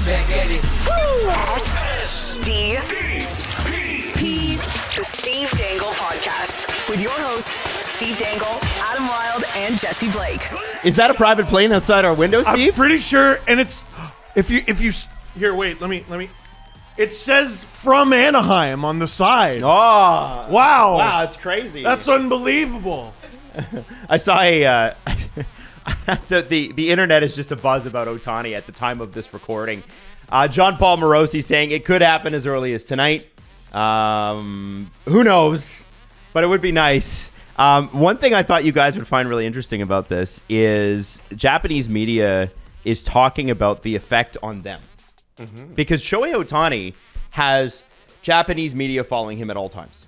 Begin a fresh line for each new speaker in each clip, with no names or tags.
spaghetti.
S-D-P, the Steve Dangle Podcast, with your hosts, Steve Dangle, Adam Wilde, and Jesse Blake.
Is that a private plane outside our window, Steve?
I'm pretty sure, and it's if you here. Wait, let me. It says from Anaheim on the side.
Oh,
Wow,
it's crazy.
that's unbelievable.
I saw a the internet is just a buzz about Ohtani at the time of this recording. John Paul Morosi saying it could happen as early as tonight. Who knows? But it would be nice. One thing I thought you guys would find really interesting about this is Japanese media is talking about the effect on them. Mm-hmm. Because Shohei Ohtani has Japanese media following him at all times.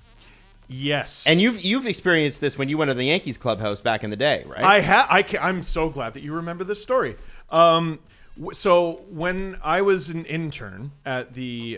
Yes,
And you've experienced this when you went to the Yankees clubhouse back in the day, right?
I'm so glad that you remember this story. So when I was an intern at the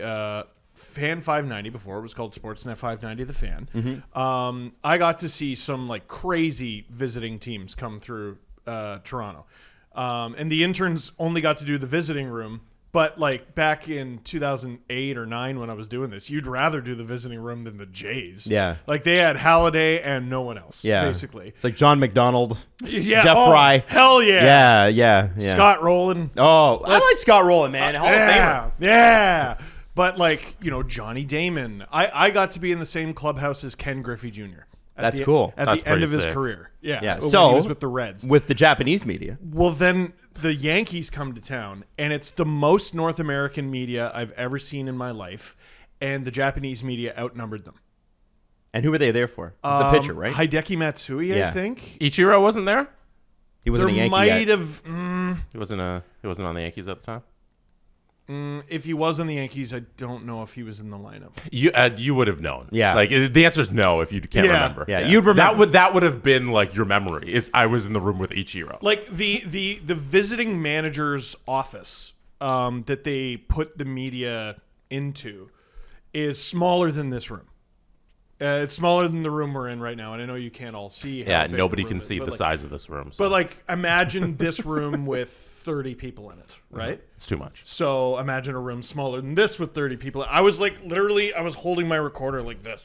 Fan 590, before it was called Sportsnet 590, the Fan, I got to see some like crazy visiting teams come through Toronto, and the interns only got to do the visiting room. But like back in 2008 or 9 when I was doing this, you'd rather do the visiting room than the Jays.
Yeah.
Like they had Halladay and no one else, basically.
It's like John McDonald,
Yeah.
Jeff Fry.
Hell yeah.
Yeah.
Scott Rowland.
Oh, I like Scott Rowland, man. Hall of Famer.
Yeah. But like, Johnny Damon. I got to be in the same clubhouse as Ken Griffey Jr.
That's cool.
At
That's
the end of
pretty
his
sick.
career. Yeah. When
So
he was with the Reds.
with the Japanese media.
Well, then the Yankees come to town, and it's the most North American media I've ever seen in my life, and the Japanese media outnumbered them.
And who were they there for? It was the pitcher, right?
Hideki Matsui,
Yeah.
I think.
Ichiro wasn't there?
He wasn't
There
a Yankee
might
yet.
have.
He wasn't on the Yankees at the time.
If he was in the Yankees, I don't know if he was in the lineup.
You would have known.
Yeah.
Like the answer is no if you can't remember.
Yeah, you'd remember.
That would have been like your memory. Is I was in the room with Ichiro.
Like the visiting manager's office that they put the media into is smaller than this room. It's smaller than the room we're in right now, and I know you can't all see.
Yeah,
big
nobody
the room
can
is,
see
but
the
like-
size of this room. So
But like, imagine this room with 30 people in it, right?
it's too much.
So imagine a room smaller than this with 30 people. I was like, literally, I was holding my recorder like this,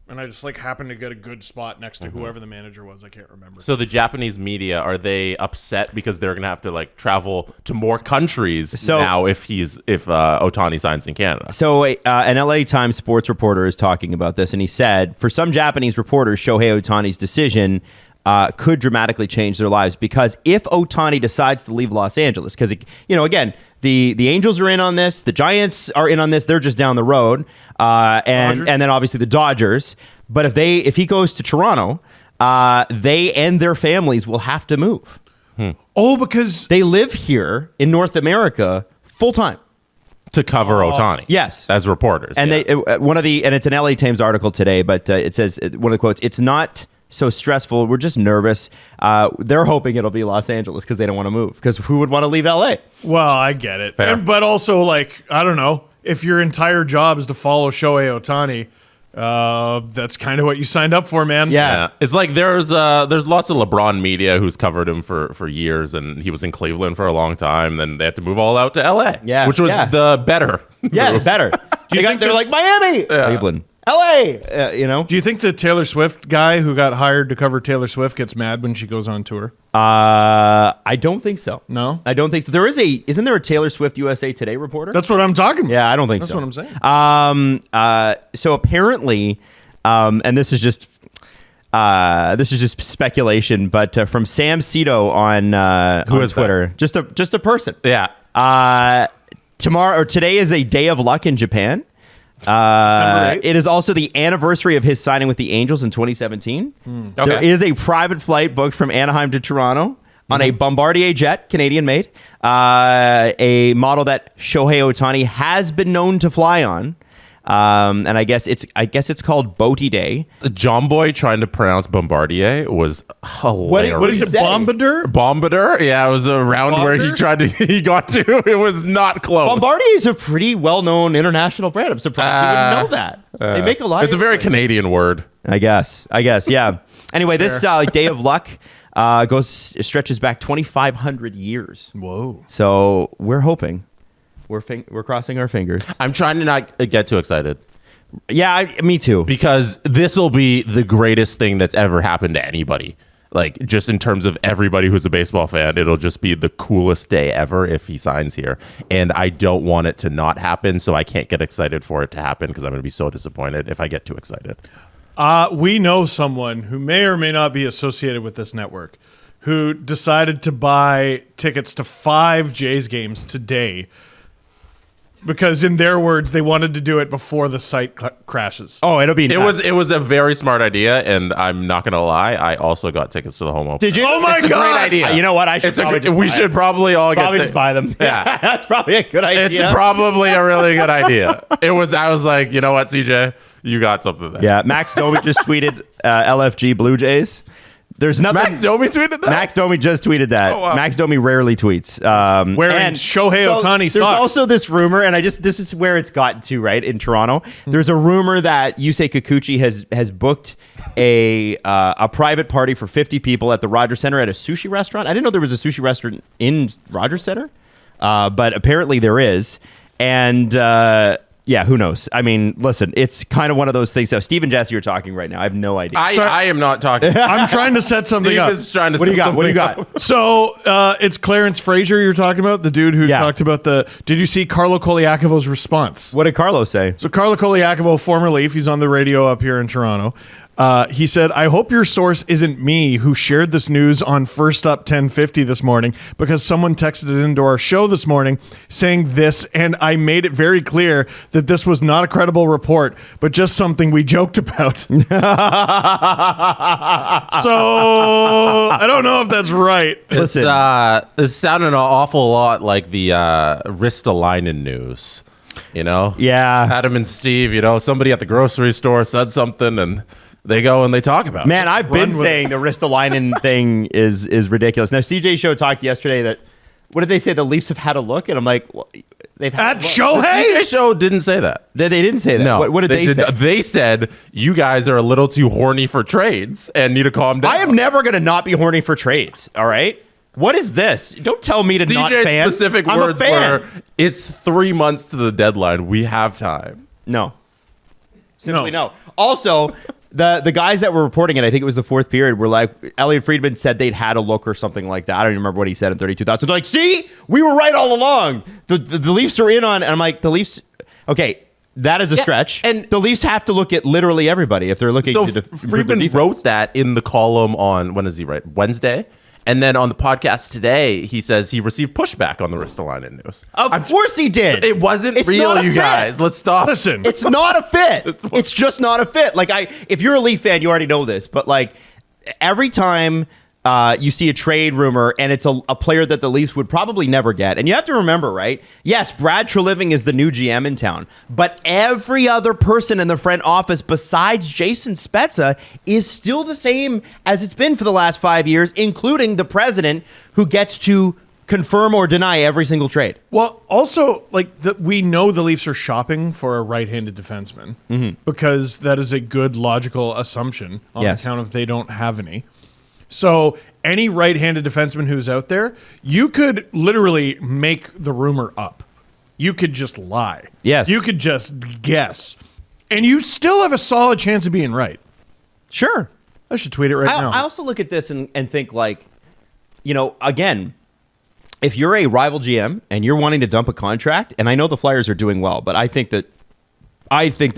and I just like happened to get a good spot next to whoever the manager was. I can't remember.
So the Japanese media, are they upset because they're gonna have to like travel to more countries now if Ohtani signs in Canada?
So an LA Times sports reporter is talking about this, and he said, for some Japanese reporters, Shohei Ohtani's decision could dramatically change their lives, because if Ohtani decides to leave Los Angeles, because, again, the Angels are in on this, the Giants are in on this, they're just down the road, and then obviously the Dodgers. But if he goes to Toronto, they and their families will have to move.
Oh, because
They live here in North America full time.
To cover Ohtani,
Yes.
as reporters,
And
yeah.
and it's an LA Times article today, but it says, one of the quotes, "It's not so stressful. We're just nervous." They're hoping it'll be Los Angeles because they don't want to move. Because who would want to leave LA?
well, I get it,
Fair.
but also like I don't know if your entire job is to follow Shohei Ohtani. That's kind of what you signed up for, man.
Yeah, it's like there's lots of LeBron media who's covered him for years, and he was in Cleveland for a long time. Then they had to move all out to LA,
Yeah,
which was
yeah.
the better.
Yeah,
move.
better. They're like Miami, Cleveland, LA.
Do you think the Taylor Swift guy who got hired to cover Taylor Swift gets mad when she goes on tour?
I don't think so.
No?
I don't think so. Isn't there a Taylor Swift USA Today reporter?
That's what I'm talking about.
Yeah, I don't think
That's
so.
what I'm saying.
So apparently, and this is just speculation, but from Sam Cito on
is
Twitter, just a person.
Yeah,
Today is a day of luck in Japan.
December 8th?
It is also the anniversary of his signing with the Angels in 2017.
Okay.
There is a private flight booked from Anaheim to Toronto on a Bombardier jet, Canadian made, a model that Shohei Ohtani has been known to fly on. And I guess it's called Boaty Day.
John Boy trying to pronounce Bombardier was hilarious.
What is it,
say?
Bombardier?
Bombardier? Yeah, it was around where he got to. It was not close.
Bombardier is a pretty well-known international brand. I'm surprised you didn't know that. They make a lot.
It's a very Canadian word.
I guess, yeah. Anyway, this Day of Luck stretches back 2,500 years.
Whoa.
So we're hoping We're crossing our fingers.
I'm trying to not get too excited.
Yeah, me too.
Because this will be the greatest thing that's ever happened to anybody. Like, just in terms of everybody who's a baseball fan, it'll just be the coolest day ever if he signs here. And I don't want it to not happen, so I can't get excited for it to happen because I'm going to be so disappointed if I get too excited.
We know someone who may or may not be associated with this network who decided to buy tickets to 5 Jays games today because, in their words, they wanted to do it before the site crashes.
Oh, it'll be nuts.
It was a very smart idea, and I'm not going to lie. I also got tickets to the home opener.
Did you?
Oh my
It's
God.
a great idea.
You know what?
We should probably all
just buy them.
Yeah.
That's probably a good idea.
It's probably a really good idea. I was like, you know what, CJ? You got something there.
Yeah, Max Domi just tweeted LFG Blue Jays. There's nothing.
Max Domi tweeted that?
Max Domi just tweeted that.
Oh, wow.
Max Domi rarely tweets.
Wearing Shohei Ohtani
There's
socks.
also this rumor, and this is where it's gotten to, right, in Toronto. There's a rumor that Yusei Kikuchi has booked a private party for 50 people at the Rogers Center at a sushi restaurant. I didn't know there was a sushi restaurant in Rogers Center, but apparently there is. And yeah, who knows? I mean, listen, it's kind of one of those things. So Steve and Jesse are talking right now. I have no idea.
I am not talking.
I'm trying to set something
Steve
up.
is trying to
What do you
set
got? What do you
something
got?
up.
So it's Clarence Frazier you're talking about, the dude who talked about Did you see Carlo Koliakovo's response?
What did Carlos say?
So Carlo Koliakovo, former Leaf, he's on the radio up here in Toronto. He said, "I hope your source isn't me who shared this news on First Up 1050 this morning because someone texted it into our show this morning saying this, and I made it very clear that this was not a credible report, but just something we joked about." So I don't know if that's right.
Listen.
It's sounding an awful lot like the Ristolainen news. You know?
Yeah.
Adam and Steve, somebody at the grocery store said something and they go and they talk about it.
Man, I've been saying the Ristolainen thing is ridiculous. Now, CJ Show talked yesterday that, what did they say? The Leafs have had a look? And I'm like, well, they've had
At
a look.
Shohei?
CJ Show didn't say that.
They didn't say that.
No.
What did they say?
They said, you guys are a little too horny for trades and need to calm down.
I am never going to not be horny for trades, all right? What is this? Don't tell me to not fan.
Specific
I'm
words
a fan.
were, it's 3 months to the deadline. We have time.
No. Simply no. Also, the guys that were reporting it, I think it was the fourth period, were like, Elliot Friedman said they'd had a look or something like that. I don't even remember what he said in 32 Thoughts. So they're like, see? We were right all along. The Leafs are in on, and I'm like, the Leafs, okay, that is a stretch.
and
the Leafs have to look at literally everybody if they're looking
So
to improve their
Friedman
defense.
wrote that in the column on, when is he right? Wednesday? And then on the podcast today, he says he received pushback on the Ristolainen news.
Of course he did.
It wasn't
It's
real,
not a
you
fit.
guys. Let's stop.
Listen.
It's not a fit. It's just not a fit. Like, if you're a Leaf fan, you already know this, but like every time you see a trade rumor and it's a player that the Leafs would probably never get, and you have to remember, right? Yes, Brad Treliving is the new GM in town, but every other person in the front office besides Jason Spezza is still the same as it's been for the last 5 years, including the president who gets to confirm or deny every single trade.
Well, also, we know the Leafs are shopping for a right-handed defenseman because that is a good logical assumption on account of they don't have any. So any right-handed defenseman who's out there, you could literally make the rumor up. You could just lie.
Yes.
You could just guess. And you still have a solid chance of being right.
Sure.
I should tweet it right now.
I also look at this and think like, again, if you're a rival GM and you're wanting to dump a contract, and I know the Flyers are doing well, but I think that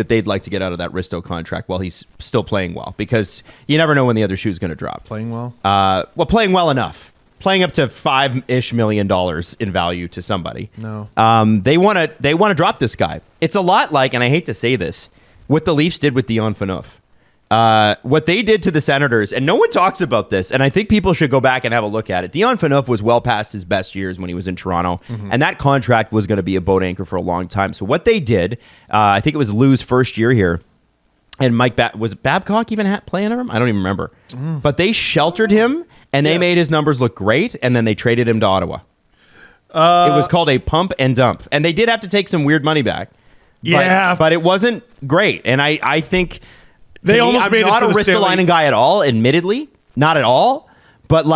they'd like to get out of that Risto contract while he's still playing well, because you never know when the other shoe's going to drop.
Playing well?
Playing well enough. Playing up to $5-ish million in value to somebody.
No.
They want to drop this guy. It's a lot like, and I hate to say this, what the Leafs did with Dion Phaneuf. What they did to the Senators, and no one talks about this, and I think people should go back and have a look at it. Dion Phaneuf was well past his best years when he was in Toronto, and that contract was going to be a boat anchor for a long time. So what they did, I think it was Lou's first year here, and was Babcock even playing him? I don't even remember. But they sheltered him, and they made his numbers look great, and then they traded him to Ottawa. It was called a pump and dump, and they did have to take some weird money back. But it wasn't great, and I think...
They almost
I'm
made it
not
to
a
the Stanley.
Ristolainen guy at all, admittedly. Not at all. But,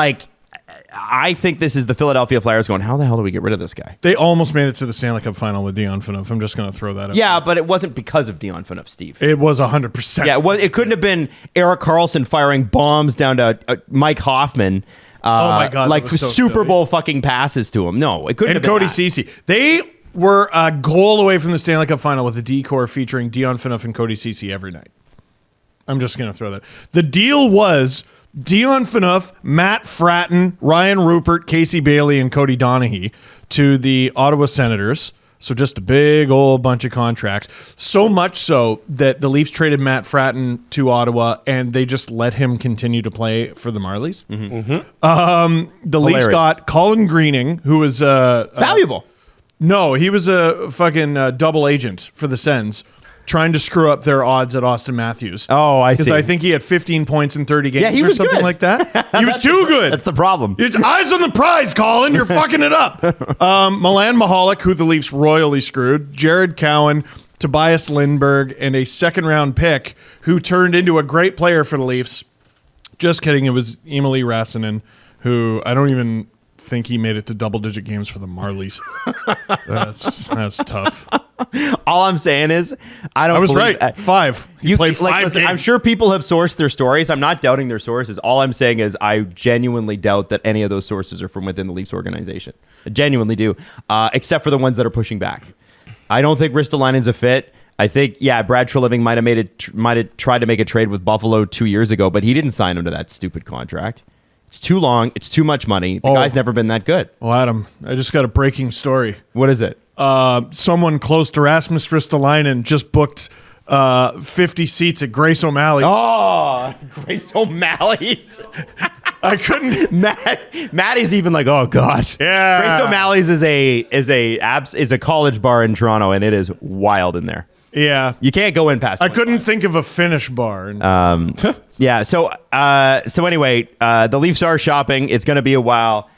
I think this is the Philadelphia Flyers going, how the hell do we get rid of this guy?
They almost made it to the Stanley Cup final with Dion Phaneuf. I'm just going to throw that out.
Yeah, but it wasn't because of Dion Phaneuf, Steve.
It was 100%.
Yeah, it couldn't have been Erik Karlsson firing bombs down to Mike Hoffman.
Oh my God,
like
that was so
Super
silly.
Bowl fucking passes to him. No, it couldn't
And
have
Cody
been that.
Ceci. They were a goal away from the Stanley Cup final with a decor featuring Dion Phaneuf and Cody Ceci every night. I'm just going to throw that. The deal was Dion Phaneuf, Matt Fratton, Ryan Rupert, Casey Bailey, and Cody Donaghy to the Ottawa Senators. So just a big old bunch of contracts. So much so that the Leafs traded Matt Fratton to Ottawa, and they just let him continue to play for the Marlies. The Leafs
Hilarious.
got Colin Greening, who was
Valuable.
no, he was a fucking double agent for the Sens, trying to screw up their odds at Austin Matthews.
Oh, I see.
Because I think he had 15 points in 30 games
Yeah, he
or
was
something
good.
like that. He was too good.
That's the problem.
It's eyes on the prize, Colin. You're fucking it up. Milan Mahalik, who the Leafs royally screwed, Jared Cowan, Tobias Lindbergh, and a second-round pick who turned into a great player for the Leafs. Just kidding. It was Emily Rassinen, who I don't even think he made it to double-digit games for the Marlies. That's tough.
All I'm saying is, I
was
believe-
right. 5. He played 5
listen,
games.
I'm sure people have sourced their stories. I'm not doubting their sources. All I'm saying is I genuinely doubt that any of those sources are from within the Leafs organization. I genuinely do, except for the ones that are pushing back. I don't think Ristolainen's a fit. I think, Brad Treliving might have tried to make a trade with Buffalo 2 years ago, but he didn't sign him to that stupid contract. It's too long. It's too much money. The guy's never been that good.
Well, Adam, I just got a breaking story.
What is it?
Someone close to Rasmus Ristolainen just booked 50 seats at Grace O'Malley.
Oh, Grace O'Malley's.
I couldn't.
Maddie's even like, oh god.
Yeah.
Grace O'Malley's is a college bar in Toronto, and it is wild in there.
Yeah.
You can't go in past.
I couldn't think of a Finnish bar.
Yeah. So anyway, the Leafs are shopping. It's going to be a while.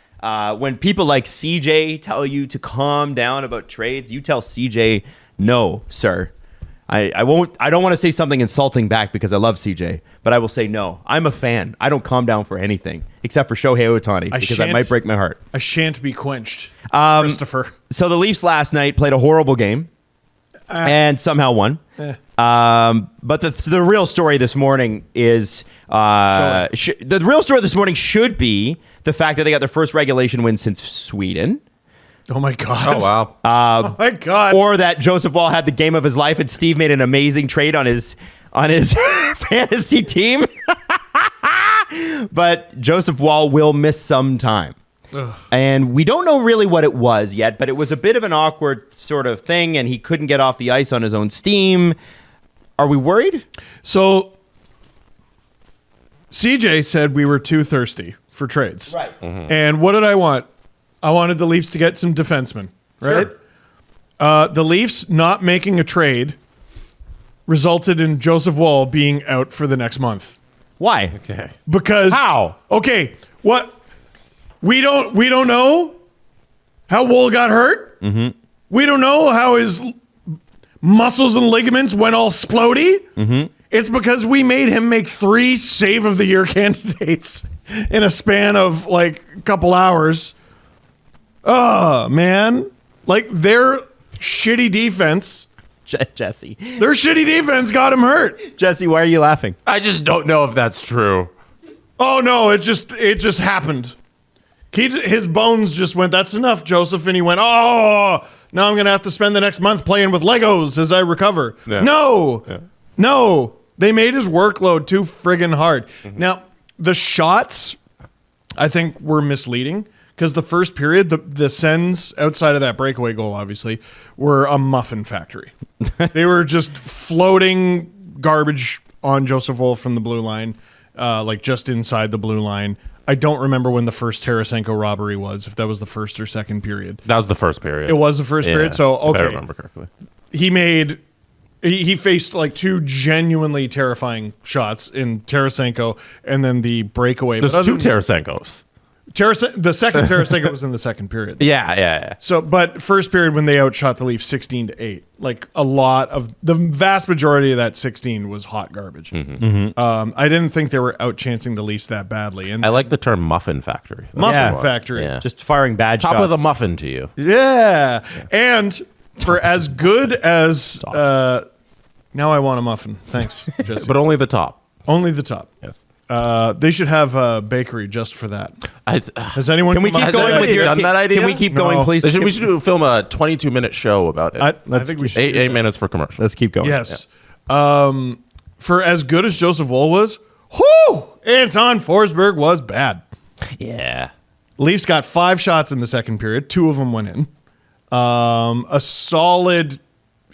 When people like CJ tell you to calm down about trades, you tell CJ, no, sir. I won't. I don't want to say something insulting back because I love CJ, but I will say no. I'm a fan. I don't calm down for anything except for Shohei Ohtani because that might break my heart.
I shan't be quenched, Christopher.
So the Leafs last night played a horrible game and somehow won. But the real story this morning is the real story this morning should be the fact that they got their first regulation win since Sweden.
Oh my God.
Oh, wow.
Oh my God.
Or that Joseph Woll had the game of his life and Steve made an amazing trade on his fantasy team. But Joseph Woll will miss some time. And we don't know really what it was yet, but it was a bit of an awkward sort of thing, and he couldn't get off the ice on his own steam. Are we worried?
So CJ said we were too thirsty for trades.
Right.
And what did I want? I wanted the Leafs to get some defensemen, right?
Sure.
The Leafs not making a trade resulted in Joseph Woll being out for the next month.
Why?
Okay.
Because
How?
Okay, what? We don't know how Woll got hurt. Mm-hmm. We don't know how his muscles and ligaments went all splody. Mm-hmm. It's because we made him make 3 save of the year candidates in a span of like a couple hours. Oh man, like their shitty defense.
Jesse.
Their shitty defense got him hurt.
Jesse, why are you laughing?
I just don't know if that's true.
Oh no, it just happened. His bones just went, that's enough, Joseph. And he went, oh, now I'm going to have to spend the next month playing with Legos as I recover.
Yeah.
No. They made his workload too friggin' hard. Mm-hmm. Now, the shots, I think, were misleading because the first period, the Sens, outside of that breakaway goal, obviously, were a muffin factory. They were just floating garbage on Joseph Woll from the blue line, like just inside the blue line. I don't remember when the first Tarasenko robbery was, if that was the first or second period.
That was the first period.
It was the first period? So, okay.
If I remember correctly.
He faced like 2 genuinely terrifying shots in Tarasenko and then the breakaway.
There's 2 Tarasenkos.
The second Tarasenko was in the second period.
Yeah.
So, but first period when they outshot the Leafs 16-8, like a lot of the vast majority of that 16 was hot garbage. I didn't think they were outchancing the Leafs that badly. And
I like the term muffin factory.
muffin factory.
Yeah.
Just firing bad
Top
shots.
of the muffin to you.
Yeah. And for as good as now I want a muffin. Thanks, Jesse.
But only the top.
Only the top.
Yes.
They should have a bakery just for that. Has anyone
Can we
come
keep
up
going
with
with
that?
your
done that idea?
Can we keep
No.
going, please?
We should film a 22-minute show about it.
I think we should.
Eight minutes for commercial.
Let's keep going.
Yes. For as good as Joseph Woll was, whoo, Anton Forsberg was bad.
Yeah.
Leafs got 5 shots in the second period. 2 of them went in. A solid,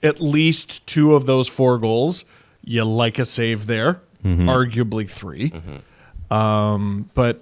at least 2 of those 4 goals. You like a save there. Arguably 3. But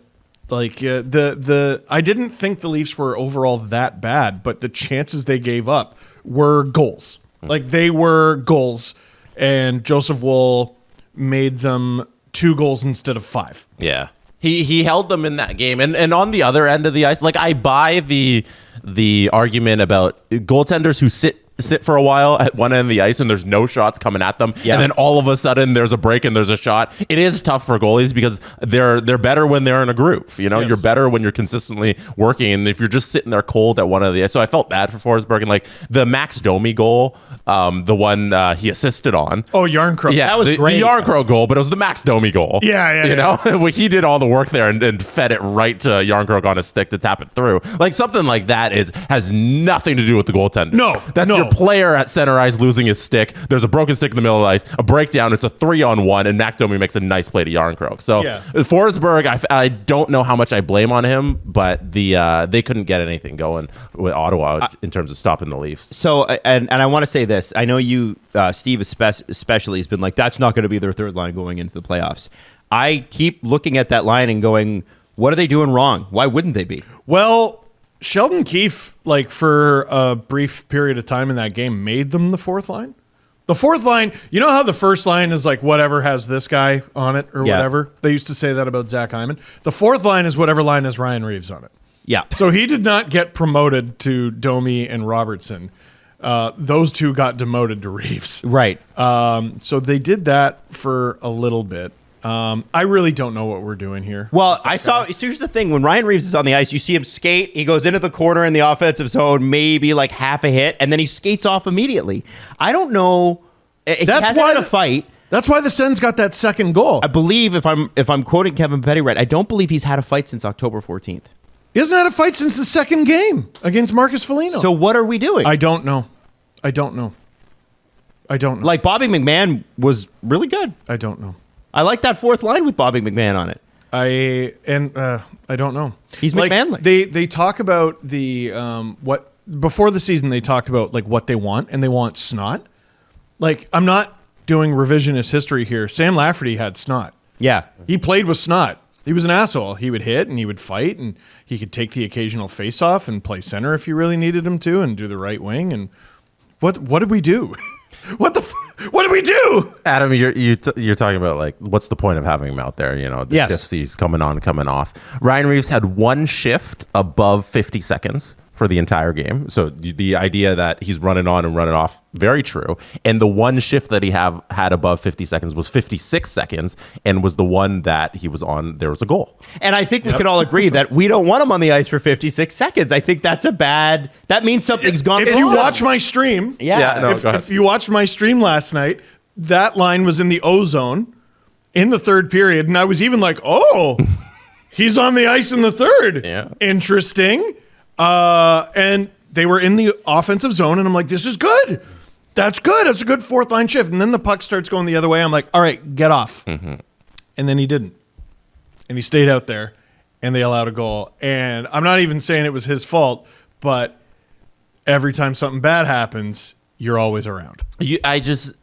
like I didn't think the Leafs were overall that bad, but the chances they gave up were goals. Like they were goals, and Joseph Woll made them 2 goals instead of 5.
Yeah. He held them in that game. And on the other end of the ice, like I buy the argument about goaltenders who sit for a while at one end of the ice and there's no shots coming at them.
Yeah.
And then all of a sudden there's a break and there's a shot. It is tough for goalies because they're better when they're in a groove. You know,
Yes.
you're better when you're consistently working. And if you're just sitting there cold at one of the ice. So I felt bad for Forsberg, and like the Max Domi goal, the one he assisted on.
Oh, Yarncrow.
Yeah,
That was great.
The Yarncrow goal, but it was the Max Domi goal.
Yeah,
You know, Well, he did all the work there and fed it right to Yarncrow on his stick to tap it through. Like something like that has nothing to do with the goaltender.
No,
that's
no.
your player at center ice losing his stick. There's a broken stick in the middle of the ice, a breakdown. It's a 3-on-1, and Max Domi makes a nice play to Yarncrow. So
Yeah.
Forsberg, I don't know how much I blame on him, but they couldn't get anything going with Ottawa in terms of stopping the Leafs.
So, and I want to say this. I know you, Steve especially, has been like, that's not going to be their third line going into the playoffs. I keep looking at that line and going, what are they doing wrong? Why wouldn't they be?
Well, Sheldon Keefe, like for a brief period of time in that game, made them the 4th line. The 4th line, you know how the first line is like whatever has this guy on it or
Yeah.
whatever? They used to say that about Zach Hyman. The 4th line is whatever line has Ryan Reaves on it.
Yeah.
So he did not get promoted to Domi and Robertson. Those 2 got demoted to Reaves.
Right.
So they did that for a little bit. I really don't know what we're doing here.
Well, so here's the thing. When Ryan Reaves is on the ice, you see him skate. He goes into the corner in the offensive zone, maybe like half a hit, and then he skates off immediately. I don't know. He hasn't had a fight.
That's why the Sens got that second goal.
I believe, if I'm quoting Kevin Petty right, I don't believe he's had a fight since October 14th.
He hasn't had a fight since the second game against Marcus Foligno.
So what are we doing?
I don't know.
Like, Bobby McMahon was really good.
I don't know.
I like that 4th line with Bobby McMahon on it.
I don't know.
He's
like,
McMahon-like.
They talk about the what before the season they talked about like what they want, and they want snot. Like, I'm not doing revisionist history here. Sam Lafferty had snot.
Yeah.
He played with snot. He was an asshole. He would hit and he would fight, and he could take the occasional face-off and play center if you really needed him to, and do the right wing. And what did we do? What did we do?
Adam, you're talking about like what's the point of having him out there? You know, the
Yes.
shifts he's coming on, coming off. Ryan Reaves had 1 shift above 50 seconds for the entire game. So the idea that he's running on and running off, very true. And the 1 shift that he had above 50 seconds was 56 seconds, and was the one that he was on. There was a goal.
And I think we can all agree that we don't want him on the ice for 56 seconds. I think that's that means something's gone
If
wrong.
you watch my stream,
Yeah, no, go ahead.
if you watched my stream last night, that line was in the O zone in the 3rd period, and I was even like, oh, he's on the ice in the 3rd.
Yeah.
Interesting. And they were in the offensive zone, and I'm like, this is good. That's good. That's a good 4th line shift. And then the puck starts going the other way. I'm like, all right, get off.
Mm-hmm.
And then he didn't. And he stayed out there, and they allowed a goal. And I'm not even saying it was his fault, but every time something bad happens, you're always around.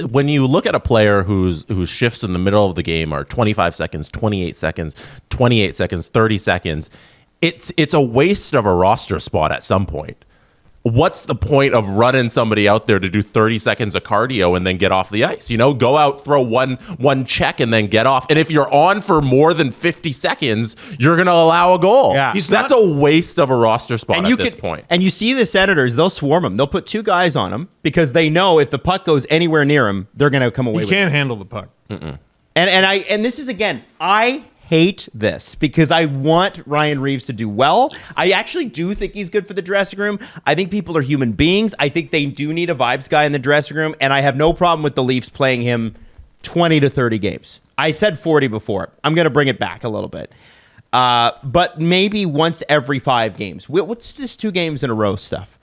When you look at a player whose shifts in the middle of the game are 25 seconds, 28 seconds, 28 seconds, 30 seconds, it's a waste of a roster spot at some point. what's the point of running somebody out there to do 30 seconds of cardio and then get off the ice? Go out, throw one check, and then get off. And if you're on for more than 50 seconds, you're going to allow a goal.
Yeah.
That's a waste of a roster spot at this point.
And you see the Senators, they'll swarm him. They'll put 2 guys on him because they know if the puck goes anywhere near him, they're going to come away with it.
He can't handle the puck.
And this is, again, I hate this because I want Ryan Reaves to do well. I actually do think he's good for the dressing room. I think people are human beings. I think they do need a vibes guy in the dressing room, and I have no problem with the Leafs playing him 20 to 30 games. I said 40 before. I'm going to bring it back a little bit. But maybe once every 5 games. What's this 2 games in a row stuff?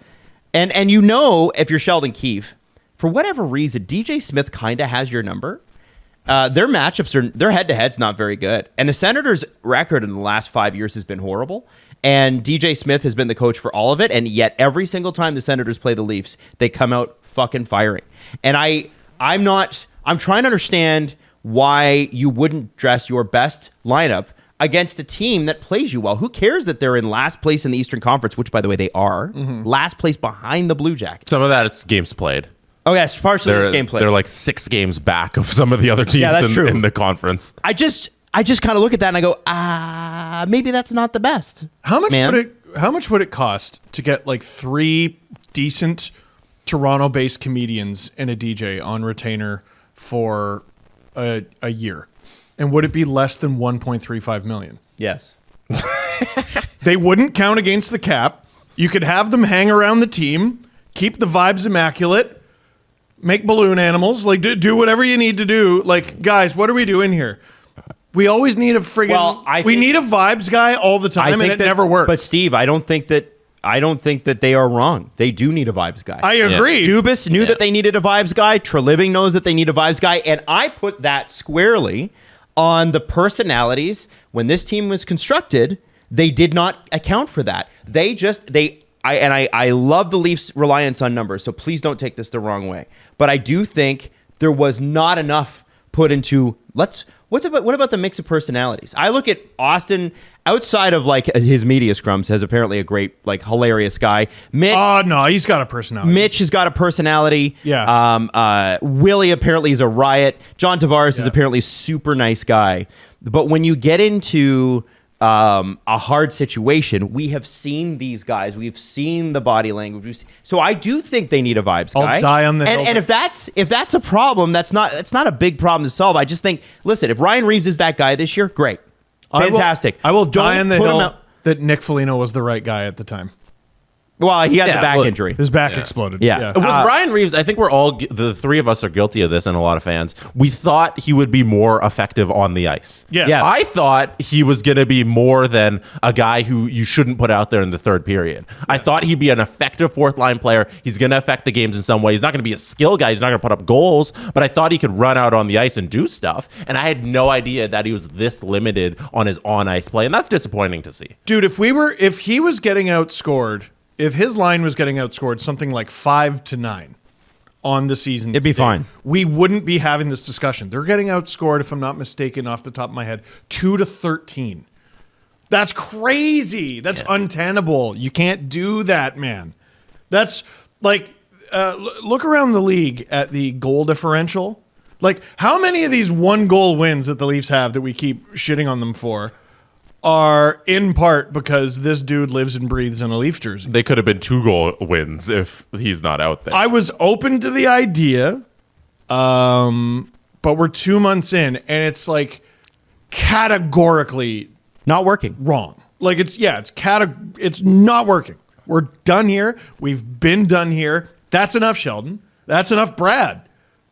And if you're Sheldon Keefe, for whatever reason, DJ Smith kind of has your number. Their matchups their head-to-head's not very good. And the Senators' record in the last 5 years has been horrible. And DJ Smith has been the coach for all of it. And yet every single time the Senators play the Leafs, they come out fucking firing. And I'm trying to understand why you wouldn't dress your best lineup against a team that plays you well. Who cares that they're in last place in the Eastern Conference, which, by the way, they are. Last place behind the Blue Jackets.
Some of that, it's games played.
Oh, yes, partially it's game play.
They're like 6 games back of some of the other teams in the conference.
I just kind of look at that and I go, maybe that's not the best.
How much would it cost to get like 3 decent Toronto-based comedians and a DJ on retainer for a year? And would it be less than $1.35 million?
Yes.
They wouldn't count against the cap. You could have them hang around the team, keep the vibes immaculate, make balloon animals, like do whatever you need to do. Like, guys, what are we doing here? We always need a friggin' we need a vibes guy all the time, and it never works.
But Steve, I don't think that they are wrong. They do need a vibes guy.
I agree.
Yeah. Dubas knew that they needed a vibes guy. Treliving knows that they need a vibes guy, and I put that squarely on the personalities. When this team was constructed, they did not account for that. I love the Leafs' reliance on numbers, so please don't take this the wrong way. But I do think there was not enough put into what about the mix of personalities? I look at Austin outside of like his media scrums as apparently a great, like, hilarious guy. Mitch,
no, he's got a personality.
Mitch has got a personality.
Yeah.
Willie apparently is a riot. John Tavares is apparently a super nice guy. But when you get into a hard situation, we have seen these guys. We've seen the body language. So I do think they need a vibes guy.
I'll die on the hill.
And if that's a problem, that's not a big problem to solve. I just think, listen, if Ryan Reaves is that guy this year, great, fantastic.
I will die on the hill that Nick Foligno was the right guy at the time.
Well, he had the back injury.
His back exploded.
Yeah.
With Ryan Reaves, I think the 3 of us are guilty of this, and a lot of fans. We thought he would be more effective on the ice.
Yeah.
Yes.
I thought he was going to be more than a guy who you shouldn't put out there in the 3rd period. Yeah. I thought he'd be an effective 4th-line player. He's going to affect the games in some way. He's not going to be a skill guy. He's not going to put up goals, but I thought he could run out on the ice and do stuff, and I had no idea that he was this limited on his on-ice play, and that's disappointing to see.
Dude, if he was getting outscored, if his line was getting outscored something like 5-9 on the season,
it'd be fine.
We wouldn't be having this discussion. They're getting outscored, if I'm not mistaken, off the top of my head, 2-13. That's crazy. That's untenable. You can't do that, man. That's like, look around the league at the goal differential. Like, how many of these 1-goal wins that the Leafs have that we keep shitting on them for are in part because this dude lives and breathes in a Leaf jersey?
They could have been 2-goal wins if he's not out there.
I was open to the idea, but we're 2 months in, and it's like categorically
not working.
Wrong. Like it's not working. We're done here. We've been done here. That's enough, Sheldon. That's enough, Brad.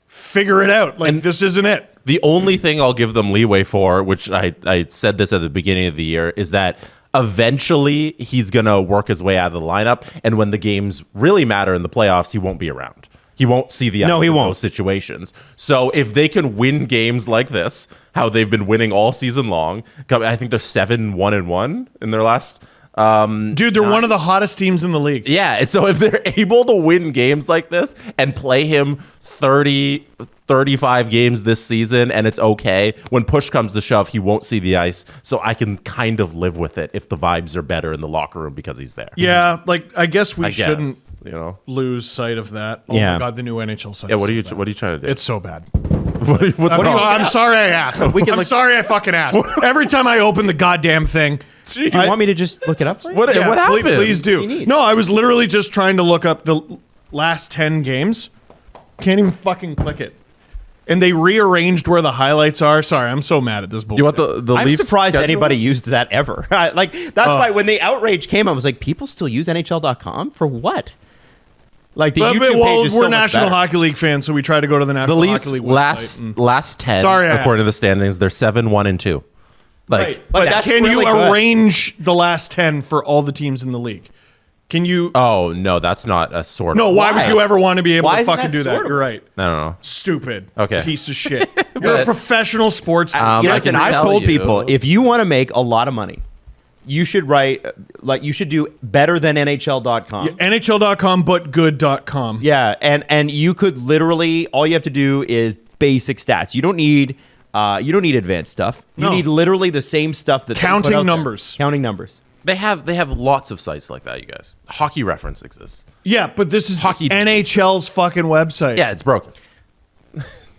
Figure it out. Like, this isn't it.
The only thing I'll give them leeway for, which I said this at the beginning of the year, is that eventually he's going to work his way out of the lineup. And when the games really matter in the playoffs, he won't be around. He won't see the ice in those situations. So if they can win games like this, how they've been winning all season long, I think they're 7-1-1 in their last...
Dude, they're one of the hottest teams in the league.
Yeah, so if they're able to win games like this and play him 35 games this season, and it's okay, when push comes to shove, he won't see the ice. So I can kind of live with it if the vibes are better in the locker room because he's there.
Yeah, like I guess we shouldn't
you know.
lose sight of that. Oh
Yeah.
my god, the new NHL site.
Yeah,
is
what are
so
you
bad.
what are you trying to do?
It's so bad.
what's wrong?
I'm sorry I asked. I'm sorry I fucking asked. Every time I open the goddamn thing.
Do you want me to just look it up for you?
What
Yeah,
happened?
Please do.
What do you need?
No, I was literally just trying to look up the last 10 games. Can't even fucking click it. And they rearranged where the highlights are. Sorry, I'm so mad at this bullshit.
You want the
I'm
Leafs
surprised
schedule?
anybody used that ever. Like that's why when the outrage came, I was like, people still use NHL.com for what? Like the YouTube page is
we're
so much
National
better.
Hockey League fans, so we try to go to the
The
National
Leafs
Hockey League website.
last 10
Sorry, I
according to the standings, they're 7-1-2. Like
Right. But
that's
can
really
you
good.
arrange the last 10 for all the teams in the league? Can you?
oh no, that's not a sort of
No, why would
why?
you ever want to be able
Why
to
isn't
fucking
that
do that?
sortable?
You're right.
No.
Stupid.
Okay.
Piece of shit. You're a
But-
professional sports.
I
Listen,
can
I've
tell
told
you-
people if you want to make a lot of money, you should write like you should do better than NHL.com.
NHL.com, but good.com.
Yeah, and you could literally all you have to do is basic stats. You don't need advanced stuff. You
No.
need literally the same stuff that they
Counting
put out there.
numbers.
Counting numbers.
They have lots of sites like that, you guys. Hockey Reference exists.
Yeah, but this is
Hockey-
NHL's fucking website.
Yeah, it's broken.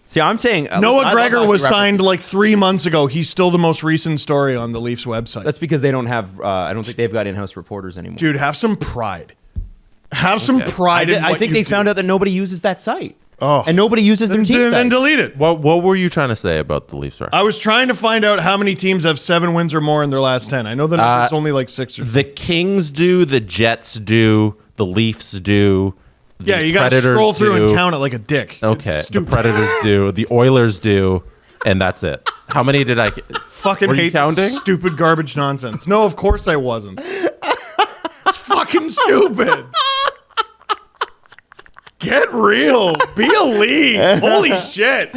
See, I'm saying
Noah
listen, I
Gregor
love
was
Hockey
signed
Reference.
like 3 months ago. He's still the most recent story on the Leafs website.
That's because they don't have. I don't think they've got in-house reporters anymore.
Dude, have some pride. Have some pride in
I
what
think
you
they
do.
found out that nobody uses that site.
Oh.
And nobody uses their team
Then
site.
delete it.
What were you trying to say about the Leafs?
I was trying to find out how many teams have 7 wins or more in their last 10. I know the number's only like 6 or
The Kings do, the Jets do, the Leafs do. The
Yeah, you got to
Predators
scroll through
do.
and count it like a dick. It's
Okay, the
stupid.
Predators do, the Oilers do, and that's it. How many did I get?
Fucking
Were you
hate
counting?
stupid garbage nonsense. No, of course I wasn't. It's fucking stupid. Get real. Be a league. Holy shit.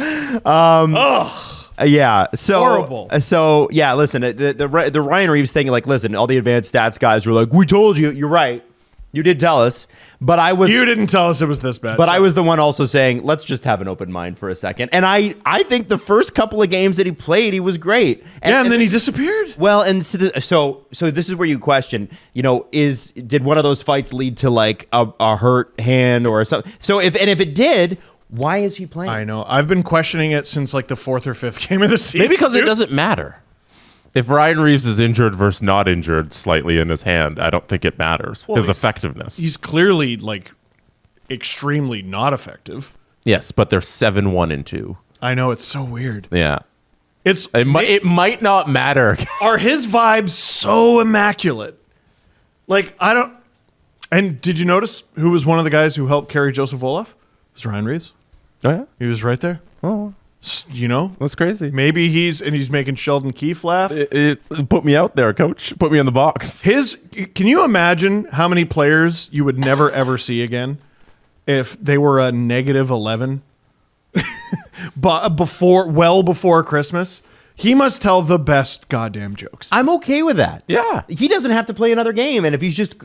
Yeah. So
Horrible.
So yeah. Listen, the Ryan Reaves thing. Like, listen, all the advanced stats guys were like, "We told you. You're right. You did tell us." But I was.
You didn't tell us it was this bad.
But I was the one also saying, let's just have an open mind for a second. And I think the first couple of games that he played, he was great.
and then he disappeared.
Well, and so this is where you question, did one of those fights lead to like a hurt hand or something? So if it did, why is he playing?
I know. I've been questioning it since like the 4th or 5th game of the season.
Maybe because it
dude.
doesn't matter. If Ryan Reaves is injured versus not injured slightly in his hand, I don't think it matters.
Well,
his
he's-
effectiveness.
He's clearly like extremely not effective.
Yes, but they're 7-1-2.
I know, it's so weird.
Yeah.
It's
It might not matter.
are his vibes so immaculate? Like, I don't. And did you notice who was one of the guys who helped carry Joseph Wolof? It was Ryan Reaves.
Oh, yeah?
He was right there.
Oh,
That's
crazy.
maybe he's making Sheldon Keefe laugh.
It put me out there, coach. Put me in the box.
Can you imagine how many players you would never ever see again if they were a -11 but before Christmas? He must tell the best goddamn jokes.
I'm okay with that.
Yeah.
He doesn't have to play another game. And if he's just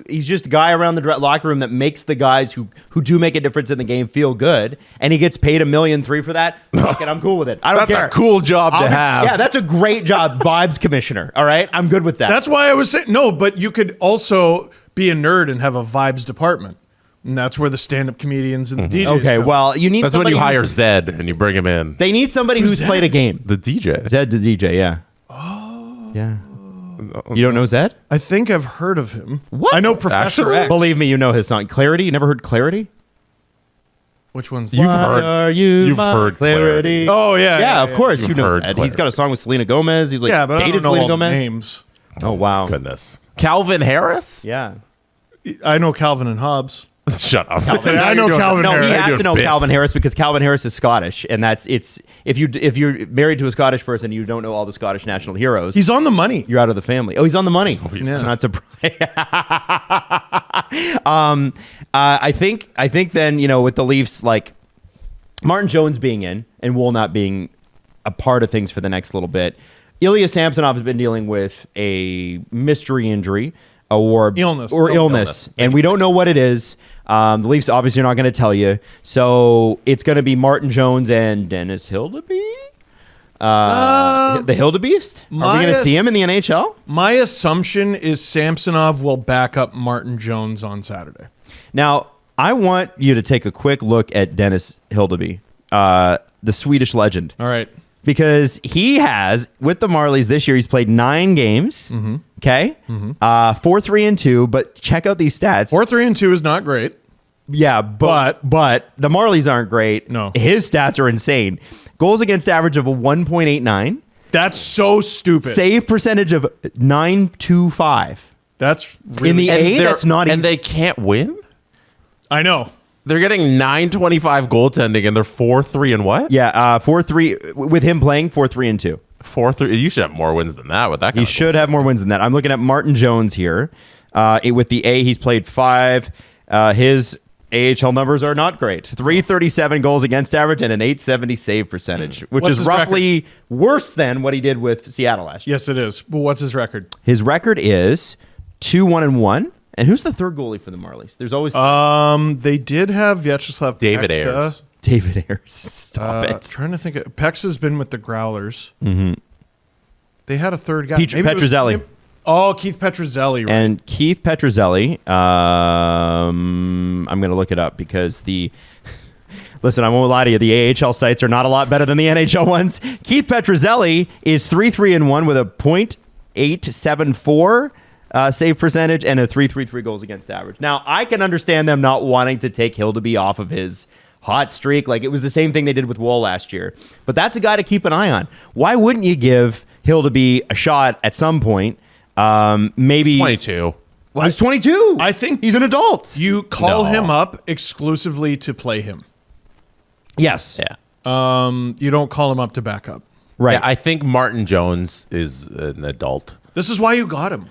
a guy around the locker room that makes the guys who do make a difference in the game feel good, and he gets paid $1.3 million for that, fuck it, I'm cool with it. I don't
That's
care.
a cool job to have.
Yeah, that's a great job, vibes commissioner. All right, I'm good with that.
That's why I was saying no, but you could also be a nerd and have a vibes department. And that's where the stand-up comedians and the DJs
okay.
come.
Well, you need
That's when
somebody
you hire
who's-
Zed and you bring him in.
They need somebody who's played a game.
The DJ.
Zed the DJ, yeah. Oh. Yeah. You don't know Zed?
I think I've heard of him.
What?
I know Professor
Actually?
X.
Believe me, you know his song. Clarity? You never heard Clarity?
Which one's
You've
that?
heard.
Are you
You've
my
heard Clarity.
Oh, yeah.
Yeah, of course.
You've
You know
heard
Zed. He's got a
Clarity.
song with Selena Gomez. He's like
Yeah, but I
dated
don't know
Selena
all the
Gomez.
names.
Oh wow.
Goodness. Calvin Harris?
Yeah.
I know Calvin and Hobbes.
Shut up.
I know Calvin
No,
Harris.
he
You're
has
doing
to know
bits.
Calvin Harris because Calvin Harris is Scottish, and if you're married to a Scottish person, you don't know all the Scottish national heroes.
He's on the money.
You're out of the family. Oh, he's on the money.
Yeah.
Not surprised. I think then with the Leafs, like Martin Jones being in and Woll not being a part of things for the next little bit, Ilya Samsonov has been dealing with a mystery injury or illness, and we don't know what it is. The Leafs obviously are not going to tell you, so it's going to be Martin Jones and Dennis Hildeby. The Hildebeest? Are we going to see him in the NHL?
My assumption is Samsonov will back up Martin Jones on Saturday.
Now, I want you to take a quick look at Dennis Hildeby, the Swedish legend.
All right.
Because he has, with the Marlies this year, he's played 9 games. Okay? 4-3-2. But check out these stats.
4-3-2 is not great.
Yeah, but the Marlies aren't great.
No.
His stats are insane. Goals against average of a 1.89.
That's so stupid.
Save percentage of 9.25.
That's really...
In the A, that's not easy.
And they can't win?
I know.
They're getting 925 goaltending, and they're 4-3 and what?
Yeah, 4-3 with him playing 4-3-2.
4-3. You should have more wins than that with that.
He should have more wins than that. I'm looking at Martin Jones here. With the A, he's played 5. His AHL numbers are not great. 337 goals against average and an 870 save percentage, which
What's
is
his
roughly worse than what he did with Seattle last year.
Yes, it is. But what's his record?
His record is 2-1-1. And who's the third goalie for the Marlies? There's always
They did have Vyacheslav
David
Peksa.
Ayers.
David Ayers. Stop it.
Trying to think. Peksa's been with the Growlers. They had a third guy.
Pete
Maybe it was-
Petruzzelli.
Keith Petruzzelli. Right?
And Keith Petruzzelli, I'm going to look it up because listen, I won't lie to you, the AHL sites are not a lot better than the NHL ones. Keith Petruzzelli is 3-3-1 with a .874 save percentage and a 3.33 goals against average. Now, I can understand them not wanting to take Hildeby off of his hot streak. Like, it was the same thing they did with Woll last year. But that's a guy to keep an eye on. Why wouldn't you give Hildeby a shot at some point? Maybe
22.
Well, he's 22.
I think
he's an adult.
You call
No.
him up exclusively to play him.
Yes.
Yeah.
You don't call him up to back up.
Right.
Yeah, I think Martin Jones is an adult.
This is why you got him.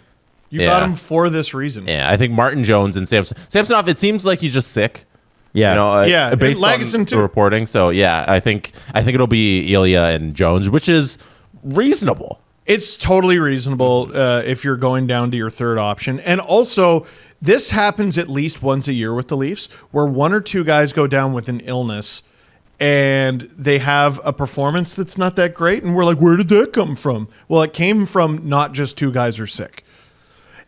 You got him for this reason.
Yeah, I think Martin Jones and Samsonov, it seems like he's just sick.
Yeah.
You know,
Yeah,
based
and
on
Lagesson
the
too.
reporting. So yeah, I think it'll be Ilya and Jones, which is reasonable.
It's totally reasonable if you're going down to your third option. And also, this happens at least once a year with the Leafs, where 1 or 2 guys go down with an illness and they have a performance that's not that great. And we're like, where did that come from? Well, it came from not just 2 guys are sick.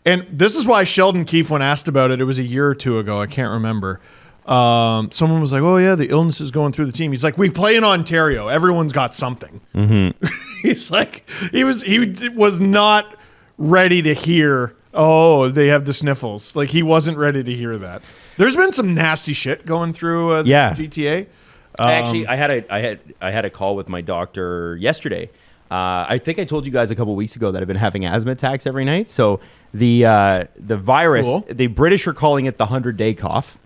And this is why Sheldon Keefe, when asked about it was a year or 2 ago, I can't remember. Someone was like, oh yeah, the illness is going through the team. He's like, we play in Ontario. Everyone's got something. He's like, he was not ready to hear, oh, they have the sniffles. Like, he wasn't ready to hear that. There's been some nasty shit going through the GTA.
Actually, I had a call with my doctor yesterday. I think I told you guys a couple weeks ago that I've been having asthma attacks every night. So the virus,
Cool.
the British are calling it the 100-day cough.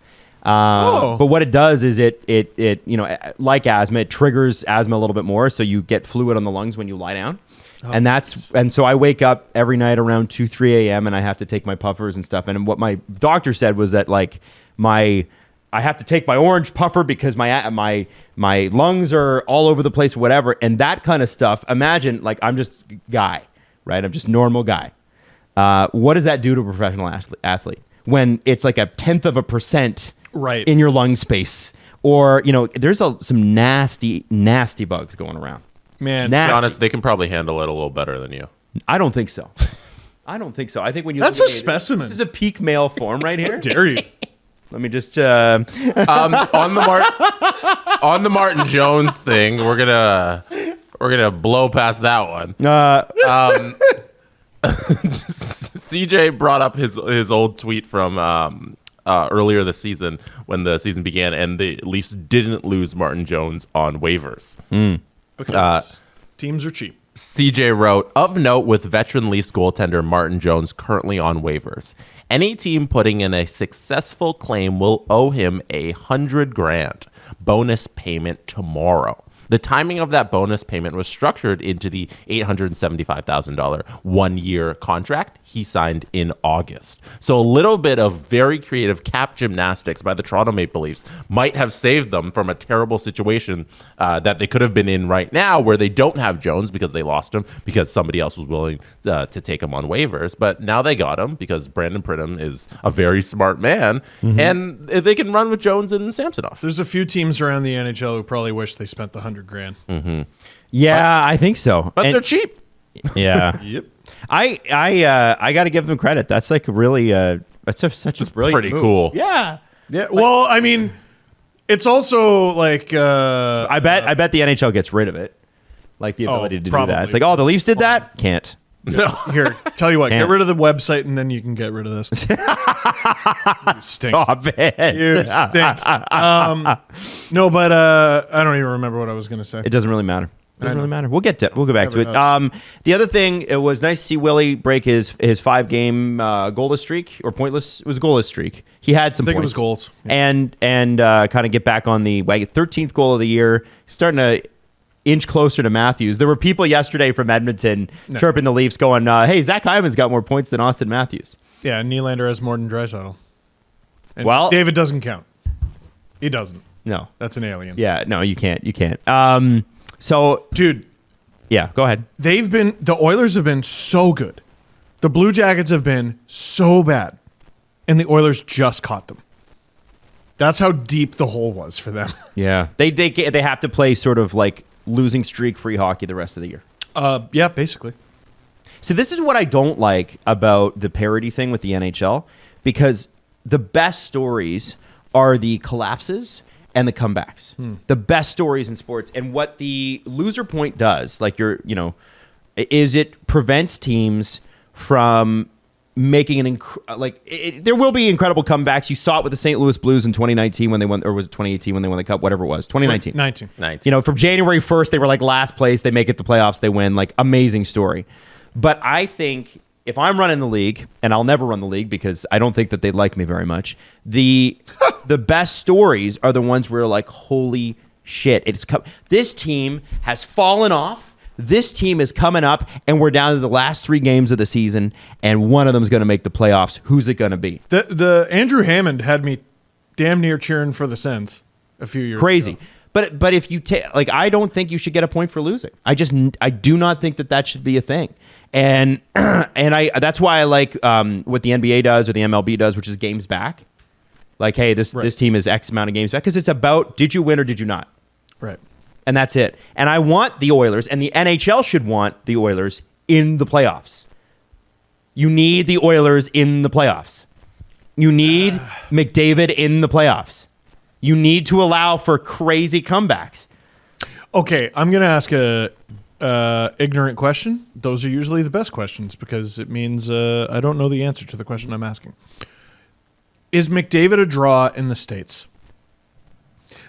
Oh.
But what it does is it you know, like asthma, it triggers asthma a little bit more, so you get fluid on the lungs when you lie down. And so I wake up every night around 2-3 a.m. and I have to take my puffers and stuff. And what my doctor said was that like I have to take my orange puffer because my lungs are all over the place, whatever. And that kind of stuff. Imagine like I'm just a guy, right? I'm just normal guy. What does that do to a professional athlete when it's like 0.1%
Right.
in your lung space? Or, you know, there's some nasty bugs going around.
Man,
To
Nasty.
be honest, they can probably handle it a little better than you.
I don't think so. I don't think so. I think when you
That's
look
a
at me,
specimen.
This is a peak male form right here.
dare you?
Let me just
On the Martin Jones thing, we're gonna blow past that one. CJ brought up his old tweet from earlier this season when the season began, and the Leafs didn't lose Martin Jones on waivers.
Because teams are cheap.
CJ wrote, of note with veteran Leafs goaltender Martin Jones currently on waivers, any team putting in a successful claim will owe him $100,000 bonus payment tomorrow. The timing of that bonus payment was structured into the $875,000 one-year contract he signed in August. So a little bit of very creative cap gymnastics by the Toronto Maple Leafs might have saved them from a terrible situation that they could have been in right now, where they don't have Jones because they lost him because somebody else was willing to take him on waivers. But now they got him because Brandon Pridham is a very smart man, and they can run with Jones and Samsonov.
There's a few teams around the NHL who probably wish they spent the $100,000.
yeah, I think so.
But
And-
they're cheap.
yeah.
Yep.
I got to give them credit. That's like really such a brilliant
Pretty
move.
cool.
Yeah.
Yeah. Well, I mean, it's also like
I bet the NHL gets rid of it, like the ability to do
probably.
that. It's like, oh, the Leafs did that. Can't.
no. Here, tell you what,
Damn.
get rid of the website and then you can get rid of this. You stink.
Stop it.
You stink. No, but I don't even remember what I was going to say.
It doesn't really matter. Doesn't really matter. We'll go back to it.
Never
The other thing, it was nice to see Willie break his 5-game goalless streak or pointless. It was a goalless streak. He had some
I think
points.
it was goals.
And kind of get back on the wagon. 13th goal of the year. Starting to inch closer to Matthews. There were people yesterday from Edmonton chirping the Leafs going, hey, Zach Hyman's got more points than Austin Matthews.
Yeah, Nylander has more than Draisaitl. And
Well-
David doesn't count. He doesn't.
No.
That's an alien.
Yeah, no, you can't. You can't. So,
Dude,
yeah, go ahead.
the Oilers have been so good. The Blue Jackets have been so bad. And the Oilers just caught them. That's how deep the hole was for them.
Yeah. They have to play sort of like losing streak-free hockey the rest of the year.
Yeah, basically.
So this is what I don't like about the parity thing with the NHL, because the best stories are the collapses and the comebacks. The best stories in sports. And what the loser point does, like is it prevents teams from making there will be incredible comebacks. You saw it with the St. Louis Blues in 2019 when they won, or was it 2018 when they won the Cup? Whatever it was, 2019.
19.
From January 1st, they were like last place. They make it to the playoffs. They win. Like, amazing story. But I think if I'm running the league, and I'll never run the league because I don't think that they like me very much, the best stories are the ones where you're like, holy shit, this team has fallen off. This team is coming up, and we're down to the last 3 games of the season, and one of them is going to make the playoffs. Who's it going to be?
The Andrew Hammond had me damn near cheering for the Sens a few years
Crazy.
ago.
But if you take, like, I don't think you should get a point for losing. I do not think that should be a thing. And that's why I like what the NBA does or the MLB does, which is games back. Like, hey, this team is X amount of games back, because it's about, did you win or did you not?
Right.
And that's it. And I want the Oilers, and the NHL should want the Oilers in the playoffs. You need the Oilers in the playoffs. You need McDavid in the playoffs. You need to allow for crazy comebacks.
Okay, I'm going to ask a ignorant question. Those are usually the best questions because it means I don't know the answer to the question I'm asking. Is McDavid a draw in the States?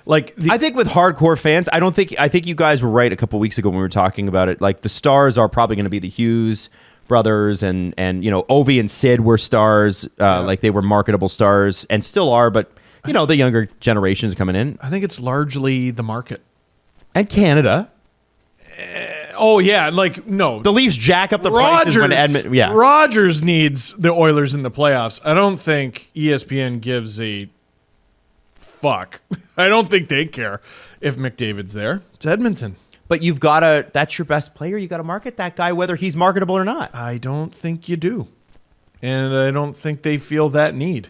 I think with hardcore fans, I think you guys were right a couple weeks ago when we were talking about it. Like, the stars are probably going to be the Hughes brothers, and Ovi and Sid were stars. Like, they were marketable stars and still are, but the younger generations coming in.
I think it's largely the market.
And Canada.
Oh, yeah. No.
The Leafs jack up the prices when Edmonton. Yeah.
Rogers needs the Oilers in the playoffs. I don't think ESPN gives a fuck. I don't think they care if McDavid's there. It's Edmonton.
But that's your best player. You got to market that guy, whether he's marketable or not.
I don't think you do. And I don't think they feel that need.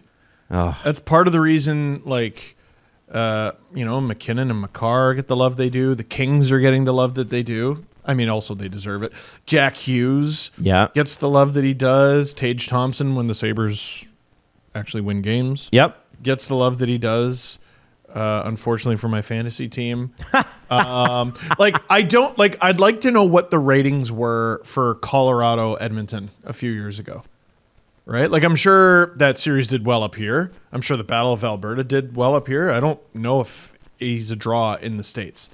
Oh.
That's part of the reason, McKinnon and Makar get the love they do. The Kings are getting the love that they do. I mean, also they deserve it. Jack Hughes gets the love that he does. Tage Thompson, when the Sabres actually win games, gets the love that he does. Unfortunately for my fantasy team. I'd like to know what the ratings were for Colorado Edmonton a few years ago. Right? Like, I'm sure that series did well up here. I'm sure the Battle of Alberta did well up here. I don't know if he's a draw in the States.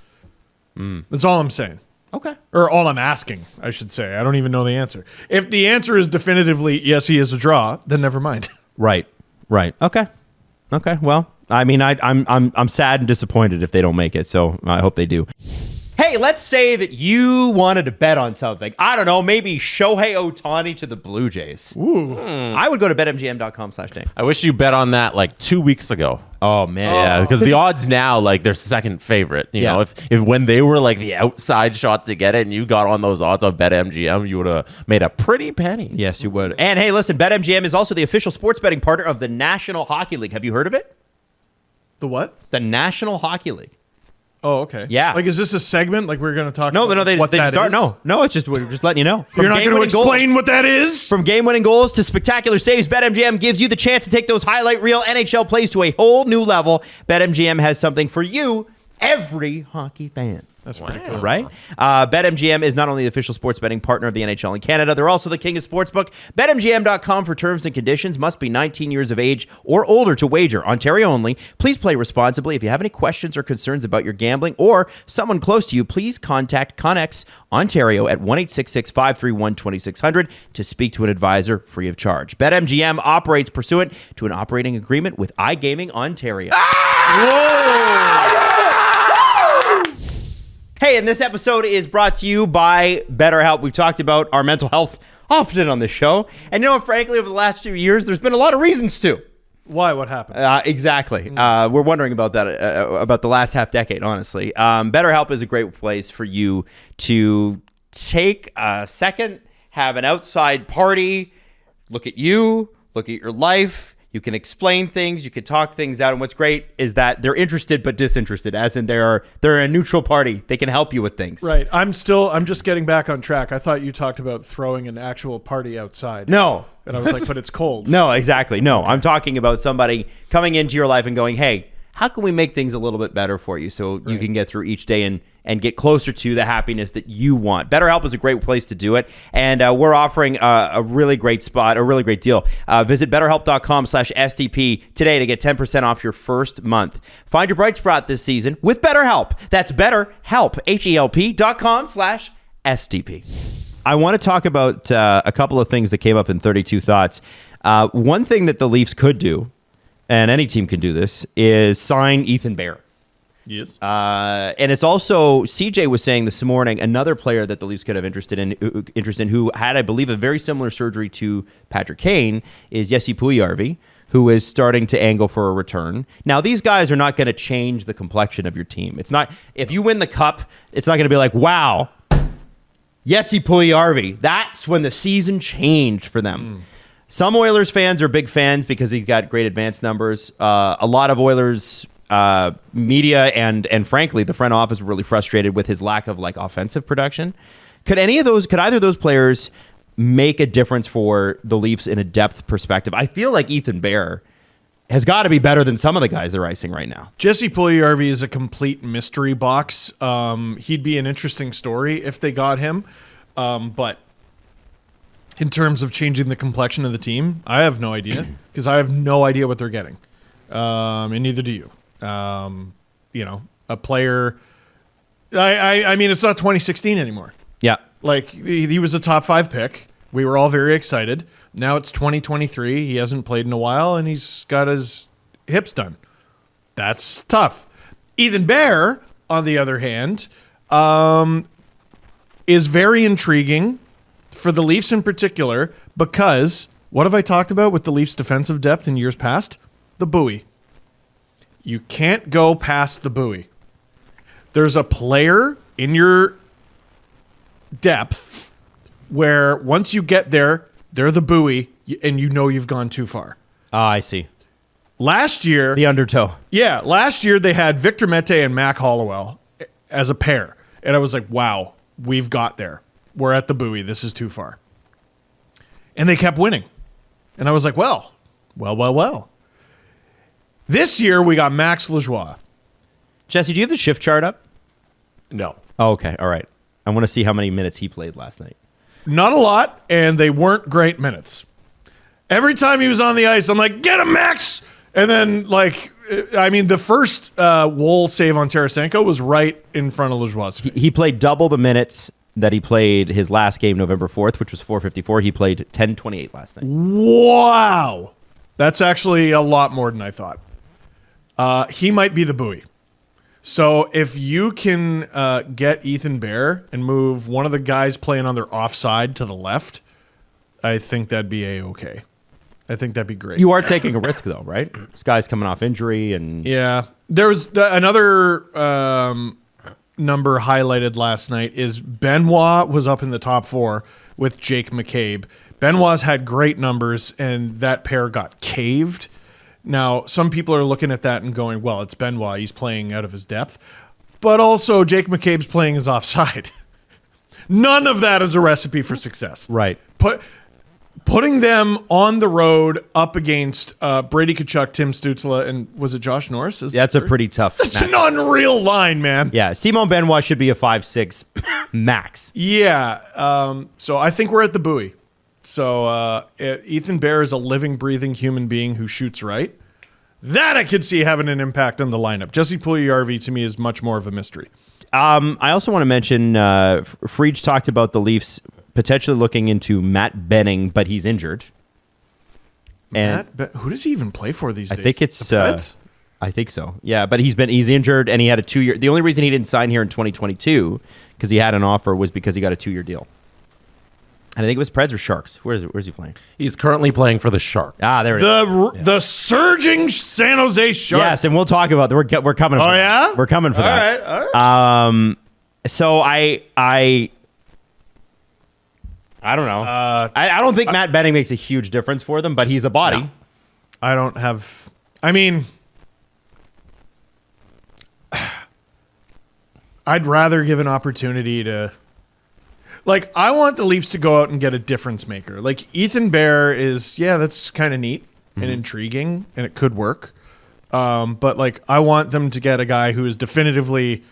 That's all I'm saying.
Okay.
Or all I'm asking, I should say. I don't even know the answer. If the answer is definitively, yes, he is a draw, then never mind.
Right. Okay. Well, I mean, I'm sad and disappointed if they don't make it, so I hope they do. Hey, let's say that you wanted to bet on something. I don't know, maybe Shohei Ohtani to the Blue Jays.
Ooh.
I would go to betmgm.com/Dang.
I wish you bet on that 2 weeks ago.
Oh, man.
Yeah, because the odds now, they're second favorite. You know, if when they were the outside shot to get it and you got on those odds on BetMGM, you would have made a pretty penny.
Yes, you would. And hey, listen, BetMGM is also the official sports betting partner of the National Hockey League. Have you heard of it?
The what?
The National Hockey League.
Oh, okay.
Yeah.
Like, is this a segment? Like, we're going to talk
No,
about
but no, they
what
just
that
start.
is?
No, it's just we're just letting you know. From
You're not going to
game-winning goals-
explain what that is?
From game-winning goals to spectacular saves, BetMGM gives you the chance to take those highlight reel NHL plays to a whole new level. BetMGM has something for you, every hockey fan.
That's pretty cool.
Right? BetMGM is not only the official sports betting partner of the NHL in Canada, they're also the king of sportsbook. BetMGM.com for terms and conditions. Must be 19 years of age or older to wager. Ontario only. Please play responsibly. If you have any questions or concerns about your gambling or someone close to you, please contact Connex Ontario at 1-866-531-2600 to speak to an advisor free of charge. BetMGM operates pursuant to an operating agreement with iGaming Ontario. Hey, and this episode is brought to you by BetterHelp. We've talked about our mental health often on this show. And you know, frankly, over the last few years, there's been a lot of reasons to.
Why? What happened?
Exactly. We're wondering about that, about the last half decade, honestly. BetterHelp is a great place for you to take a second, have an outside party, look at you, look at your life. You can explain things, you can talk things out, and what's great is that they're interested but disinterested, as in they're a neutral party. They can help you with things.
Right. I'm just getting back on track. I thought you talked about throwing an actual party outside.
No.
And I was like, but it's cold.
No, exactly. No, I'm talking about somebody coming into your life and going, hey, how can we make things a little bit better for you so you can get through each day and get closer to the happiness that you want? BetterHelp is a great place to do it. And we're offering a really great spot, a really great deal. Visit BetterHelp.com/STP today to get 10% off your first month. Find your bright spot this season with BetterHelp. That's BetterHelp, HELP.com/STP. I want to talk about a couple of things that came up in 32 Thoughts. One thing that the Leafs could do, and any team can do this, is sign Ethan Bear.
Yes.
And it's also, CJ was saying this morning, another player that the Leafs could have interest in who had, I believe, a very similar surgery to Patrick Kane is Jesse Puljujärvi, who is starting to angle for a return. Now, these guys are not going to change the complexion of your team. It's not, if you win the cup, it's not going to be like, wow, Jesse Puljujärvi. That's when the season changed for them. Some Oilers fans are big fans because he's got great advanced numbers. A lot of Oilers media and frankly, the front office were really frustrated with his lack of like offensive production. Could either of those players make a difference for the Leafs in a depth perspective? I feel like Ethan Bear has got to be better than some of the guys they're icing right now.
Jesse Puljujärvi is a complete mystery box. He'd be an interesting story if they got him. But in terms of changing the complexion of the team, I have no idea because I have no idea what they're getting. And neither do you. You know, a player, I mean, it's not 2016 anymore.
Yeah.
Like he was a top 5 pick. We were all very excited. Now it's 2023. He hasn't played in a while and he's got his hips done. That's tough. Ethan Bear, on the other hand, is very intriguing for the Leafs in particular because what have I talked about with the Leafs defensive depth in years past? The buoy. You can't go past the buoy. There's a player in your depth where once you get there, they're the buoy and you know you've gone too far.
Oh, I see.
Last year,
The undertow.
yeah, last year they had Victor Mete and Mac Hollowell as a pair. And I was like, wow, we've got there. We're at the buoy. This is too far. And they kept winning. And I was like, well. This year we got Max Lajoie.
Jesse, do you have the shift chart up?
No.
Oh, okay. All right. I want to see how many minutes he played last night.
Not a lot, and they weren't great minutes. Every time he was on the ice, I'm like, get him, Max! And then, like, I mean, the first Woll save on Tarasenko was right in front of Lajoie's face.
He played double the minutes that he played his last game November 4th, which was 4:54. He played 10:28 last night.
Wow! That's actually a lot more than I thought. He might be the buoy. So if you can get Ethan Bear and move one of the guys playing on their offside to the left, I think that'd be A-okay. I think that'd be great.
You are taking a risk, though, right? This guy's coming off injury. And
Yeah. There was another number highlighted last night is Benoit was up in the top 4 with Jake McCabe. Benoit's had great numbers, and that pair got caved. Now, some people are looking at that and going, well, it's Benoit. He's playing out of his depth. but also Jake McCabe's playing his offside. None of that is a recipe for success.
Right.
Putting them on the road up against Brady Tkachuk, Tim Stützle, and was it Josh Norris?
That's a pretty tough.
It's an unreal line, man.
Yeah, Simon Benoit should be a 5'6" max.
Yeah. So I think we're at the buoy. So Ethan Bear is a living, breathing human being who shoots right. That I could see having an impact on the lineup. Jesse Puljujärvi to me is much more of a mystery.
I also want to mention Freege talked about the Leafs potentially looking into Matt Benning, but he's injured. And
who does he even play for these days?
I think it's
the Preds?
I think so. Yeah, but he's injured and he had a 2-year. The only reason he didn't sign here in 2022 because he had an offer was because he got a 2-year deal. And I think it was Preds or Sharks. Where's he playing?
He's currently playing for the Sharks.
Ah, there it is.
The surging San Jose Sharks.
Yes, and we'll talk about that. We're coming.
Oh,
for
yeah?
That. We're coming for that.
All right.
So I don't know. I don't think Matt Benning makes a huge difference for them, but he's a body.
No.
I don't have. I mean, I'd rather give an opportunity to. Like, I want the Leafs to go out and get a difference maker. Like, Ethan Bear is, that's kind of neat and intriguing, and it could work. But, like, I want them to get a guy who is definitively,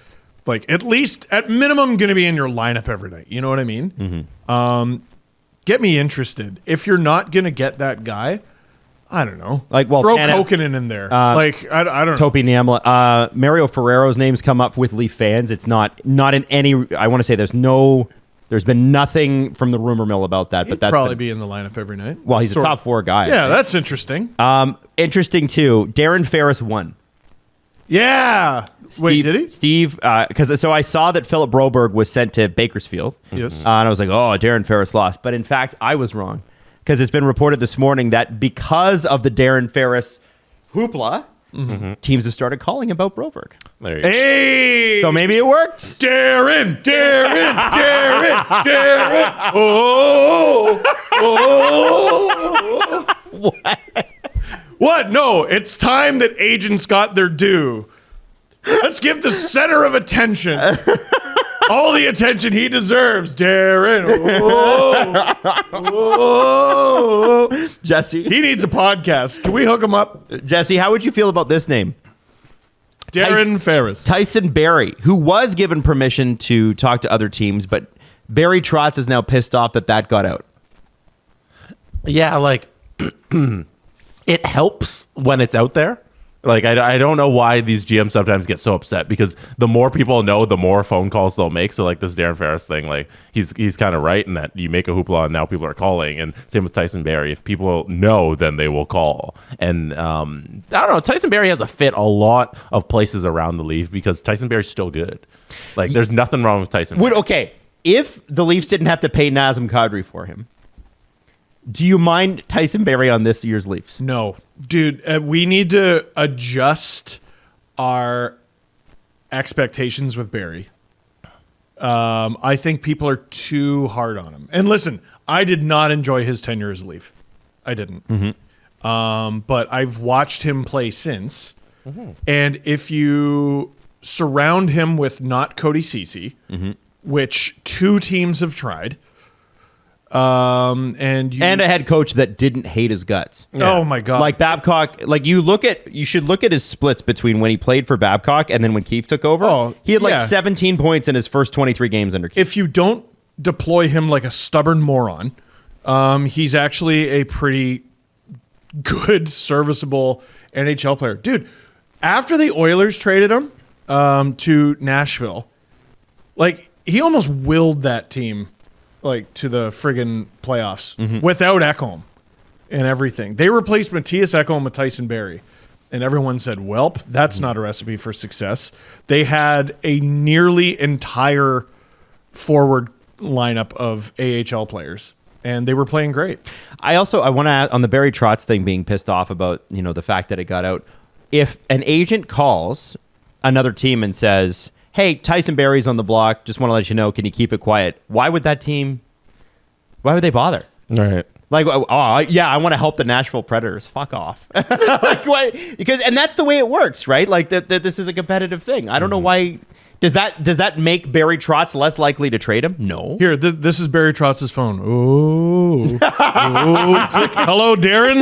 like, at least, at minimum, going to be in your lineup every night. You know what I mean? Get me interested. If you're not going to get that guy, I don't know.
Like, well,
throw Kokkonen in there. I don't know.
Topi Niemela. Mario Ferrero's name's come up with Leaf fans. It's not in any. I want to say there's been nothing from the rumor mill about that.
He'd
but that's
probably be in the lineup every night.
Well, he's a top 4 guy.
Yeah, that's interesting.
Interesting too. Darren Ferris won.
Yeah. Wait, did he?
Steve, because I saw that Philip Broberg was sent to Bakersfield.
Yes.
And I was like, oh, Darren Ferris lost. But in fact, I was wrong. Because it's been reported this morning that because of the Darren Ferris hoopla, teams have started calling about Broberg.
There you go.
Hey!
So maybe it worked.
Darren! Oh! What? No, it's time that agents got their due. Let's give the center of attention all the attention he deserves, Darren. Oh.
Jesse.
He needs a podcast. Can we hook him up?
Jesse, how would you feel about this name?
Darren Ferris.
Tyson Barrie, who was given permission to talk to other teams, but Barry Trotz is now pissed off that got out.
Yeah, like it helps when it's out there. Like, I don't know why these GMs sometimes get so upset because the more people know, the more phone calls they'll make. So, like, this Darren Ferris thing, like, he's kind of right in that you make a hoopla and now people are calling. And same with Tyson Barrie. If people know, then they will call. And I don't know. Tyson Barrie has a fit a lot of places around the Leaf because Tyson Barrie's still good. Like, there's nothing wrong with Tyson Barrie.
Okay, if the Leafs didn't have to pay Nazem Kadri for him, do you mind Tyson Barrie on this year's Leafs?
No. Dude, we need to adjust our expectations with Barrie. I think people are too hard on him. And listen, I did not enjoy his tenure as a Leaf. I didn't. But I've watched him play since. And if you surround him with not Cody Ceci, which 2 teams have tried, and
a head coach that didn't hate his guts.
Oh my God.
Like Babcock, like you should look at his splits between when he played for Babcock and then when Keefe took over.
Oh,
he had like
yeah.
17 points in his first 23 games under Keefe.
If you don't deploy him like a stubborn moron, he's actually a pretty good, serviceable NHL player. Dude, after the Oilers traded him to Nashville, like he almost willed that team like to the friggin' playoffs without Ekholm and everything. They replaced Matthias Ekholm with Tyson Barrie. And everyone said, welp, that's not a recipe for success. They had a nearly entire forward lineup of AHL players. And they were playing great.
I want to add on the Barry Trotz thing being pissed off about, the fact that it got out. If an agent calls another team and says, hey, Tyson Barrie's on the block, just want to let you know, can you keep it quiet? Why would they bother?
Right.
Like, yeah, I want to help the Nashville Predators. Fuck off. Like, why? And that's the way it works, right? Like that this is a competitive thing. I don't know why. Does that make Barry Trotz less likely to trade him? No.
Here, this is Barry Trotz's phone. Oh, click. Hello, Darren.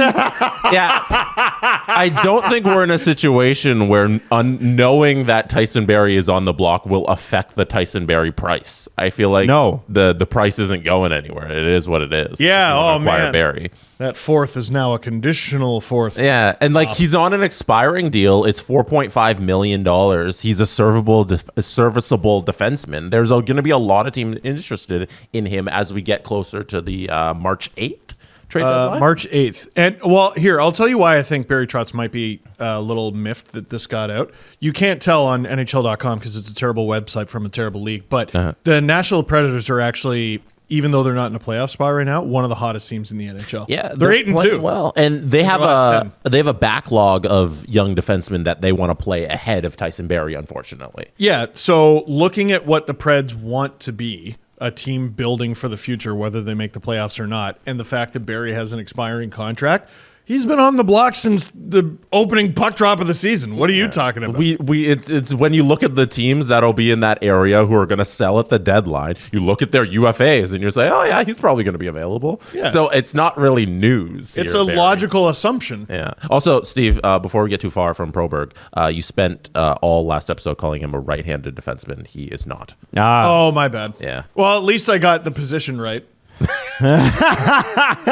Yeah, I don't think we're in a situation where knowing that Tyson Barrie is on the block will affect the Tyson Barrie price. I feel like the price isn't going anywhere. It is what it is.
Yeah. Oh man.
Barrie.
That fourth is now a conditional fourth.
Yeah, and like he's on an expiring deal. It's $4.5 million. He's a serviceable defenseman. There's going to be a lot of teams interested in him as we get closer to the March 8th trade deadline.
March 8th. And well, here, I'll tell you why I think Barry Trotz might be a little miffed that this got out. You can't tell on NHL.com because it's a terrible website from a terrible league, but the Nashville Predators are actually, even though they're not in a playoff spot right now, one of the hottest teams in the NHL.
Yeah,
they're 8-2.
Well, and they have a backlog of young defensemen that they want to play ahead of Tyson Barrie, unfortunately.
Yeah, so looking at what the Preds want to be, a team building for the future, whether they make the playoffs or not, and the fact that Barrie has an expiring contract, he's been on the block since the opening puck drop of the season. What are you talking about?
It's when you look at the teams that'll be in that area who are going to sell at the deadline, you look at their UFAs and you say, oh yeah, he's probably going to be available. Yeah. So it's not really news.
It's a logical assumption.
Yeah. Also, Steve, before we get too far from Broberg, you spent all last episode calling him a right-handed defenseman. He is not.
Oh, my bad.
Yeah.
Well, at least I got the position right.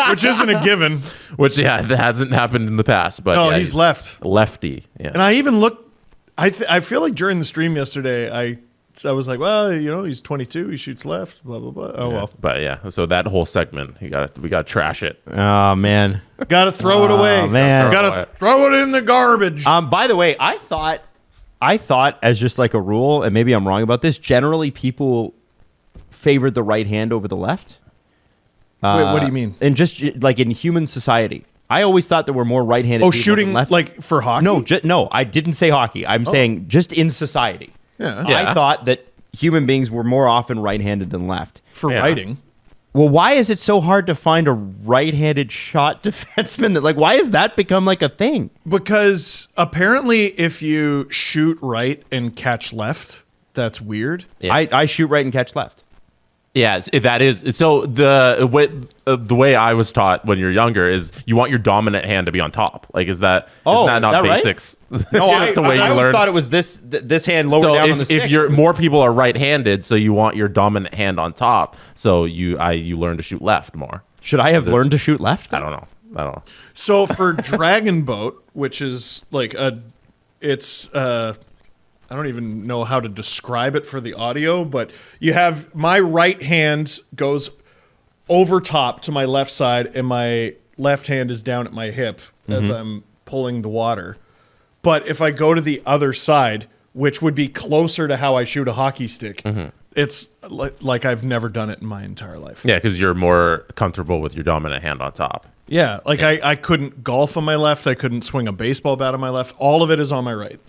Which isn't a given.
Which, that hasn't happened in the past. But
no, he's left.
Lefty. Yeah.
And I even looked. I feel like during the stream yesterday, I was like, well, he's 22. He shoots left. Blah blah blah. Oh well.
But so that whole segment, we got to trash it.
Oh man.
Got to throw it away.
Man.
Got to throw it in the garbage.
By the way, I thought as just like a rule, and maybe I'm wrong about this. Generally, people favored the right hand over the left.
Wait, what do you mean?
And just like in human society, I always thought there were more right-handed people
shooting
than left.
Like for hockey?
No, I didn't say hockey. I'm saying just in society.
Yeah.
I thought that human beings were more often right-handed than left.
For writing.
Well, why is it so hard to find a right-handed shot defenseman? Why has that become like a thing?
Because apparently if you shoot right and catch left, that's weird.
Yeah. I shoot right and catch left.
Yeah, that is. So the way I was taught when you're younger is you want your dominant hand to be on top. Like, is that not basics?
Right? No,
I
always thought it was this hand lower down on the stick.
If more people are right-handed, so you want your dominant hand on top, so you learn to shoot left more.
Should I have learned to shoot left?
I don't know.
So for Dragon Boat, which is like I don't even know how to describe it for the audio, but you have my right hand goes over top to my left side, and my left hand is down at my hip as I'm pulling the water. But if I go to the other side, which would be closer to how I shoot a hockey stick, it's like I've never done it in my entire life.
Yeah, because you're more comfortable with your dominant hand on top.
Yeah, I couldn't golf on my left. I couldn't swing a baseball bat on my left. All of it is on my right.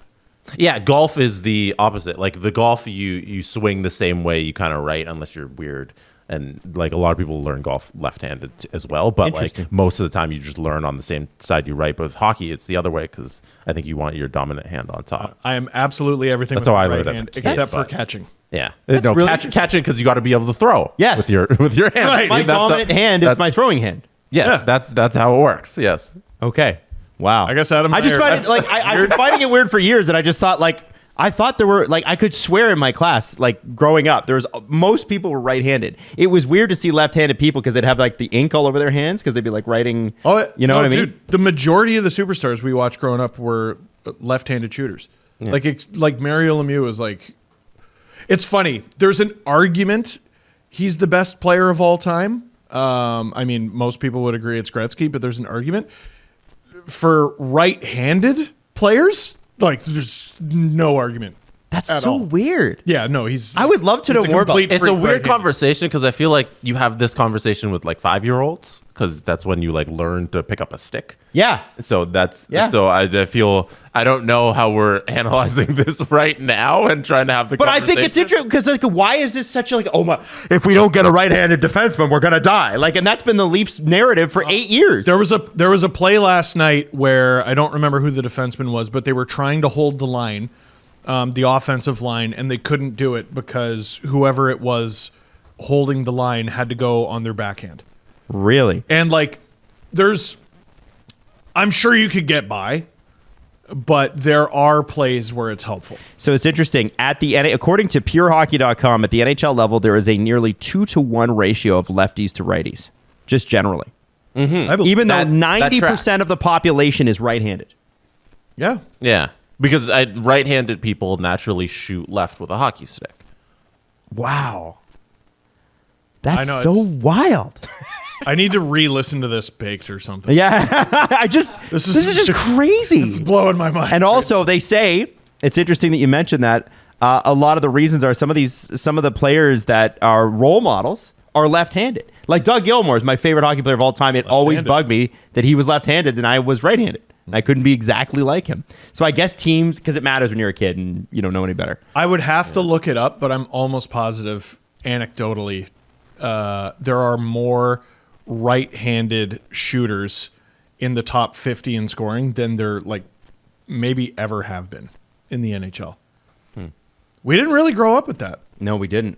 Yeah, golf is the opposite. Like the golf, you swing the same way you kind of right, unless you're weird. And like a lot of people learn golf left-handed as well, but like most of the time you just learn on the same side you right. But with hockey, it's the other way because I think you want your dominant hand on top.
I am absolutely everything.
That's
with
how
my
I
right
learned
hand,
as a kid,
except for catching.
Yeah, catching because you got to be able to throw.
Yes,
with your hand.
Right. My dominant hand is my throwing hand.
Yes, that's how it works. Yes.
Okay. Wow.
I guess Adam.
I just find it I've been finding it weird for years, and I just thought I thought there were I could swear in my class growing up most people were right-handed. It was weird to see left-handed people because they'd have the ink all over their hands because they'd be writing. Oh, you know what I mean?
Dude, the majority of the superstars we watched growing up were left-handed shooters. Yeah. Mario Lemieux is it's funny. There's an argument he's the best player of all time. I mean, most people would agree it's Gretzky, but there's an argument for right-handed players. There's no argument.
That's
at
so
all.
weird.
Yeah, no,
I would love to know more about
It's a weird conversation because I feel like you have this conversation with like 5-year-olds because that's when you like learn to pick up a stick.
Yeah.
So
Yeah.
so I feel I don't know how we're analyzing this right now and trying to have the
But I
conversation.
think it's interesting because like, why is this such a like? Oh my! If we don't get a right-handed defenseman, we're gonna die. Like, and that's been the Leafs' narrative for 8 years.
There was a play last night where I don't remember who the defenseman was, but they were trying to hold the line, the offensive line, and they couldn't do it because whoever it was holding the line had to go on their backhand.
Really?
And like, I'm sure you could get by, but there are plays where it's helpful.
So it's interesting. According to PureHockey.com, at the NHL level, there is a nearly 2-to-1 ratio of lefties to righties, just generally. Even though 90% of the population is right-handed.
Yeah.
Yeah, because right-handed people naturally shoot left with a hockey stick.
Wow. That's
I know,
so
it's-
wild.
I need to re-listen to this baked or something.
Yeah. This is just crazy.
This is blowing my mind.
And also, they say, it's interesting that you mentioned that, a lot of the reasons are some of the players that are role models are left-handed. Like Doug Gilmour is my favorite hockey player of all time. It always bugged me that he was left-handed and I was right-handed. And I couldn't be exactly like him. So I guess teams, because it matters when you're a kid and you don't know any better.
I would have to look it up, but I'm almost positive, anecdotally, there are more right-handed shooters in the top 50 in scoring than there like maybe ever have been in the NHL. We didn't really grow up with that.
No, we didn't.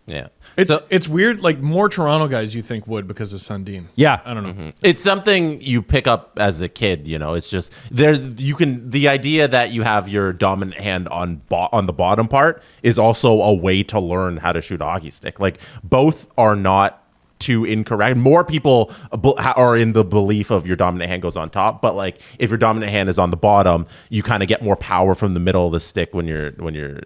Yeah.
It's weird. Like more Toronto guys you think would because of Sundin.
Yeah.
I don't know.
It's something you pick up as a kid, you know. It's just the idea that you have your dominant hand on the bottom part is also a way to learn how to shoot a hockey stick. Like both are not too incorrect. More people are in the belief of your dominant hand goes on top, but like if your dominant hand is on the bottom, you kind of get more power from the middle of the stick when you're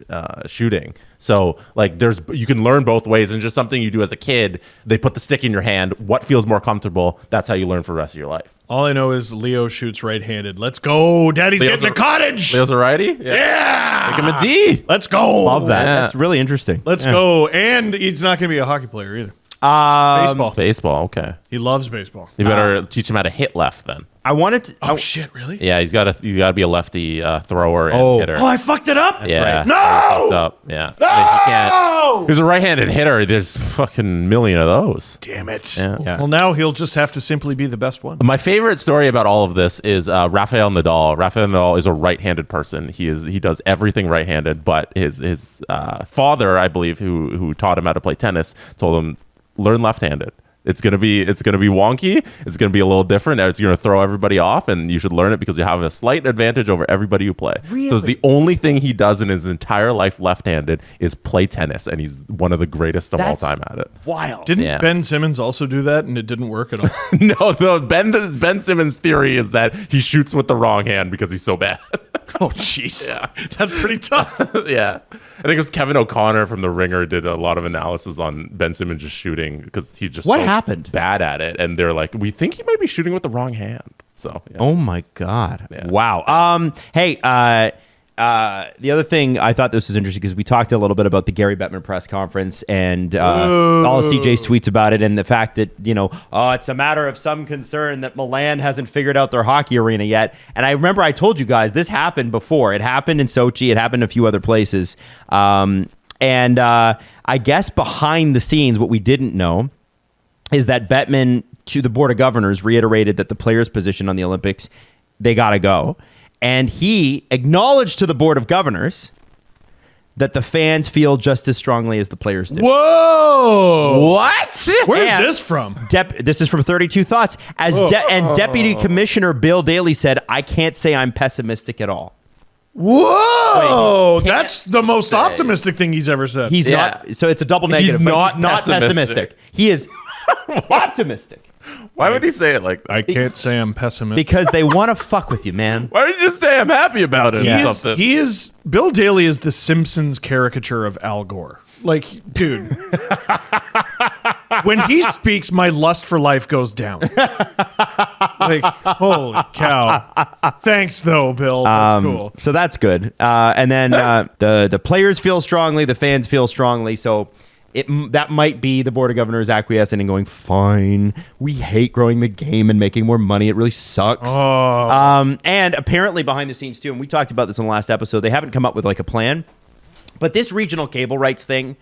shooting. So like you can learn both ways, and just something you do as a kid. They put the stick in your hand. What feels more comfortable? That's how you learn for the rest of your life.
All I know is Leo shoots right-handed. Let's go. Daddy's getting a cottage.
Leo's a righty?
Yeah.
Make him a D.
Let's go.
Love that.
Yeah.
That's really interesting.
Let's go. And he's not going to be a hockey player either. Baseball.
Okay.
He loves baseball.
You better teach him how to hit left then.
I wanted to.
Oh, shit, really?
Yeah, you got to be a lefty thrower and hitter.
Oh, I fucked it up?
Yeah.
right.
No!
Fucked up. Yeah. He can't. He's a right-handed hitter. There's fucking million of those.
Damn it.
Yeah.
Yeah.
Well, now he'll just have to simply be the best one.
My favorite story about all of this is Rafael Nadal. Rafael Nadal is a right-handed person. He does everything right-handed, but his father, I believe, who taught him how to play tennis, told him learn left-handed. It's gonna be wonky. It's gonna be a little different. It's gonna throw everybody off, and you should learn it because you have a slight advantage over everybody you play.
Really?
So it's the only thing he does in his entire life left-handed is play tennis, and he's one of the greatest of all time at it.
Wild.
Didn't Ben Simmons also do that and it didn't work at all?
No, Ben Simmons' theory is that he shoots with the wrong hand because he's so bad.
Oh, jeez.
Yeah.
That's pretty tough.
Yeah. I think it was Kevin O'Connor from The Ringer did a lot of analysis on Ben Simmons just shooting because he's just
What
so
happened?
bad at it. And they're like, we think he might be shooting with the wrong hand. So, yeah.
Oh my God.
Yeah.
Wow. Hey, the other thing I thought this was interesting because we talked a little bit about the Gary Bettman press conference and all of CJ's tweets about it and the fact that, it's a matter of some concern that Milan hasn't figured out their hockey arena yet. And I remember I told you guys this happened before. It happened in Sochi. It happened in a few other places. And I guess behind the scenes, what we didn't know is that Bettman to the Board of Governors reiterated that the players' position on the Olympics, they got to go. And he acknowledged to the Board of Governors that the fans feel just as strongly as the players do.
Whoa!
What?
Where's
And
this from?
This is from 32 Thoughts. And Deputy Commissioner Bill Daly said, I can't say I'm pessimistic at all.
Whoa!
Wait,
That's the most optimistic thing he's ever said.
He's
Yeah.
not. So it's a double negative.
He's
but
not
pessimistic. He is optimistic.
Why would he say it like that?
I can't say I'm pessimistic.
Because they want to fuck with you, man.
Why would you just say I'm happy about it?
Yeah.
Or something?
Bill Daly is the Simpsons caricature of Al Gore. Like, dude. When he speaks, my lust for life goes down. Like, holy cow. Thanks, though, Bill. That's cool.
So that's good. And then the players feel strongly, the fans feel strongly. So that might be the Board of Governors acquiescing and going, fine, we hate growing the game and making more money. It really sucks. And apparently behind the scenes too, and we talked about this in the last episode, they haven't come up with like a plan. But this regional cable rights thing,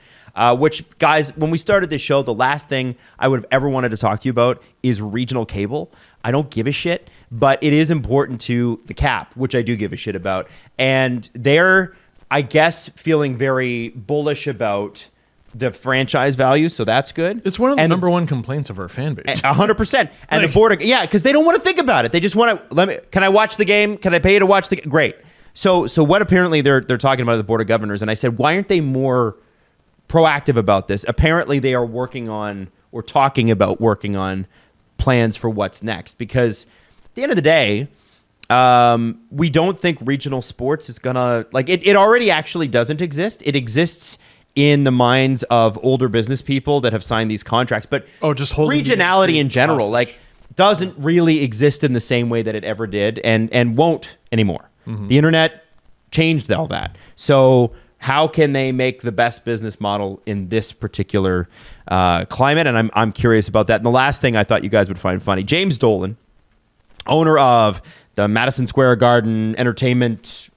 which, guys, when we started this show, the last thing I would have ever wanted to talk to you about is regional cable. I don't give a shit, but it is important to the cap, which I do give a shit about. And they're, I guess, feeling very bullish about the franchise value, so that's good.
It's one of the number one complaints of our fan base.
100%. And the board, because they don't want to think about it. They just want to, can I watch the game? Can I pay you to watch the game? Great. So what apparently they're talking about at the Board of Governors, and I said, why aren't they more proactive about this? Apparently they are working on plans for what's next, because at the end of the day, we don't think regional sports is gonna, like, it already actually doesn't exist. It exists in the minds of older business people that have signed these contracts, but
just holding
regionality in general, like, doesn't really exist in the same way that it ever did, and won't anymore. The internet changed all that. So how can they make the best business model in this particular climate? And I'm curious about that. And the last thing I thought you guys would find funny, James Dolan, owner of the Madison Square Garden Entertainment,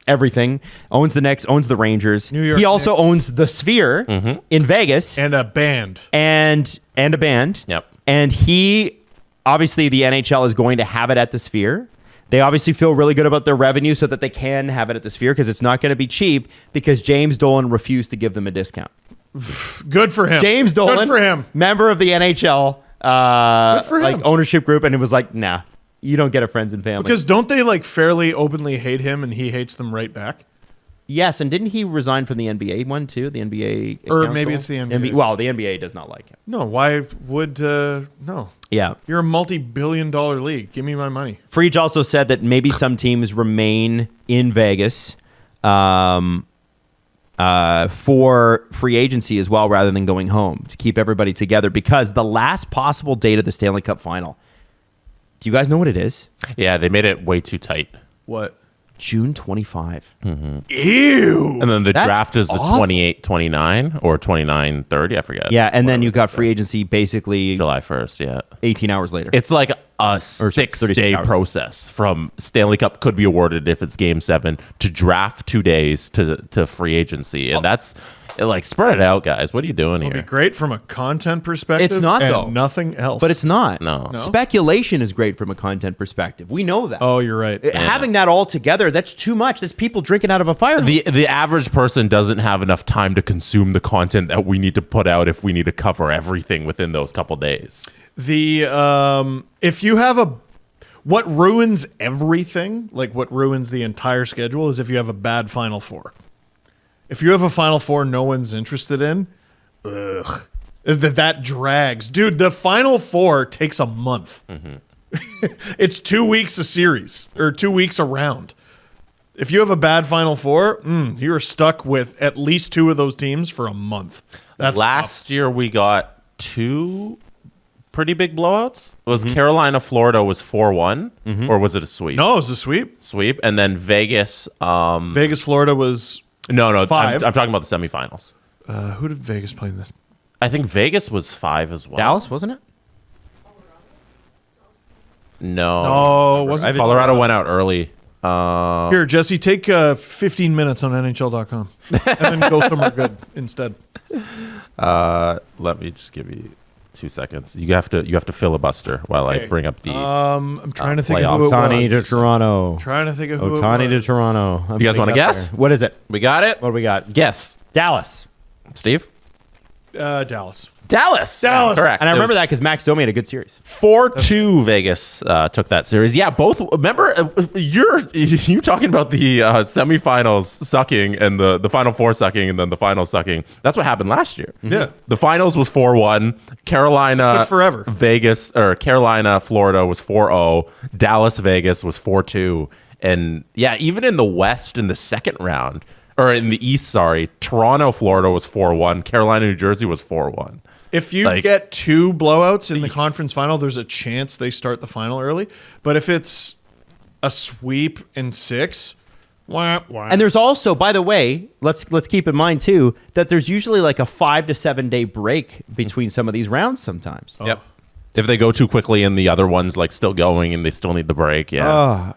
everything, owns the Knicks, owns the Rangers.
New York
he also
Knicks.
owns the Sphere in Vegas.
And a band.
And a band.
Yep.
And he, obviously the NHL is going to have it at the Sphere. They obviously feel really good about their revenue so that they can have it at the Sphere, because it's not going to be cheap, because James Dolan refused to give them a discount.
Good for him.
James Dolan,
good for him.
Member of the NHL
Good for him.
ownership group, and it was like, nah, you don't get a friends and family.
Because don't they like fairly openly hate him and he hates them right back?
Yes, and didn't he resign from the NBA one too? The NBA
Or
council?
maybe it's the NBA.
Well, the NBA does not like him.
No, why would no?
Yeah.
You're a multi-billion-dollar league. Give me my money.
Freach also said that maybe some teams remain in Vegas for free agency as well, rather than going home, to keep everybody together, because the last possible date of the Stanley Cup final, do you guys know what it is?
Yeah, they made it way too tight.
What?
June 25.
Ew.
And then the
That's
draft is the
awful.
28-29 or 29-30, I forget.
Yeah, and then you got free agency basically
July 1st, yeah.
18 hours later.
It's like a
36
6-day
hours.
process from Stanley Cup could be awarded if it's game 7 to draft 2 days to free agency. And that's like, spread it out, guys. What are you doing
It'll be
here?
great from a content perspective.
It's not,
and
though.
Nothing else.
But it's not.
No.
Speculation is great from a content perspective. We know that.
Oh, you're right.
Having that all together, that's too much. That's people drinking out of a fire hose.
The average person doesn't have enough time to consume the content that we need to put out if we need to cover everything within those couple days.
If you have what ruins everything, like what ruins the entire schedule, is if you have a bad Final Four. If you have a Final Four no one's interested in, that drags. Dude, the Final Four takes a month. It's 2 weeks a series, or 2 weeks a round. If you have a bad Final Four, you're stuck with at least 2 of those teams for a month. That's
Last year we got 2 pretty big blowouts. It was Carolina, Florida was 4-1, or was it a sweep?
No, it was a sweep.
Sweep, and then Vegas.
Vegas, Florida was
No,
5.
I'm talking about the semifinals.
who did Vegas play in this?
I think Vegas was 5 as well.
Dallas, wasn't it?
No,
Oh, wasn't
Colorado went out early.
Here, Jesse, take 15 minutes on NHL.com and then go somewhere good instead.
Let me just give you 2 seconds. You have to filibuster while I bring up the.
I'm trying to think of who it
Ohtani to
was.
Toronto.
Trying to think of who
Ohtani
it
to
was.
Toronto. I'm
You guys
putting
wanna
it up
guess?
there. What is it?
We got it.
What do we got?
Guess,
Dallas.
Steve.
Dallas.
Dallas.
Dallas.
Correct.
And I remember that because Max Domi had a good series.
4-2 Vegas took that series. Yeah, both. Remember, you talking about the semifinals sucking and the Final Four sucking and then the finals sucking. That's what happened last year.
Yeah.
The finals was 4-1. Carolina,
Took forever.
Vegas, or Carolina, Florida was 4-0. Dallas, Vegas was 4-2. And yeah, even in the West in the second round, or in the East, sorry, Toronto, Florida was 4-1. Carolina, New Jersey was 4-1.
If you get 2 blowouts in the conference final, there's a chance they start the final early. But if it's a sweep in 6, wah.
And there's also, by the way, let's keep in mind too that there's usually like a 5 to 7 day break between some of these rounds sometimes.
Yep. If they go too quickly and the other one's like still going and they still need the break,
that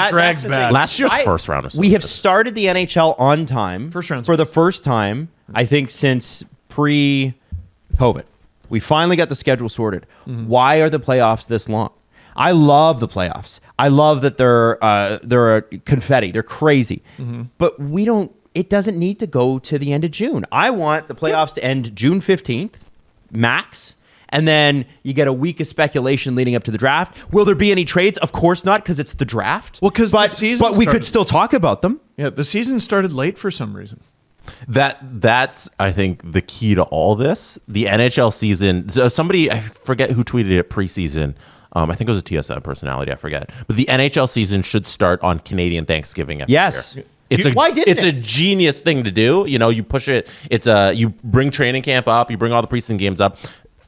drags back.
Last year's first round.
We have started the NHL on time
First round's
for the first time, I think, since pre-COVID. We finally got the schedule sorted. Why are the playoffs this long? I love the playoffs. I love that they're confetti. They're crazy. But we don't. It doesn't need to go to the end of June. I want the playoffs to end June 15th, max. And then you get a week of speculation leading up to the draft. Will there be any trades? Of course not, because it's the draft.
Well, because the season
but we could still talk about them.
Yeah, the season started late for some reason.
That's I think the key to all this. The NHL season. So somebody, I forget who tweeted it preseason. I think it was a TSN personality. I forget. But the NHL season should start on Canadian Thanksgiving.
Yes.
Year.
Why didn't
it's a genius thing to do. You push it. You bring training camp up. You bring all the preseason games up.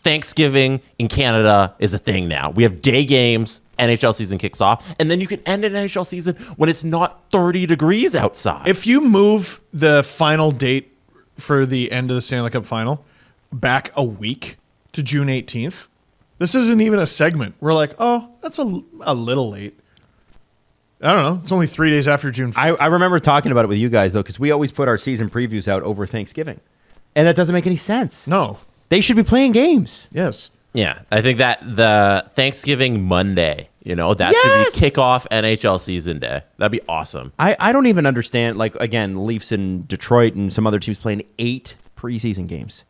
Thanksgiving in Canada is a thing now. We have day games. NHL season kicks off, and then you can end an NHL season when it's not 30 degrees outside.
If you move the final date for the end of the Stanley Cup final back a week to June 18th, this isn't even a segment. We're like, oh, that's a little late. I don't know. It's only 3 days after June 5th.
I remember talking about it with you guys, though, because we always put our season previews out over Thanksgiving. And that doesn't make any sense.
No.
They should be playing games.
Yes.
Yeah, I think that the Thanksgiving Monday, should be kickoff NHL season day. That'd be awesome.
I don't even understand, like, again, Leafs in Detroit and some other teams playing 8 preseason games.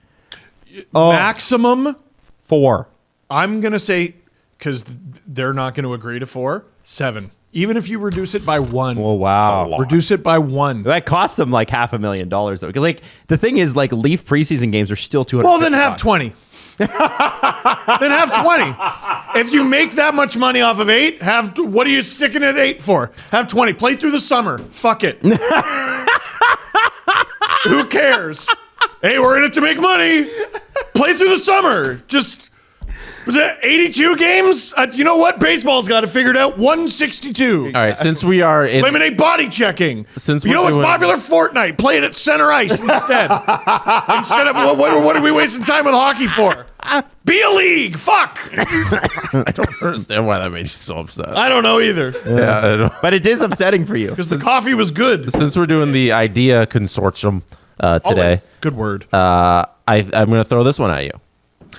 Maximum
4.
I'm going to say, because they're not going to agree to 4, 7. Even if you reduce it by 1.
Oh, wow.
Reduce it by 1.
That costs them like $500,000, though. 'Cause, like, the thing is, like, Leaf preseason games are still $200.
Well, then have 20. Then have 20. If you make that much money off of 8, what are you sticking at 8 for? Have 20. Play through the summer. Fuck it. Who cares? Hey, we're in it to make money. Play through the summer. Just... Was it 82 games? You know what? Baseball's got it figured out. 162.
All right, since we are in...
Eliminate body checking.
Since
you know what's popular? Fortnite. Play it at center ice instead. Instead of, what are we wasting time with hockey for? Be a league. Fuck.
I don't understand why that made you so upset.
I don't know either.
Yeah, I don't.
But it is upsetting for you.
Because the coffee was good.
Since we're doing the IDEA Consortium today...
Always. Good word.
I'm going to throw this one at you.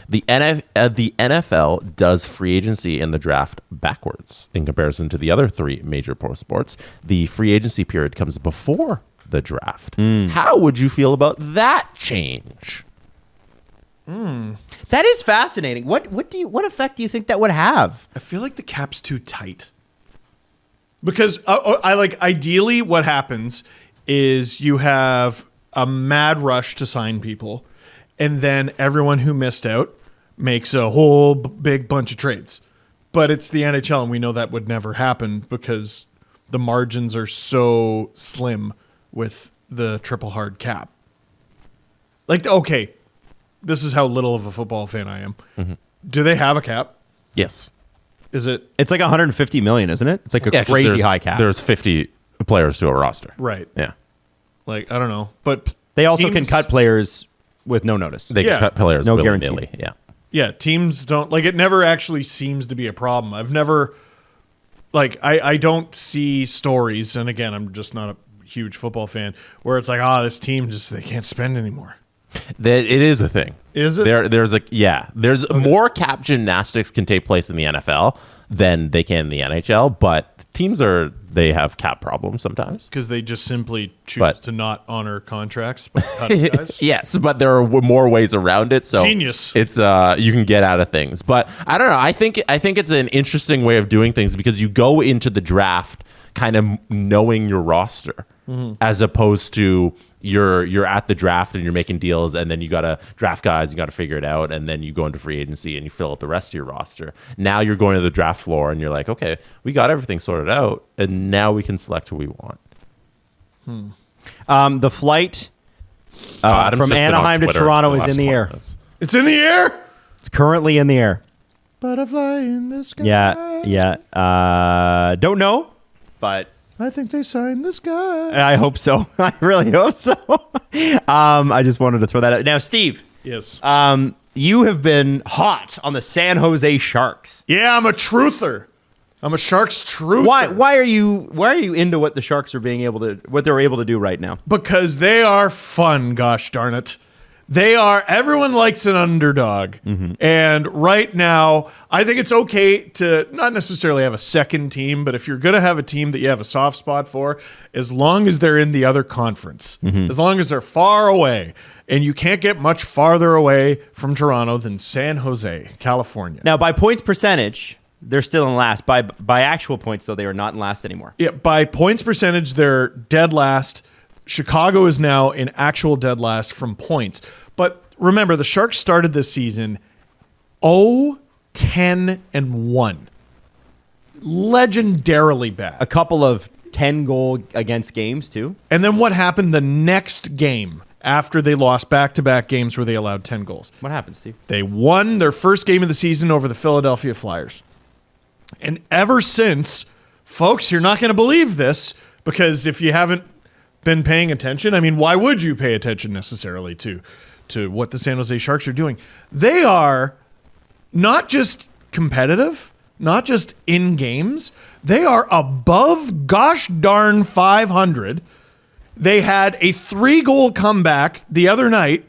The NFL does free agency and the draft backwards in comparison to the other 3 major pro sports. The free agency period comes before the draft. How would you feel about that change?
That is fascinating. What effect do you think that would have?
I feel like the cap's too tight. Because ideally what happens is you have a mad rush to sign people. And then everyone who missed out makes a whole big bunch of trades. But it's the NHL, and we know that would never happen because the margins are so slim with the triple hard cap. Like, okay, this is how little of a football fan I am. Mm-hmm. Do they have a cap?
Yes.
Is it?
It's like 150 million, isn't it? It's like a crazy high cap.
There's 50 players to a roster.
Right.
Yeah.
Like, I don't know. But
they also can cut players with no notice.
They can cut players
no
willy-nilly.
guarantee.
Yeah.
Yeah, teams don't... Like, it never actually seems to be a problem. I've never... Like, I don't see stories, and again, I'm just not a huge football fan, where it's like, this team just... They can't spend anymore.
It is a thing.
Is it?
There's more cap gymnastics can take place in the NFL than they can in the NHL, but teams they have cap problems sometimes.
Because they just simply choose to not honor contracts by cutting guys?
Yes, but there are more ways around it. So
genius.
It's you can get out of things. But I don't know. I think it's an interesting way of doing things because you go into the draft kind of knowing your roster as opposed to you're at the draft and you're making deals and then you got to draft guys, you got to figure it out, and then you go into free agency and you fill out the rest of your roster. Now you're going to the draft floor and you're like, okay, we got everything sorted out and now we can select who we want.
The flight from Anaheim to Toronto is in the air.
It's in the air.
It's currently in the air.
Butterfly in the sky.
Yeah. Don't know, but
I think they signed this guy.
I hope so. I really hope so. I just wanted to throw that out. Now, Steve.
Yes.
You have been hot on the San Jose Sharks.
Yeah, I'm a truther. I'm a Sharks truther.
Why are you into what the Sharks are what they're able to do right now?
Because they are fun, gosh darn it. Everyone likes an underdog.
Mm-hmm.
And right now, I think it's okay to not necessarily have a second team, but if you're going to have a team that you have a soft spot for, as long as they're in the other conference, as long as they're far away, and you can't get much farther away from Toronto than San Jose, California.
Now, by points percentage, they're still in last. By actual points, though, they are not in last anymore.
Yeah, by points percentage, they're dead last. Chicago is now in actual dead last from points. But remember, the Sharks started this season 0-10-1. Legendarily bad.
A couple of 10-goal against games, too.
And then what happened the next game after they lost back-to-back games where they allowed 10 goals?
What happened, Steve?
They won their first game of the season over the Philadelphia Flyers. And ever since, folks, you're not going to believe this, because if you haven't been paying attention, I mean, why would you pay attention necessarily to what the San Jose Sharks are doing? They are not just competitive, not just in games, they are above gosh darn 500. They had a 3-goal comeback the other night,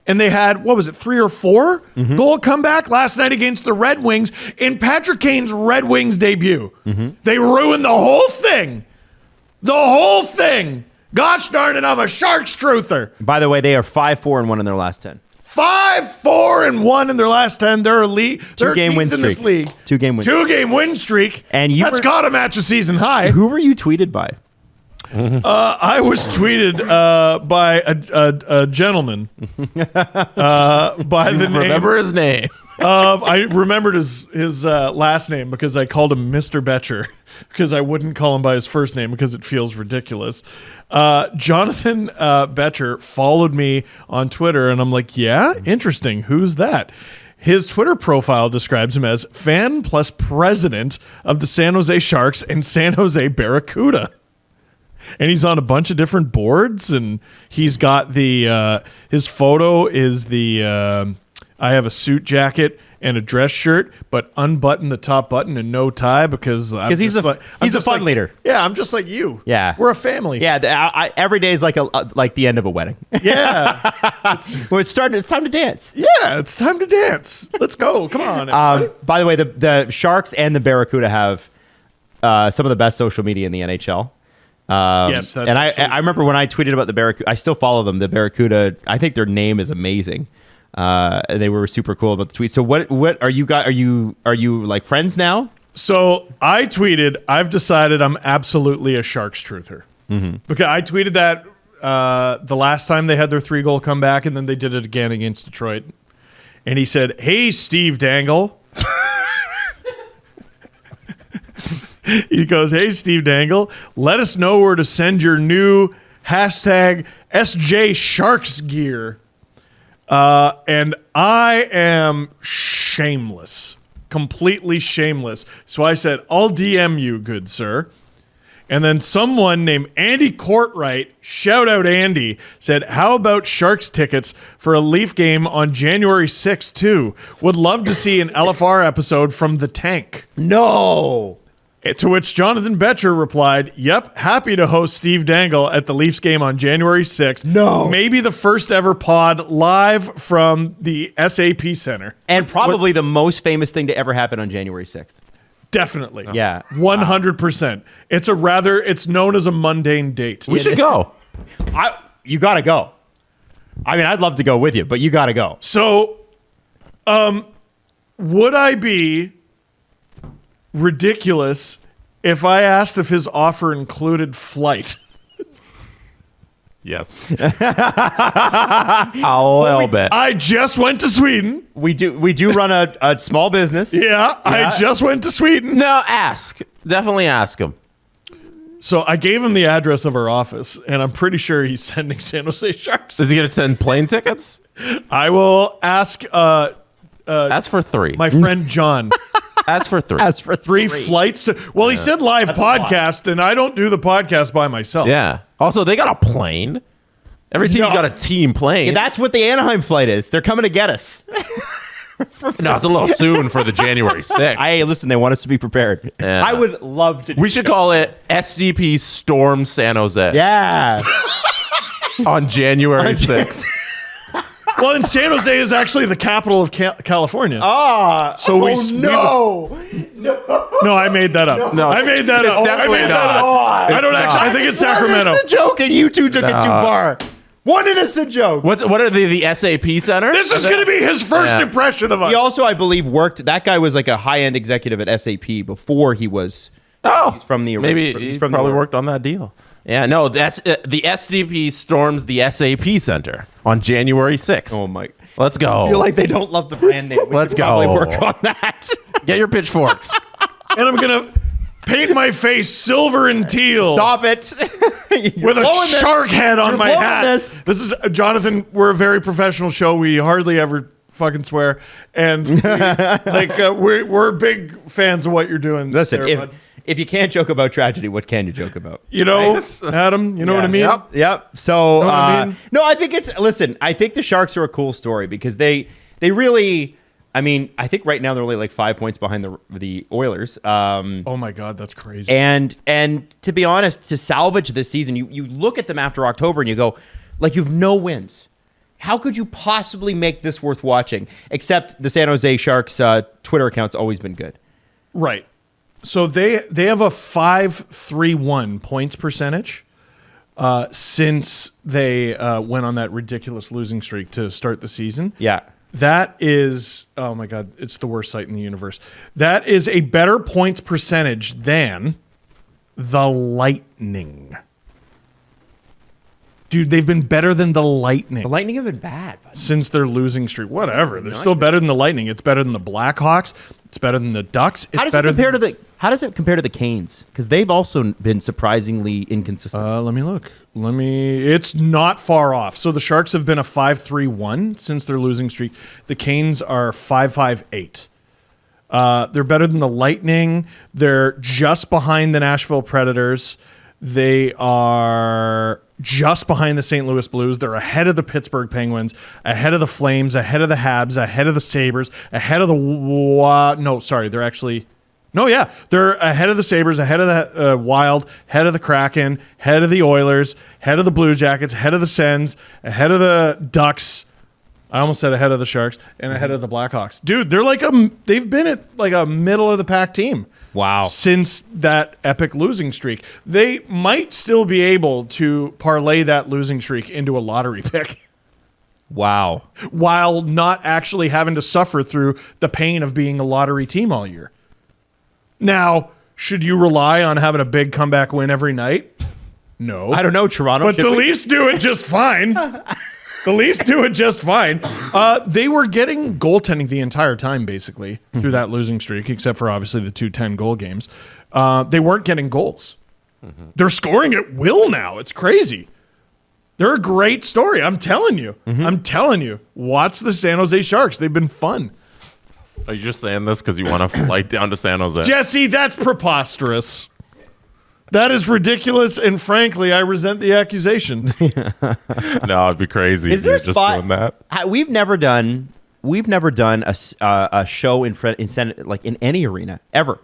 and they had, 3 or 4 goal comeback last night against the Red Wings in Patrick Kane's Red Wings debut. They ruined the whole thing. The whole thing. Gosh darn it, I'm a Sharks truther.
By the way, they are 5-4-1 in their last 10.
5-4-1 in their last 10. They're elite. They're
2-game win
in this
streak.
league.
2-game win.
2-game win streak.
And
that's got to match a season high.
Who were you tweeted by?
I was tweeted by a gentleman by the name.
Remember his name.
I remembered his last name because I called him Mr. Betcher because I wouldn't call him by his first name because it feels ridiculous. Jonathan Betcher followed me on Twitter, and I'm like, yeah, interesting. Who's that? His Twitter profile describes him as fan plus president of the San Jose Sharks and San Jose Barracuda. And he's on a bunch of different boards, and he's got his photo is I have a suit jacket and a dress shirt, but unbutton the top button and no tie because
he's a fun leader.
Yeah, I'm just like you.
Yeah,
we're a family.
Yeah, every day is like the end of a wedding.
Yeah,
it's time to dance.
Yeah, it's time to dance. Let's go. Come on.
By the way, the Sharks and the Barracuda have some of the best social media in the NHL.
Yes, that's
and I remember when I tweeted about the Barracuda. I still follow them. The Barracuda. I think their name is amazing. They were super cool about the tweet. So what are you guys? Are you like friends now?
So I tweeted, I've decided I'm absolutely a Sharks truther. Because I tweeted that the last time they had their 3-goal comeback, and then they did it again against Detroit. And he said, "Hey, Steve Dangle." He goes, "Hey, Steve Dangle, let us know where to send your new hashtag SJ Sharks gear." And I am shameless, completely shameless. So I said, "I'll DM you, good sir." And then someone named Andy Courtwright, shout out Andy, said, "How about Sharks tickets for a Leaf game on January 6th too? Would love to see an LFR episode from the tank."
No.
To which Jonathan Betcher replied, "Yep, happy to host Steve Dangle at the Leafs game on January 6th.
No.
Maybe the first ever pod live from the SAP Center."
And probably the most famous thing to ever happen on January 6th.
Definitely.
Yeah.
100%. It's known as a mundane date.
We should go.
You got to go. I mean, I'd love to go with you, but you got to go.
So, would I be ridiculous if I asked if his offer included flight?
Yes. I'll bet.
I just went to Sweden.
We do run a small business.
Yeah, I just went to Sweden.
No, definitely ask him.
So I gave him the address of our office, and I'm pretty sure he's sending San Jose Sharks.
Is he going to send plane tickets?
I will ask
As for 3.
my friend John.
As for 3.
As for
Three flights to. Well, he said live podcast, and I don't do the podcast by myself.
Yeah. Also, they got a plane. Every team's got a team plane.
Yeah, that's what the Anaheim flight is. They're coming to get us.
No, it's a little soon for the January 6th.
Hey, listen, they want us to be prepared.
Yeah.
I would love to.
We should call it SDP Storm San Jose.
Yeah.
On January 6th.
Well, and San Jose is actually the capital of California.
So
No, I made that up.
No.
I made that
It's
up. I
definitely
made that
not.
up. I don't
It's
actually.
not.
I think it's Sacramento.
It's a joke, and you two took it too far. One innocent joke.
What are the SAP Center?
This is going to be his first impression of us.
He also, I believe, worked. That guy was like a high-end executive at SAP before he was. He's from the
maybe
he's
he
from
probably
the,
worked on that deal. Yeah, no, that's the SDP storms the SAP Center on January 6th.
Oh my!
Let's go.
I feel like they don't love the brand name. We
Let's
could probably
go.
work on that.
Get your pitchforks.
And I'm going to paint my face silver and teal.
Stop it!
With a shark head on my
blowing
hat.
this.
This is Jonathan. We're a very professional show. We hardly ever fucking swear, and we're big fans of what you're doing.
Listen,
there, bud.
if you can't joke about tragedy, what can you joke about?
You know, Adam. You know what I mean?
Yep. So,
Know what I mean?
no, I think it's. Listen, I think the Sharks are a cool story because they really. I mean, I think right now they're only like 5 points behind the Oilers.
Oh my God, that's crazy.
And to be honest, to salvage this season, you look at them after October and you go, like, you've no wins. How could you possibly make this worth watching? Except the San Jose Sharks Twitter account's always been good.
Right. So they have a 5.31 points percentage since they went on that ridiculous losing streak to start the season.
Yeah.
That is, oh my God, it's the worst site in the universe. That is a better points percentage than the Lightning. Dude, they've been better than the Lightning.
The Lightning have been bad.
Since their losing streak. Whatever. They're still better than the Lightning. It's better than the Blackhawks. It's better than the Ducks. It's
How does it compare to the Canes? Because they've also been surprisingly inconsistent.
Let me look. It's not far off. So the Sharks have been a 5.31 since their losing streak. The Canes are 5.58. They're better than the Lightning. They're just behind the Nashville Predators. They are just behind the St. Louis Blues. They're ahead of the Pittsburgh Penguins, ahead of the Flames, ahead of the Habs, ahead of the Sabres, ahead of the they're ahead of the Sabres, ahead of the Wild, ahead of the Kraken, ahead of the Oilers, ahead of the Blue Jackets, ahead of the Sens, ahead of the Ducks. I almost said ahead of the Sharks and ahead of the Blackhawks. Dude, they're they've been at like a middle of the pack team.
Wow.
Since that epic losing streak. They might still be able to parlay that losing streak into a lottery pick.
Wow.
While not actually having to suffer through the pain of being a lottery team all year. Now, should you rely on having a big comeback win every night? No.
I don't know, Toronto.
But the Leafs do it just fine. The Leafs do it just fine. They were getting goaltending the entire time, basically, through that losing streak, except for obviously the 2 10-goal games. They weren't getting goals. They're scoring at will now. It's crazy. They're a great story. I'm telling you. I'm telling you. Watch the San Jose Sharks. They've been fun.
Are you just saying this because you want to flight down to San Jose?
Jesse, that's preposterous. That is ridiculous, and frankly, I resent the accusation.
No, it'd be crazy.
Is there a
just
spot?
doing that.
We've never done a show in any arena ever.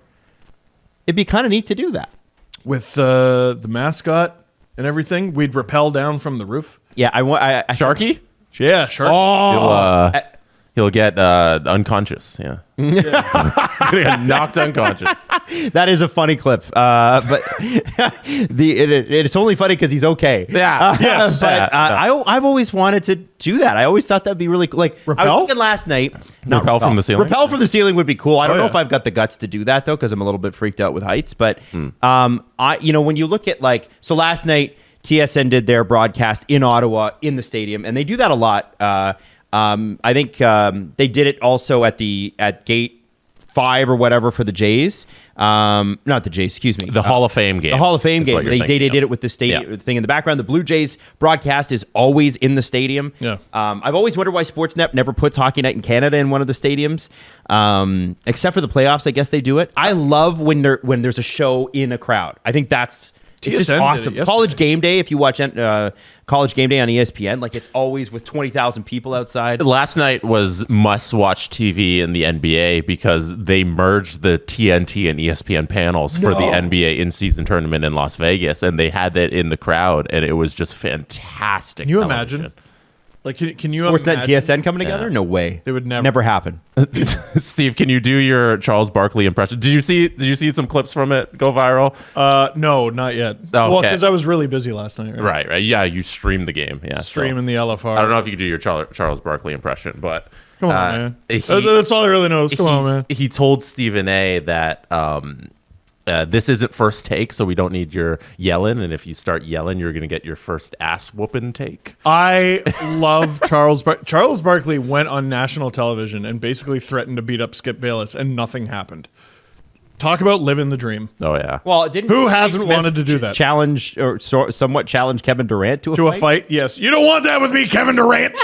It'd be kind of neat to do that
With the mascot and everything, we'd rappel down from the roof.
Yeah,
Sharky?
Yeah, sure.
He'll get unconscious. Yeah. He's gonna get knocked unconscious.
That is a funny clip, but it's only funny because he's okay.
Yeah. Yes.
But I've always wanted to do that. I always thought that'd be really cool. Like I
Rappel?
was thinking last night.
Rappel from the ceiling?
Rappel from the ceiling would be cool. I don't know
yeah.
if I've got the guts to do that though, because I'm a little bit freaked out with heights. But when you look at last night, TSN did their broadcast in Ottawa in the stadium, and they do that a lot. I think they did it also at gate 5 or whatever for the Jays. Not the Jays, excuse me.
The Hall of Fame game.
The Hall of Fame
is what
game.
you're
They
thinking
did
of.
it with the stadium thing in the background. The Blue Jays broadcast is always in the stadium.
Yeah.
I've always wondered why Sportsnet never puts Hockey Night in Canada in one of the stadiums, except for the playoffs. I guess they do it. I love when there's a show in a crowd. I think it's just
TSN did it
awesome.
yesterday.
College Game Day, if you watch College Game Day on ESPN, like it's always with 20,000 people outside.
Last night was must-watch TV in the NBA because they merged the TNT and ESPN panels for the NBA in-season tournament in Las Vegas, and they had that in the crowd, and it was just fantastic.
Can you
television.
imagine? Like, can you
Sportsnet and
imagine?
TSN coming together?
Yeah.
No way.
They would
never happen.
Steve, can you do your Charles Barkley impression? Did you see some clips from it go viral?
No, not yet.
Okay.
Well, because I was really busy last night.
Right. Yeah, you streamed the game. Yeah,
Streaming the LFR.
I don't know if you could do your Charles Barkley impression, but
Come on, man.
he-
That's all I really know. Come on, man.
He told Stephen A. that this isn't first take, so we don't need your yelling. And if you start yelling, you're going to get your first ass whooping take.
I love Charles. Charles Barkley went on national television and basically threatened to beat up Skip Bayless, and nothing happened. Talk about living the dream.
Oh, yeah.
Well, didn't
Who
Steve
hasn't
Smith
wanted to do that?
Challenge or somewhat challenge Kevin Durant to a
To
fight?
a fight, yes. You don't want that with me, Kevin Durant.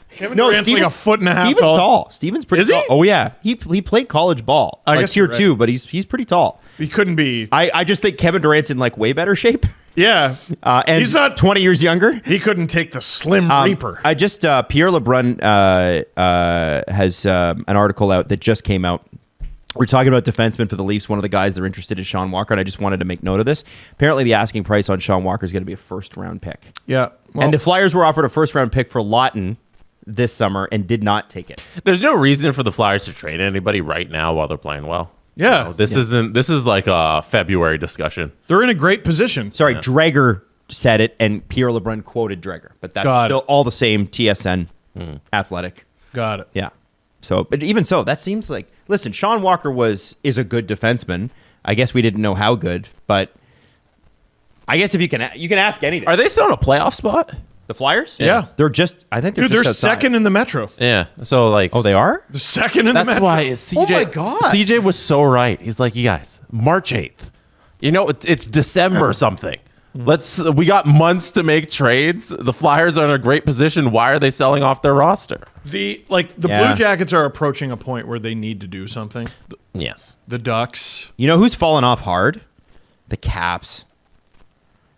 Kevin Durant's like a foot and a half
Steven's
tall.
tall. Steven's pretty
Is he?
tall. Oh yeah, he played college ball.
I
Like
guess
tier
you're right.
2, but he's pretty tall.
He couldn't be.
I just think Kevin Durant's in like way better shape.
Yeah.
And
He's not
20 years younger.
He couldn't take the Slim Reaper.
I just Pierre LeBrun has an article out that just came out. We're talking about defensemen for the Leafs. One of the guys they're interested in Sean Walker, and I just wanted to make note of this. Apparently, the asking price on Sean Walker is going to be a first-round pick.
Yeah. Well,
And the Flyers were offered a first-round pick for Lawton this summer and did not take it.
There's no reason for the Flyers to trade anybody right now while they're playing well.
Yeah.
You know, this is like a February discussion.
they're in a great position.
Sorry, Dreger said it, and Pierre LeBrun quoted Dreger, but that's
Got it.
still all the same. TSN, Athletic,
Got it.
yeah. So, but even so, that seems like listen. Sean Walker is a good defenseman. I guess we didn't know how good, but I guess if you can ask anything.
Are they still in a playoff spot?
The Flyers?
Yeah.
they're just. I think they're
Dude, they're
just outside.
second in the Metro.
Yeah. So like,
Oh, they are.
The second in the
that's
Metro.
why CJ.
Oh my God.
CJ was so right. He's like, you guys, March 8th. You know, it's December something. We got months to make trades. The Flyers are in a great position. Why are they selling off their roster?
The Blue
Yeah.
Jackets are approaching a point where they need to do something.
Yes.
The Ducks.
You know who's fallen off hard? The Caps.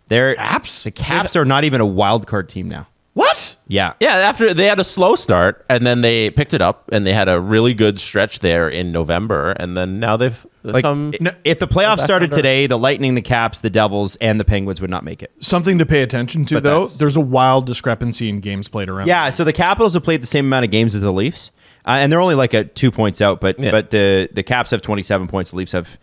Caps?
The Caps are not even a wild card team now.
What?
Yeah.
Yeah, after they had a slow start, and then they picked it up, and they had a really good stretch there in November, and then now they've come.
If the playoffs
back
started
under.
today, the Lightning, the Caps, the Devils, and the Penguins would not make it.
Something to pay attention to,
But
though.
that's-
There's a wild discrepancy in games played around.
Yeah, so the Capitals have played the same amount of games as the Leafs, and they're only like at 2 points out. But
Yeah.
but the Caps have 27 points. The Leafs have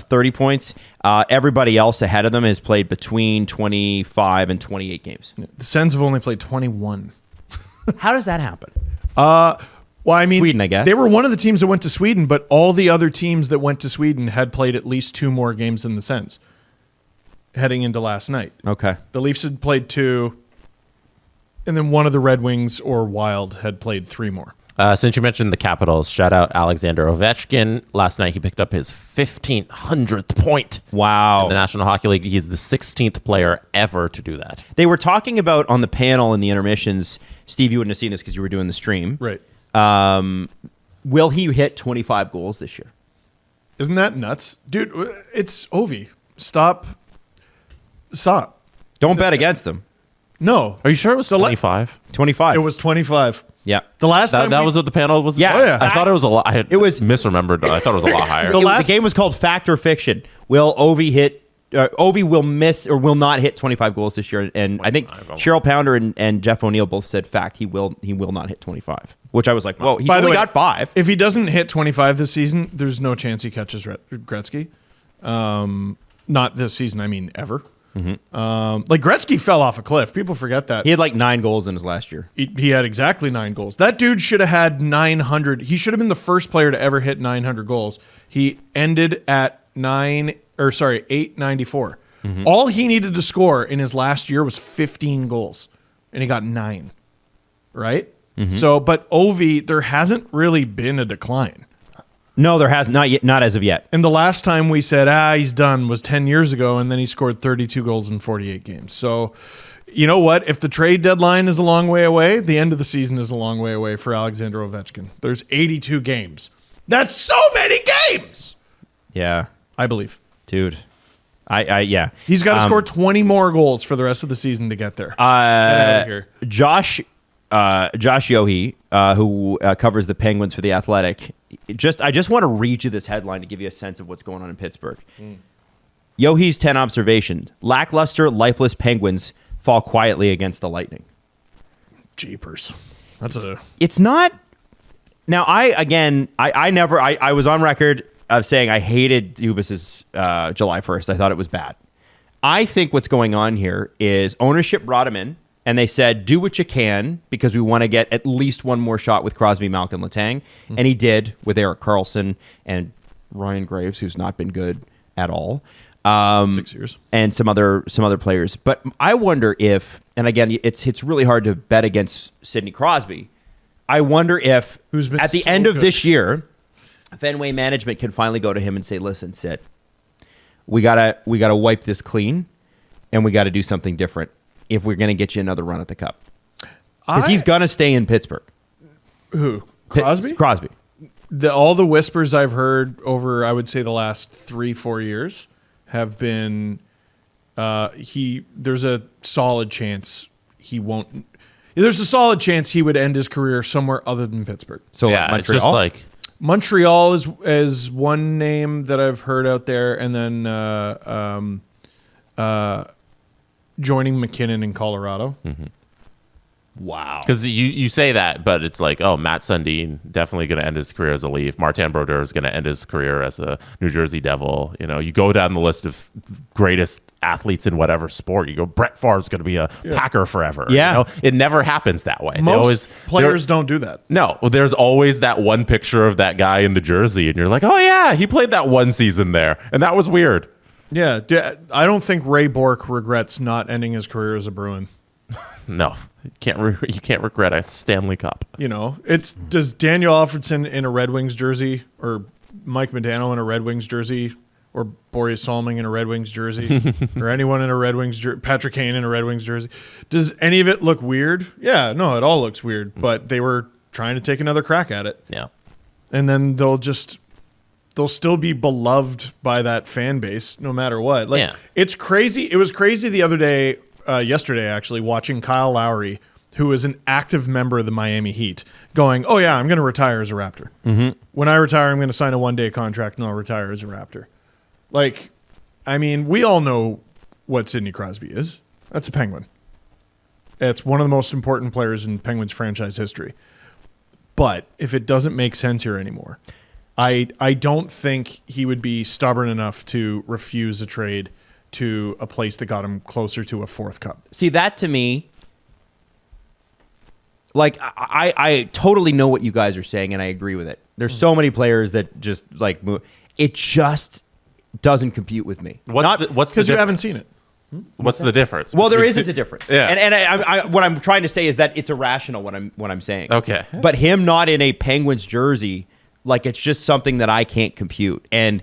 30 points. Everybody else ahead of them has played between 25 and 28 games.
The Sens have only played 21.
How does that happen?
Well, I mean,
Sweden, I guess.
They were one of the teams that went to Sweden, but all the other teams that went to Sweden had played at least 2 more games than the Sens heading into last night.
Okay.
The Leafs had played 2, and then one of the Red Wings or Wild had played 3 more.
Since you mentioned the Capitals, shout out Alexander Ovechkin. Last night he picked up his 1,500th point.
Wow.
In the National Hockey League. He's the 16th player ever to do that.
They were talking about on the panel in the intermissions. Steve, you wouldn't have seen this because you were doing the stream.
Right.
Will he hit 25 goals this year?
Isn't that nuts? Dude, it's Ovi. Stop.
Don't bet against them.
No.
Are you sure it was 25?
25.
It was 25.
Yeah.
The last time
That
we-
was what the panel was.
Yeah.
Oh, yeah.
I thought it was a lot.
It was-
misremembered. I thought it was a lot higher.
The game was called Fact or Fiction. Will Ovi hit? Ovi will miss or will not hit 25 goals this year, and I think
25,
Cheryl Pounder and Jeff O'Neill both said fact. He will not hit 25, which I was like, whoa, he's
By the
only
way,
got 5.
If he doesn't hit 25 this season, there's no chance he catches Gretzky. Not this season, I mean ever. Like Gretzky fell off a cliff. People forget that.
He had like 9 goals in his last year.
He had exactly 9 goals. That dude should have had 900. He should have been the first player to ever hit 900 goals. He ended at 894. All he needed to score in his last year was 15 goals, and he got 9. Right? So, but Ovi, there hasn't really been a decline.
No, there has not yet, not as of yet.
And the last time we said, he's done was 10 years ago, and then he scored 32 goals in 48 games. So, you know what? If the trade deadline is a long way away, the end of the season is a long way away for Alexander Ovechkin. There's 82 games. That's so many games!
Yeah.
I believe.
Dude. Yeah.
He's got to score 20 more goals for the rest of the season to get there. Get out of here.
Josh Yohe, who covers the Penguins for The Athletic, I just want to read you this headline to give you a sense of what's going on in Pittsburgh. Yohe's 10 observations. Lackluster, lifeless Penguins fall quietly against the Lightning.
Jeepers.
It's not. Now, I was on record of saying I hated Dubas's July 1st. I thought it was bad. I think what's going on here is ownership brought him in, and they said, do what you can because we want to get at least one more shot with Crosby, Malkin, Letang. And he did with Erik Karlsson and Ryan Graves, who's not been good at all.
6 years. And
some other players. But I wonder if, and again, it's really hard to bet against Sidney Crosby. I wonder if
who's been
at the end of this year, Fenway management can finally go to him and say, listen, Sid, we gotta wipe this clean and we gotta do something different if we're gonna get you another run at the Cup. Because he's gonna stay in Pittsburgh.
Who? Crosby?
Crosby.
All the whispers I've heard over, I would say, the last 3-4 years have been there's a solid chance he won't. There's a solid chance he would end his career somewhere other than Pittsburgh.
So
yeah,
Montreal?
it's just like
Montreal is one name that I've heard out there, and then joining McKinnon in Colorado.
Mm-hmm.
Wow.
Because you say that, but it's like, oh, Matt Sundin definitely going to end his career as a Leaf. Martin Brodeur is going to end his career as a New Jersey Devil. You know, you go down the list of greatest athletes in whatever sport. You go, Brett Favre's going to be a Packer forever.
Yeah.
You know? It never happens that way.
Most players don't do that.
No, there's always that one picture of that guy in the jersey, and you're like, oh, yeah, he played that one season there, and that was weird.
Yeah, I don't think Ray Bourque regrets not ending his career as a Bruin.
No, you can't regret a Stanley Cup.
You know, does Daniel Alfredson in a Red Wings jersey, or Mike Modano in a Red Wings jersey, or Boreas Salming in a Red Wings jersey, or anyone in a Red Wings jersey, Patrick Kane in a Red Wings jersey, does any of it look weird? Yeah, no, it all looks weird, but they were trying to take another crack at it.
Yeah.
And then they'll still be beloved by that fan base no matter what. Like, It's crazy. It was crazy the other day, yesterday actually, watching Kyle Lowry, who is an active member of the Miami Heat, going, oh yeah, I'm going to retire as a Raptor. Mm-hmm. When I retire, I'm going to sign a one-day contract and I'll retire as a Raptor. Like, I mean, we all know what Sidney Crosby is. That's a Penguin. It's one of the most important players in Penguins franchise history. But if it doesn't make sense here anymore, I don't think he would be stubborn enough to refuse a trade to a place that got him closer to a fourth cup.
See, that to me, like, I totally know what you guys are saying, and I agree with it. There's so many players that just, like, move. It just doesn't compute with me.
What's
because you haven't seen it.
What's the difference?
Well, there isn't a difference.
Yeah.
And I what I'm trying to say is that it's irrational what I'm saying.
Okay.
But him not in a Penguins jersey, like, it's just something that I can't compute. And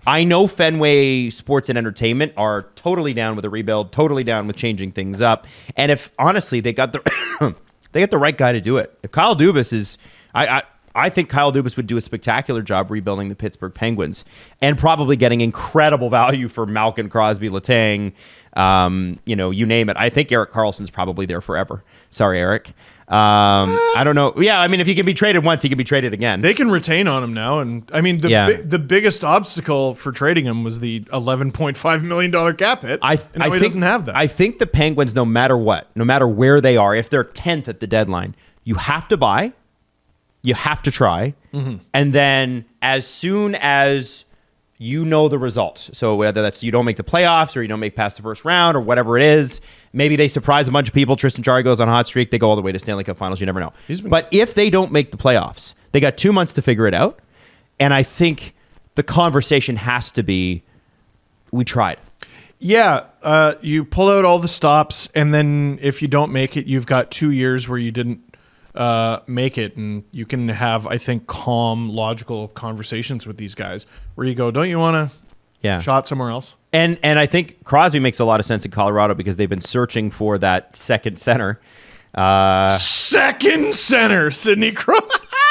I know Fenway Sports and Entertainment are totally down with a rebuild, totally down with changing things up. And if honestly they got the they got the right guy to do it. If Kyle Dubas is, I think Kyle Dubas would do a spectacular job rebuilding the Pittsburgh Penguins and probably getting incredible value for Malkin, Crosby, Letang, you name it. I think Erik Karlsson's probably there forever. Sorry, Eric. I don't know. Yeah, I mean, if he can be traded once, he can be traded again.
They can retain on him now, and I mean, the biggest obstacle for trading him was the $11.5 million cap hit.
I
he
think,
doesn't have that.
I think the Penguins, no matter what, no matter where they are, if they're 10th at the deadline, you have to buy, you have to try, and then as soon as you know the results, so whether that's you don't make the playoffs or you don't make past the first round or whatever it is, maybe they surprise a bunch of people. Tristan Jarry goes on a hot streak. They go all the way to Stanley Cup Finals. You never know. But if they don't make the playoffs, they got 2 months to figure it out. And I think the conversation has to be, we tried.
Yeah, you pull out all the stops, and then if you don't make it, you've got 2 years where you didn't make it, and you can have, I think, calm, logical conversations with these guys where you go, don't you want to shot somewhere else?
And I think Crosby makes a lot of sense in Colorado because they've been searching for that second center.
Second center, Sidney Crosby.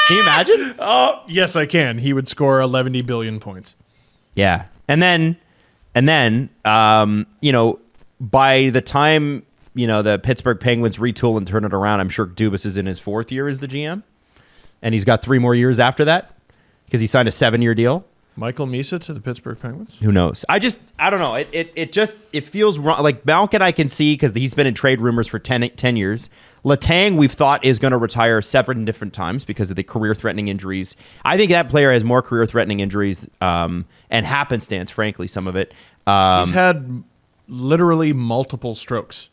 Can you imagine?
Oh, yes, I can. He would score 11 billion points.
Yeah. And then, by the time, the Pittsburgh Penguins retool and turn it around, I'm sure Dubas is in his 4th year as the GM. And he's got 3 more years after that because he signed a 7-year deal.
Michael Misa to the Pittsburgh Penguins?
Who knows? I don't know. It feels wrong. Like Malkin I can see because he's been in trade rumors for 10 years. Letang we've thought is going to retire 7 different times because of the career-threatening injuries. I think that player has more career-threatening injuries and happenstance, frankly, some of it.
He's had literally multiple strokes.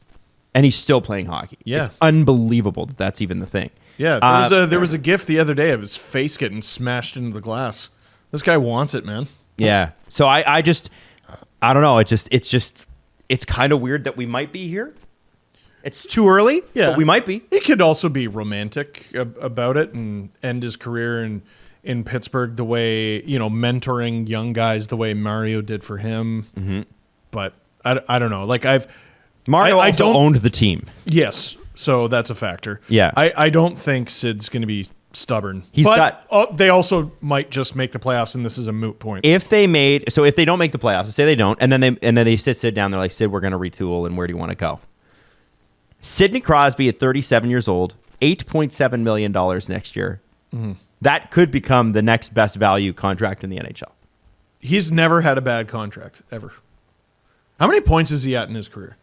And he's still playing hockey.
Yeah.
It's unbelievable that that's even the thing.
Yeah, there was a GIF the other day of his face getting smashed into the glass. This guy wants it, man.
Yeah. So I don't know. It's kind of weird that we might be here. It's too early, but we might be.
He could also be romantic about it and end his career in Pittsburgh the way, mentoring young guys the way Mario did for him. Mm-hmm. But I don't know. Like
Mario also owned the team.
Yes. So that's a factor.
Yeah.
I don't think Sid's going to be stubborn. They also might just make the playoffs, and this is a moot point.
If they don't make the playoffs, let's say they don't, and then they sit Sid down, they're like, Sid, we're going to retool, and where do you want to go? Sidney Crosby at 37 years old, $8.7 million next year. Mm-hmm. That could become the next best value contract in the NHL.
He's never had a bad contract, ever. How many points is he at in his career?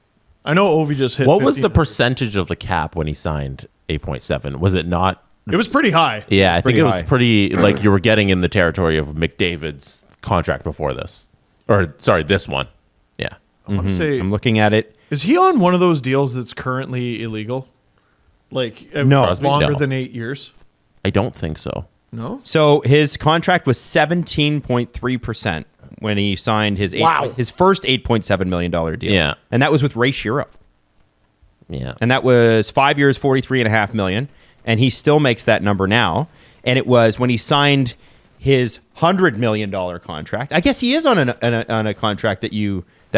I know Ovi just hit.
What was the percentage of the cap when he signed 8.7? Was it not?
It was pretty high.
Yeah, I think it was pretty, like you were getting in the territory of McDavid's contract before this. Or, sorry, this one. Yeah.
I want to say,
I'm looking at it.
Is he on one of those deals that's currently illegal? Like,
no.
Longer than 8 years?
I don't think so.
No?
So his contract was 17.3% when he signed his first $8.7 million deal.
Yeah.
And that was with Ray Shero.
Yeah.
And that was 5 years, $43.5 million. And he still makes that number now. And it was when he signed his $100 million contract. I guess he is on a contract that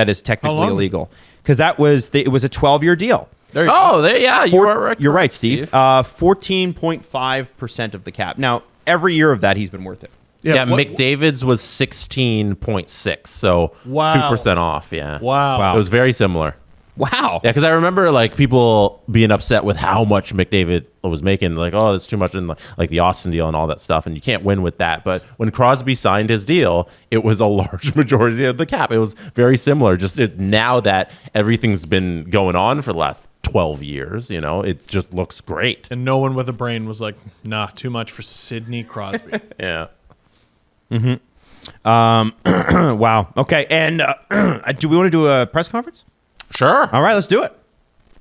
is technically illegal. Because it was a 12-year deal.
There you go. You're right, Steve.
14.5% of the cap. Now, every year of that, he's been worth it.
Yeah, McDavid's was 16.6, so 2% off. Yeah.
Wow.
It was very similar.
Wow.
Yeah, because I remember like people being upset with how much McDavid was making, like, oh, that's too much in like the Austin deal and all that stuff, and you can't win with that. But when Crosby signed his deal, it was a large majority of the cap. It was very similar. Just now that everything's been going on for the last 12 years, it just looks great.
And no one with a brain was like, nah, too much for Sidney Crosby.
Yeah.
Mm-hmm. Wow. Okay. And do we want to do a press conference?
Sure.
All right, let's do it.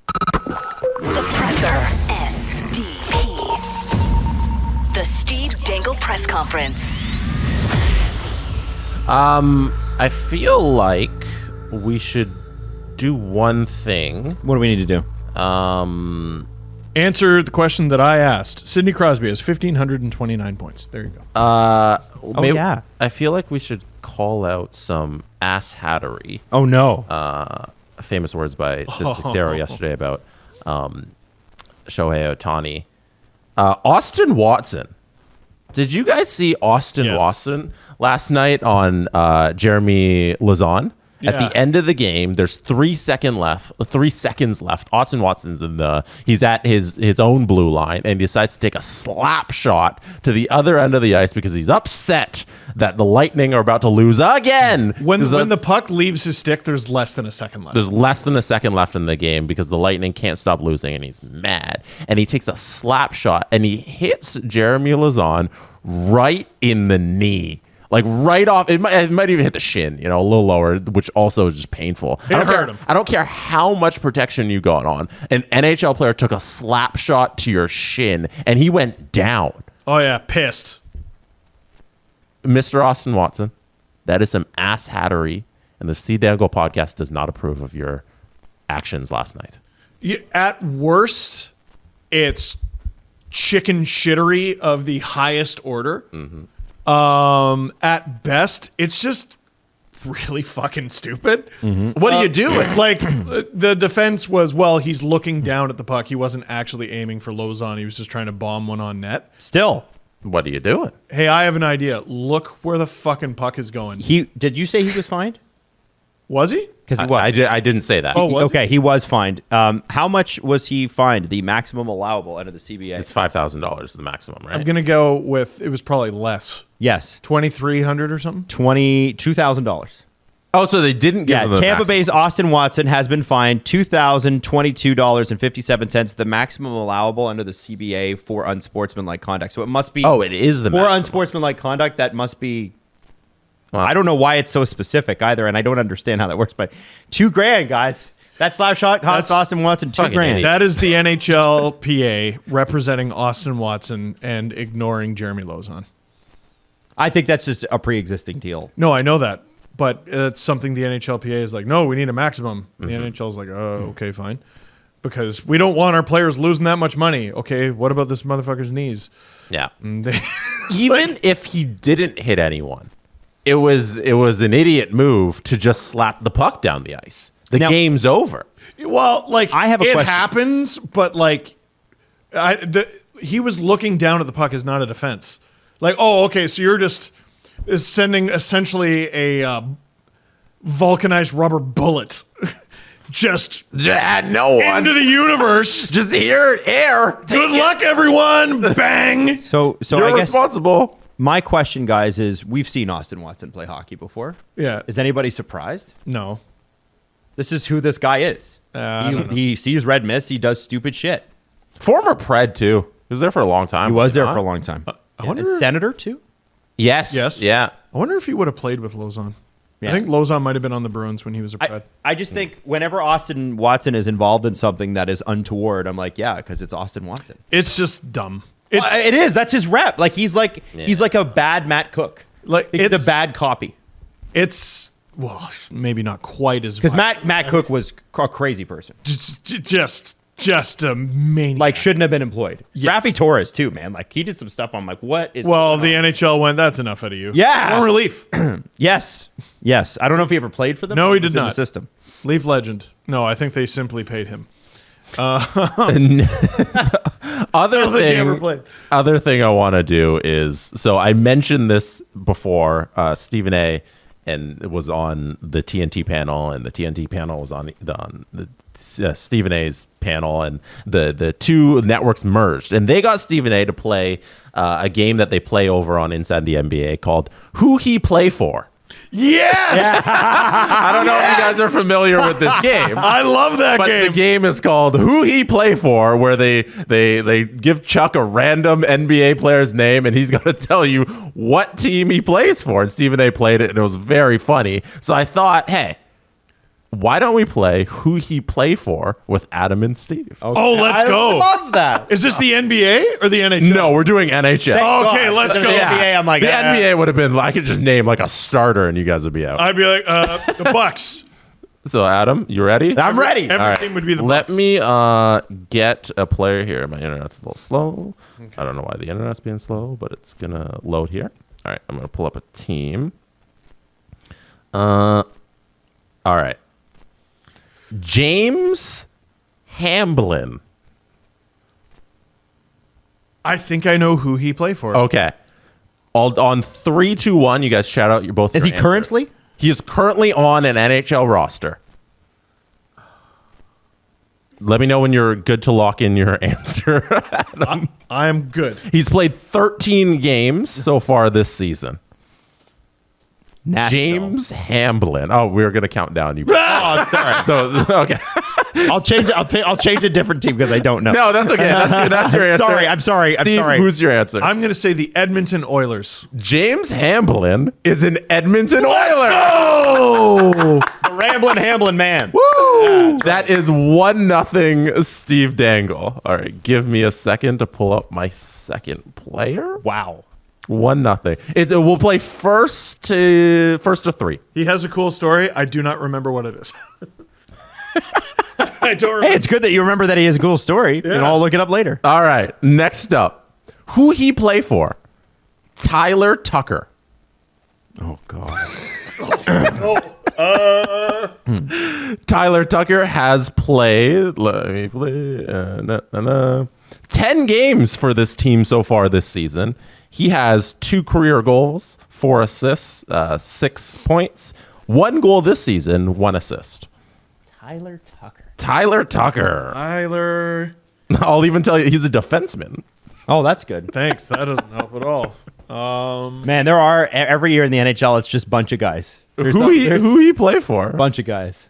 The Presser. SDP. The Steve Dangle Press Conference.
I feel like we should do one thing.
What do we need to do?
Answer the question that I asked. Sidney Crosby has 1,529 points. There you go.
I feel like we should call out some ass hattery.
Oh, no.
Famous words by Sid Sixero yesterday about Shohei Ohtani. Austin Watson. Did you guys see Austin Watson last night on Jeremy Lazon? At the end of the game, there's 3 seconds left. Austin Watson's he's at his own blue line and he decides to take a slap shot to the other end of the ice because he's upset that the Lightning are about to lose again.
When the puck leaves his stick, there's less than a second left.
There's less than a second left in the game because the Lightning can't stop losing and he's mad. And he takes a slap shot and he hits Jeremy Lazon right in the knee. Like right off, it might even hit the shin, a little lower, which also is just painful. I don't care how much protection you got on. An NHL player took a slap shot to your shin, and he went down.
Oh, yeah, pissed.
Mr. Austin Watson, that is some ass hattery, and the Steve Dangle Podcast does not approve of your actions last night.
At worst, it's chicken shittery of the highest order. At best, it's just really fucking stupid.
What are you doing?
Like, the defense was, well, he's looking down at the puck. He wasn't actually aiming for Lozon. He was just trying to bomb one on net.
Still,
What are you doing?
Hey, I have an idea. Look where the fucking puck is going.
did you say he was fined?
Was he?
Because he was.
I didn't say that.
Oh, was
Okay, he was fined. How much was he fined? The maximum allowable under the CBA?
It's $5,000 the maximum, right?
I'm going to go with, it was probably less.
Yes,
2,300 or something?
$2,000.
Oh, so they didn't give
Yeah,
him the
Tampa
maximum.
Bay's Austin Watson has been fined $2,022.57, the maximum allowable under the CBA for unsportsmanlike conduct. So it must be.
Oh, it is the
for
maximum.
unsportsmanlike conduct. That must be.
Wow.
I don't know why it's so specific either, and I don't understand how that works. But $2,000, guys. That slap shot cost Austin Watson
fucking
$2,000.
idiot.
That is the NHLPA representing Austin Watson and ignoring Jeremy Lozon.
I think that's just a pre-existing deal.
No, I know that. But it's something the NHLPA is like, no, we need a maximum. The NHL's like, oh, okay, fine. Because we don't want our players losing that much money. Okay, what about this motherfucker's knees?
Yeah.
They-
Even if he didn't hit anyone, it was an idiot move to just slap the puck down the ice. The
Now-
game's over.
Well, like,
I have a
it
question.
happens, but like, he was looking down at the puck is not a defense. Like, oh, okay, so you're just sending essentially a vulcanized rubber bullet just
No one.
into the universe.
Just air.
Good luck, everyone. Bang.
So
You're
I guess
responsible.
my question, guys, is we've seen Austin Watson play hockey before.
Yeah.
Is anybody surprised?
No.
This is who this guy is.
I don't know.
He sees red mist. He does stupid shit.
Former Pred, too. He was there for a long time.
He was there
Huh?
for a long time.
I wonder-
And Senator, too?
Yes.
Yes.
Yeah.
I wonder if he would have played with Lozon.
Yeah.
I think Lozon might have been on the Bruins when he was a Pred.
I just think whenever Austin Watson is involved in something that is untoward, I'm like, yeah, because it's Austin Watson.
It's just dumb. It's
It is. That's his rep. Like he's like a bad Matt Cook.
Like,
It's a
it's-
bad copy.
well, maybe not quite as
Because
violent.
Matt Cook was a crazy person.
just a maniac.
Like shouldn't have been employed. Rafi Torres too, man. Like he did some stuff. I'm like, what is?
Well, the NHL went, that's enough out of you.
Yeah.
One relief.
yes. I don't know if he ever played for them.
No,
but
he did
was in
not.
the system.
Leaf legend. No, I think they simply paid him.
Other
think he ever played.
thing I want to do is, so I mentioned this before, Stephen A. and it was on the TNT panel, and the TNT panel was on the Stephen A.'s panel, and the two networks merged, and they got Stephen A. to play a game that they play over on Inside the NBA called Who He Play For.
Yes!
I don't know if you guys are familiar with this game.
I love that
But
game.
the game is called Who He Play For, where they give Chuck a random NBA player's name, and he's got to tell you what team he plays for. And Stephen A. played it, and it was very funny. So I thought, hey, why don't we play Who He Play For with Adam and Steve?
Oh, let's
I
go.
love that.
Is this the NBA or the NHL?
No, we're doing NHL.
Okay, let's
If
go.
it was the NBA, I'm like,
the NBA would have been, I could just name like a starter, and you guys would be out.
I'd be like, the Bucks.
So, Adam, you ready?
I'm ready.
Every
All right.
team would be the
Let
Bucks.
me get a player here. My internet's a little slow. I don't know why the internet's being slow, but it's going to load here. All right, I'm going to pull up a team. All right. James Hamblin.
I think I know who he played for.
Okay. On 3, 2, 1, you guys shout out your both.
Is
your
he
answers.
currently?
He is currently on an NHL roster. Let me know when you're good to lock in your answer.
I am good.
He's played 13 games so far this season.
Nashville.
James Hamblin. Oh, we're gonna count down. You.
Oh, sorry.
So okay.
I'll change it. I'll change a different team because I don't know.
No, that's okay. That's your answer.
I'm sorry.
Steve, who's your answer?
I'm going to say the Edmonton Oilers.
James Hamblin is an Edmonton Oiler.
Oh!
The Ramblin' Hamblin' man.
Woo! That is 1-0 Steve Dangle. All right, give me a second to pull up my second player.
Wow.
1-0. We'll play first to 3.
He has a cool story. I do not remember what it is. I don't remember.
Hey, it's good that you remember that he has a cool story, and I'll look it up later.
All right. Next up, who he play for? Tyler Tucker.
Oh, God.
Tyler Tucker has played 10 games for this team so far this season. He has 2 career goals, 4 assists, 6 points, 1 goal this season, 1 assist.
Tyler Tucker.
Tyler.
I'll even tell you, he's a defenseman.
Oh, that's good.
Thanks. That doesn't help at all.
Man, there are, every year in the NHL, it's just a bunch of guys.
Who he play for?
Bunch of guys.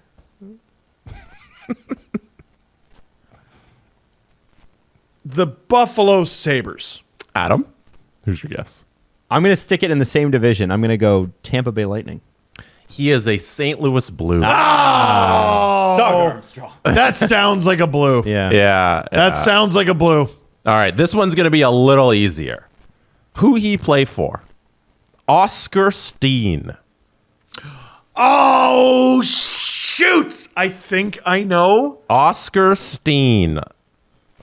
The Buffalo Sabres.
Adam, who's your guess?
I'm going to stick it in the same division. I'm going to go Tampa Bay Lightning.
He is a St. Louis Blue.
Doug Armstrong.
That sounds like a blue.
Yeah.
That sounds like a blue.
All right, this one's going to be a little easier. Who he play for? Oscar Steen.
Oh, shoot. I think I know.
Oscar Steen.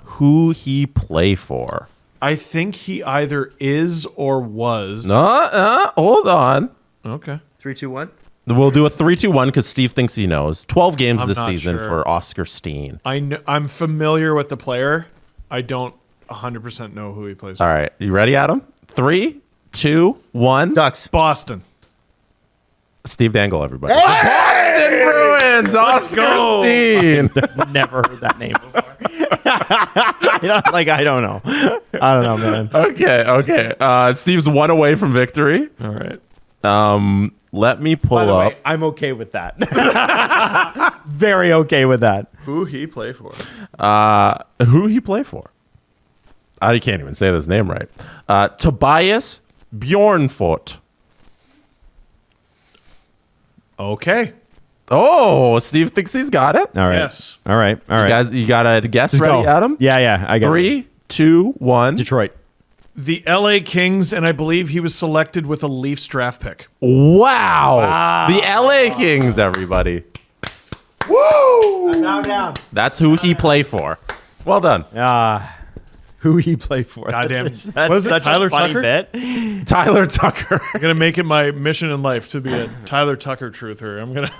Who he play for?
I think he either is or was.
Hold on.
Okay.
3, 2, 1.
We'll do a 3-2-1 because Steve thinks he knows. 12 games this
not
season
sure.
for Oscar Steen.
I'm familiar with the player. I don't 100% know who he plays
All
for.
right, you ready, Adam? 3, 2, 1.
Ducks.
Boston.
Steve Dangle, everybody. Boston Bruins. Oscar
go.
Steen.
Never heard that name before. I don't know. I don't know, man.
Okay. Steve's 1 away from victory.
All right.
Let me pull
By the
up.
way, I'm okay with that. Very okay with that.
Who he play for?
Who he play for? I can't even say this name right. Tobias Bjornfot.
Okay.
Oh, Steve thinks he's got it.
All right.
Yes.
All right.
You guys, you got a guess
Just
ready,
go.
Adam?
Yeah. I got it.
3, 2, 1.
Detroit.
The LA Kings, and I believe he was selected with a Leafs draft pick.
Wow. The LA Kings, everybody.
Woo! Now down.
That's who he play for. Well done.
Who he play for?
Goddamn.
That's
Was it
such
Tyler
a funny
Tucker?
bit.
Tyler Tucker.
I'm going to make it my mission in life to be a Tyler Tucker truther. I'm going to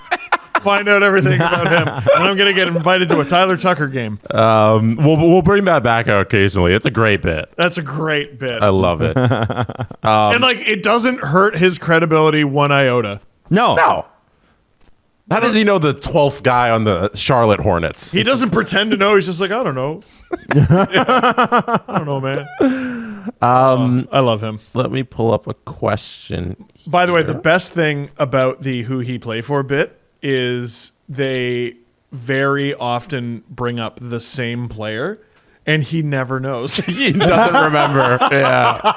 find out everything about him, and I'm going to get invited to a Tyler Tucker game.
We'll bring that back occasionally. It's a great bit.
That's a great bit.
I love it.
And, it doesn't hurt his credibility one iota.
No.
No. How does he know the 12th guy on the Charlotte Hornets?
He doesn't pretend to know. He's just like, I don't know. I don't know, man. I love him.
Let me pull up a question.
By the way, the best thing about the who he play for bit is they very often bring up the same player, and he never knows.
He doesn't remember. Yeah.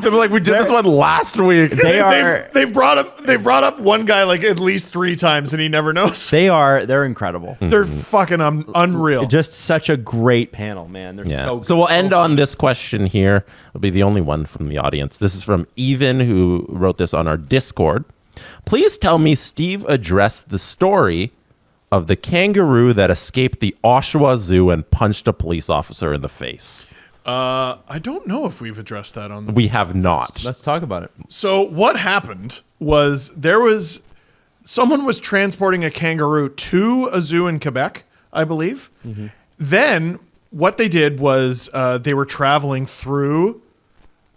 They were like, we did this one last week.
They've brought up one guy at least 3 times, and he never knows.
They're incredible.
They're fucking unreal.
Just such a great panel, man. They're
Yeah.
so
So we'll end on this question here. It'll be the only one from the audience. This is from Even, who wrote this on our Discord. Please tell me Steve addressed the story of the kangaroo that escaped the Oshawa Zoo and punched a police officer in the face.
I don't know if we've addressed that on the.
We have not.
Let's talk about it.
So what happened was someone was transporting a kangaroo to a zoo in Quebec, I believe. Mm-hmm. Then what they did was they were traveling through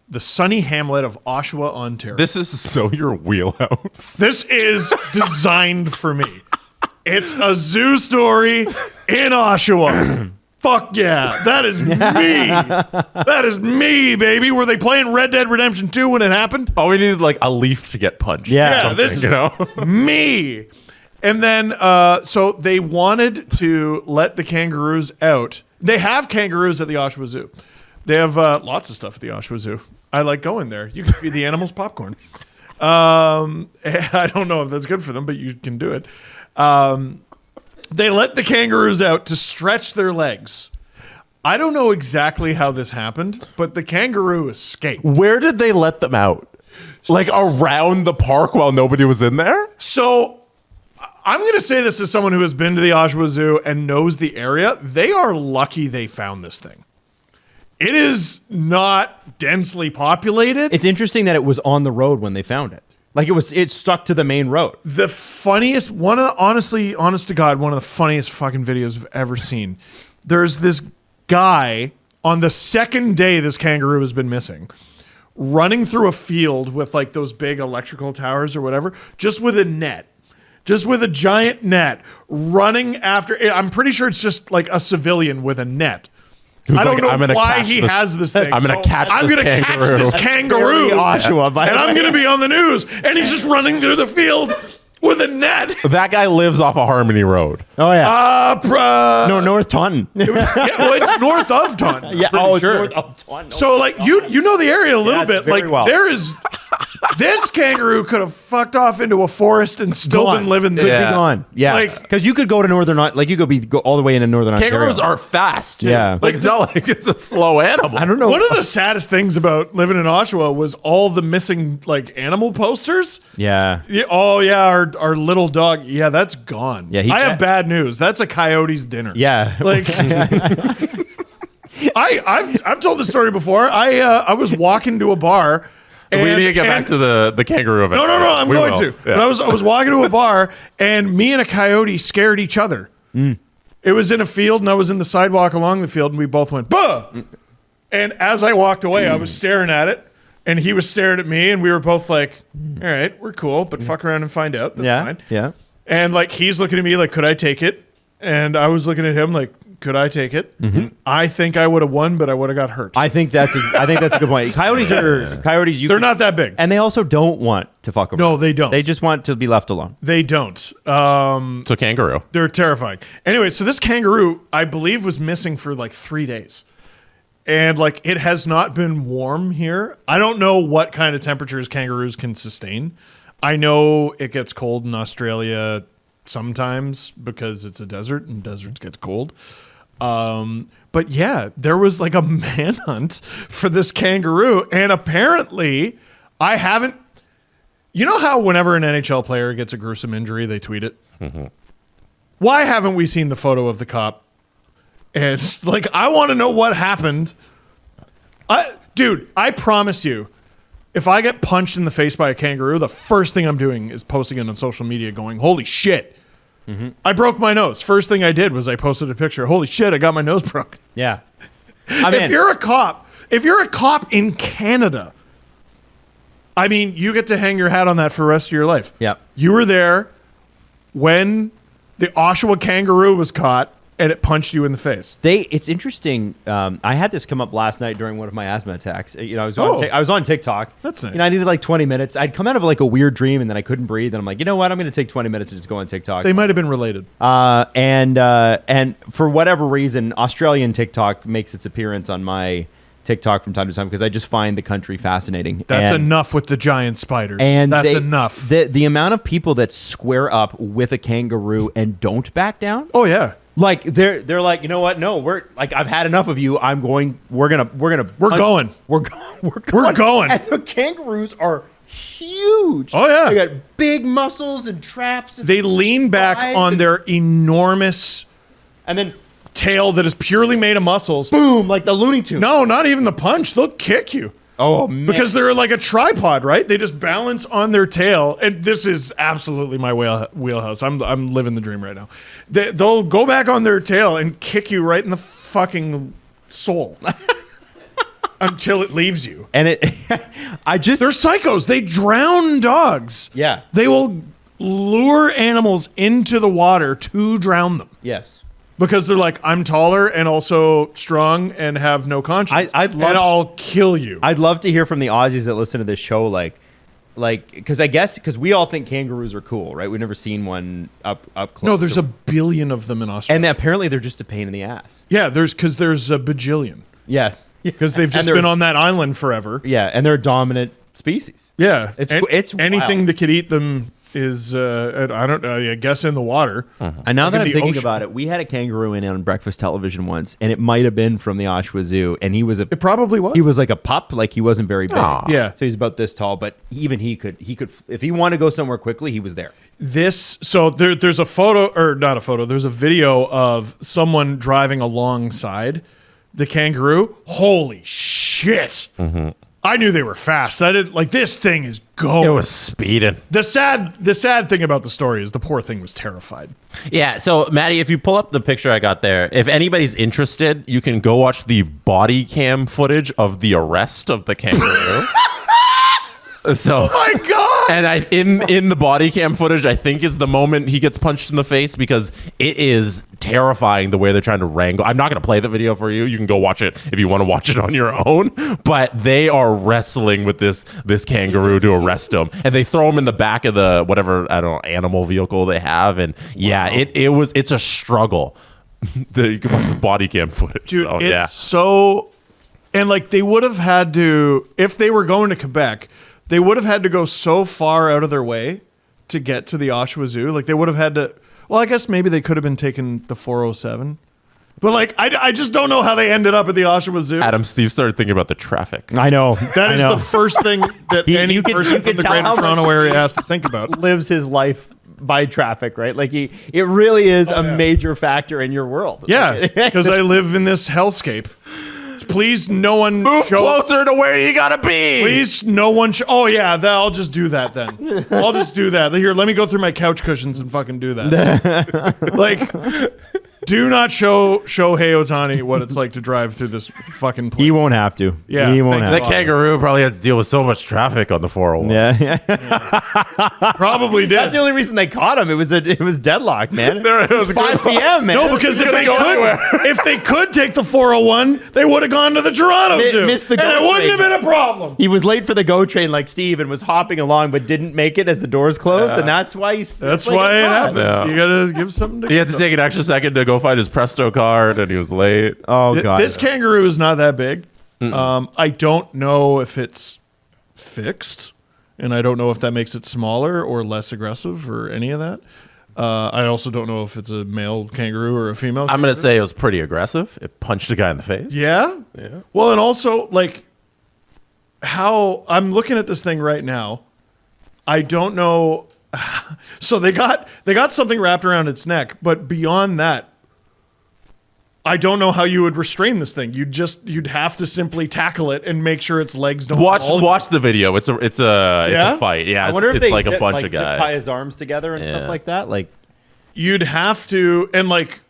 the sunny hamlet of Oshawa, Ontario.
This is so your wheelhouse.
This is designed for me. It's a zoo story in Oshawa. Fuck yeah. That is me. That is me, baby. Were they playing Red Dead Redemption 2 when it happened?
Oh, we needed a leaf to get punched.
Yeah.
This is me. And then, so they wanted to let the kangaroos out. They have kangaroos at the Oshawa Zoo. They have lots of stuff at the Oshawa Zoo. I like going there. You can feed the animals popcorn. I don't know if that's good for them, but you can do it. They let the kangaroos out to stretch their legs. I don't know exactly how this happened, but the kangaroo escaped.
Where did they let them out? Around the park while nobody was in there?
So I'm going to say this as someone who has been to the Oshawa Zoo and knows the area. They are lucky they found this thing. It is not densely populated.
It's interesting that it was on the road when they found it. Like it stuck to the main road.
The funniest, honest to God, one of the funniest fucking videos I've ever seen. There's this guy on the second day this kangaroo has been missing, running through a field with like those big electrical towers or whatever, just with a net. Just with a giant net, running after. I'm pretty sure it's just like a civilian with a net. I don't know why he has this thing.
I'm going to catch
this kangaroo.
Oshawa,
and I'm going to be on the news. And he's just running through the field with a net.
That guy lives off of Harmony Road.
Oh, yeah.
No,
North Taunton.
It's north of Taunton.
Yeah,
it's
north of Taunton.
So, like, you know the area a little bit.
Very
Like,
well.
there is... This kangaroo could have fucked off into a forest and still been living.
Could be gone. Yeah,
Like-
because you could go to northern, like you could go all the way into northern Ontario.
Kangaroos are fast. Too.
Yeah.
Like, it's not like it's a slow animal.
I don't know.
One of the saddest things about living in Oshawa was all the missing like animal posters.
Yeah.
Yeah, oh yeah, our little dog. Yeah, that's gone.
Yeah,
I have bad news. That's a coyote's dinner.
Yeah.
Like I've told this story before. I was walking to a bar.
We need to get back to the kangaroo event.
No, I'm going to.
Yeah.
But I was walking to a bar, and me and a coyote scared each other. It was in a field, and I was in the sidewalk along the field, and we both went, "Bah!" And as I walked away, I was staring at it, and he was staring at me, and we were both like, "All right, we're cool, but fuck around and find out." That's fine.
Yeah.
And like he's looking at me like, "Could I take it?" And I was looking at him like, "Could I take it?" Mm-hmm. I think I would have won, but I would have got hurt.
I think that's a good point. Coyotes.
They're not that big.
and they also don't want to fuck around.
No, they don't.
They just want to be left alone.
They don't.
So kangaroo.
They're terrifying. Anyway, so this kangaroo, I believe, was missing for like 3 days. And like it has not been warm here. I don't know what kind of temperatures kangaroos can sustain. I know it gets cold in Australia sometimes because it's a desert and deserts get cold. But yeah, there was like a manhunt for this kangaroo. And apparently I haven't, you know how whenever an NHL player gets a gruesome injury, they tweet it? Mm-hmm. Why haven't we seen the photo of the cop? And like, I want to know what happened. Dude, I promise you, if I get punched in the face by a kangaroo, the first thing I'm doing is posting it on social media going, holy shit. Mm-hmm. I broke my nose. First thing I did was I posted a picture. Holy shit, I got my nose broken.
Yeah.
If you're a cop in Canada, I mean, you get to hang your hat on that for the rest of your life.
Yep.
You were there when the Oshawa kangaroo was caught and it punched you in the face.
It's interesting. I had this come up last night during one of my asthma attacks. You know, I was on TikTok.
That's nice.
You know, I needed like 20 minutes. I'd come out of like a weird dream and then I couldn't breathe. And I'm like, you know what? I'm going to take 20 minutes and just go on TikTok.
They might have been related.
And for whatever reason, Australian TikTok makes its appearance on my TikTok from time to time because I just find the country fascinating.
That's enough with the giant spiders.
And
that's enough.
The amount of people that square up with a kangaroo and don't back down.
Oh yeah.
Like they're like, you know what? No, we're like, I've had enough of you. We're going.
We're going.
And the kangaroos are huge.
Oh yeah.
They got big muscles and traps. And
they lean back on their enormous
and then
tail that is purely made of muscles.
Boom, like the Looney Tunes.
No, not even the punch. They'll kick you.
Oh, man.
Because they're like a tripod, right? They just balance on their tail. And this is absolutely my wheelhouse. I'm living the dream right now. They'll go back on their tail and kick you right in the fucking soul until it leaves you.
And they're
psychos. They drown dogs.
Yeah.
They will lure animals into the water to drown them.
Yes.
Because they're like, I'm taller and also strong and have no conscience. I'll kill you.
I'd love to hear from the Aussies that listen to this show, like, because we all think kangaroos are cool, right? We've never seen one up close.
No, there's a billion of them in Australia,
and apparently they're just a pain in the ass.
Yeah, there's a bajillion.
Yes,
because they've just been on that island forever.
Yeah, and they're a dominant species.
Yeah,
it's
anything that could eat them is I guess in the water.
And now that
in
I'm
the
thinking
ocean.
about it, we had a kangaroo in on breakfast television once, and it might have been from the Oshawa Zoo, and
It probably was.
he was like a pup, like he wasn't very big.
Aw.
Yeah.
So he's about this tall, but even he could if he wanted to go somewhere quickly, he was there.
There's a photo, or not a photo, there's a video of someone driving alongside the kangaroo. Holy shit. I knew they were fast. I didn't like this thing is going.
It was speeding.
The sad thing about the story is the poor thing was terrified.
Yeah, so Maddie, if you pull up the picture I got there, if anybody's interested, you can go watch the body cam footage of the arrest of the kangaroo. So,
Oh my God.
and in the body cam footage, I think is the moment he gets punched in the face, because it is terrifying the way they're trying to wrangle. I'm not going to play the video for you. You can go watch it if you want to watch it on your own. But they are wrestling with this kangaroo to arrest him, and they throw him in the back of the whatever, I don't know, animal vehicle they have, and yeah, it's a struggle. You can watch the body cam footage,
Dude,
so,
it's
yeah.
so, and like they would have had to, if they were going to Quebec, they would have had to go so far out of their way to get to the Oshawa Zoo. Like they would have had to, well, I guess maybe they could have been taking the 407. But like, I just don't know how they ended up at the Oshawa Zoo.
Adam, Steve started thinking about the traffic.
I know.
That is the first thing that any
you
person
can
from the
tell
Greater
how much-
Toronto area has to think about.
Lives his life by traffic, right? Like it really is a major factor in your world. It's
Yeah,
like-
because I live in this hellscape. Please, no one
Move
show.
closer to where you gotta be.
Please, no one. Oh yeah, I'll just do that then. I'll just do that. Here, let me go through my couch cushions and fucking do that. Like, do not show Hey Ohtani what it's like to drive through this fucking place.
He won't have to.
Yeah,
He won't
thank
have
That
to.
God.
kangaroo probably had to deal with so much traffic on the 401.
Yeah.
Probably did.
That's the only reason they caught him. It was deadlock, man.
It was a
5
good-
p.m., man.
No, because if
Couldn't
they
go
could,
anywhere.
if they could take the 401, they would have gone to the Toronto Zoo.
missed the
and it
GO
wouldn't have
train.
been a problem.
He was late for the GO train like Steve and was hopping along but didn't make it as the doors closed, and that's why
That's why it happened.
Yeah.
You gotta give something to.
He had to take an extra second to go find his Presto card, and he was late.
Oh god.
This kangaroo is not that big. I don't know if it's fixed, and I don't know if that makes it smaller or less aggressive or any of that. I also don't know if it's a male kangaroo or a female.
I'm going to say it was pretty aggressive. It punched a guy in the face.
Yeah. Well, and also like how I'm looking at this thing right now. I don't know. So they got something wrapped around its neck, but beyond that, I don't know how you would restrain this thing. You'd have to simply tackle it and make sure its legs don't fall.
Watch the video. It's a fight. Yeah,
I wonder if
it's
they
like a
zip,
bunch
like,
of
zip
guys.
tie his arms together and
Yeah.
stuff like that. Like
You'd have to, and like,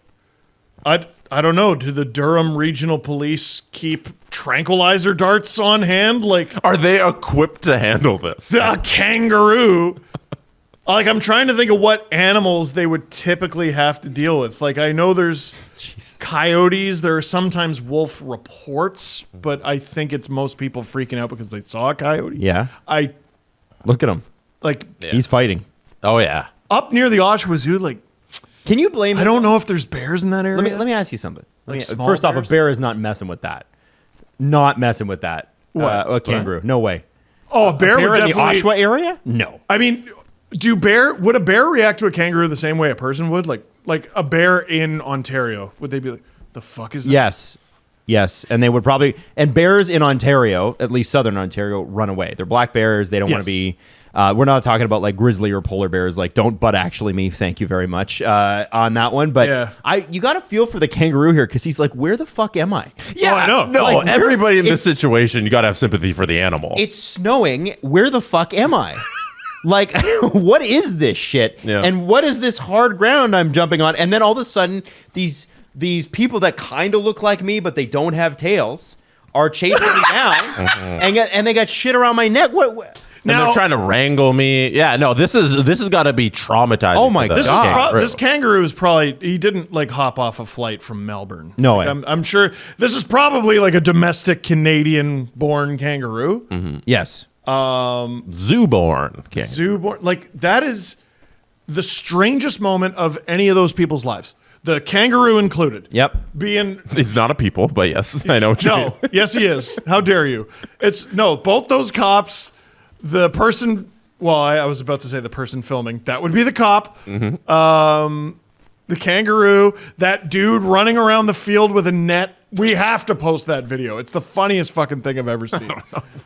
I don't know. Do the Durham Regional Police keep tranquilizer darts on hand? Like
Are they equipped to handle this?
a kangaroo. Like I'm trying to think of what animals they would typically have to deal with. Like I know there's coyotes. There are sometimes wolf reports, but I think it's most people freaking out because they saw a coyote.
yeah.
I
Look at him.
like
He's fighting.
Oh yeah.
up near the Oshawa Zoo. Like
Can you blame
I don't know if there's bears in that area.
Let me ask you something.
Like small
First off,
bears?
a bear is not messing with that. Not messing with that.
What?
A kangaroo. No way.
Oh, a bear,
Bear
would
in the
definitely.
Oshawa area? No.
I mean, would a bear react to a kangaroo the same way a person would? Like a bear in Ontario, would they be like, the fuck is that?
Yes. And they would probably, and bears in Ontario, at least southern Ontario, run away. They're black bears. They don't want
Yes.
to be, we're not talking about like grizzly or polar bears. Like, don't butt actually me. Thank you very much on that one. But
Yeah.
you got to feel for the kangaroo here because he's like, where the fuck am I?
Yeah,
I know.
No,
Like,
everybody in this
it's-
situation, you got to have sympathy for the animal.
It's snowing. Where the fuck am I? Like, what is this shit?
Yeah.
And what is this hard ground I'm jumping on? And then all of a sudden, these people that kind of look like me, but they don't have tails, are chasing me down, and they got shit around my neck. What?
and
Now-
they're trying to wrangle me. Yeah, no, this has got to be traumatizing.
Oh my
for the
God.
kangaroo.
This kangaroo is probably, he didn't like hop off a flight from Melbourne.
No
Like,
way.
I'm sure this is probably like a domestic Canadian born kangaroo.
Yes.
Zoo-born kangaroo.
Zoo born. Like that is the strangest moment of any of those people's lives. The kangaroo included.
Yep.
Being
He's not a people, but yes, I know what you mean.
no, yes he is. How dare you? It's no, both those cops, the person Well, I was about to say the person filming. That would be the cop. The kangaroo, that dude running around the field with a net. We have to post that video. It's the funniest fucking thing I've ever seen.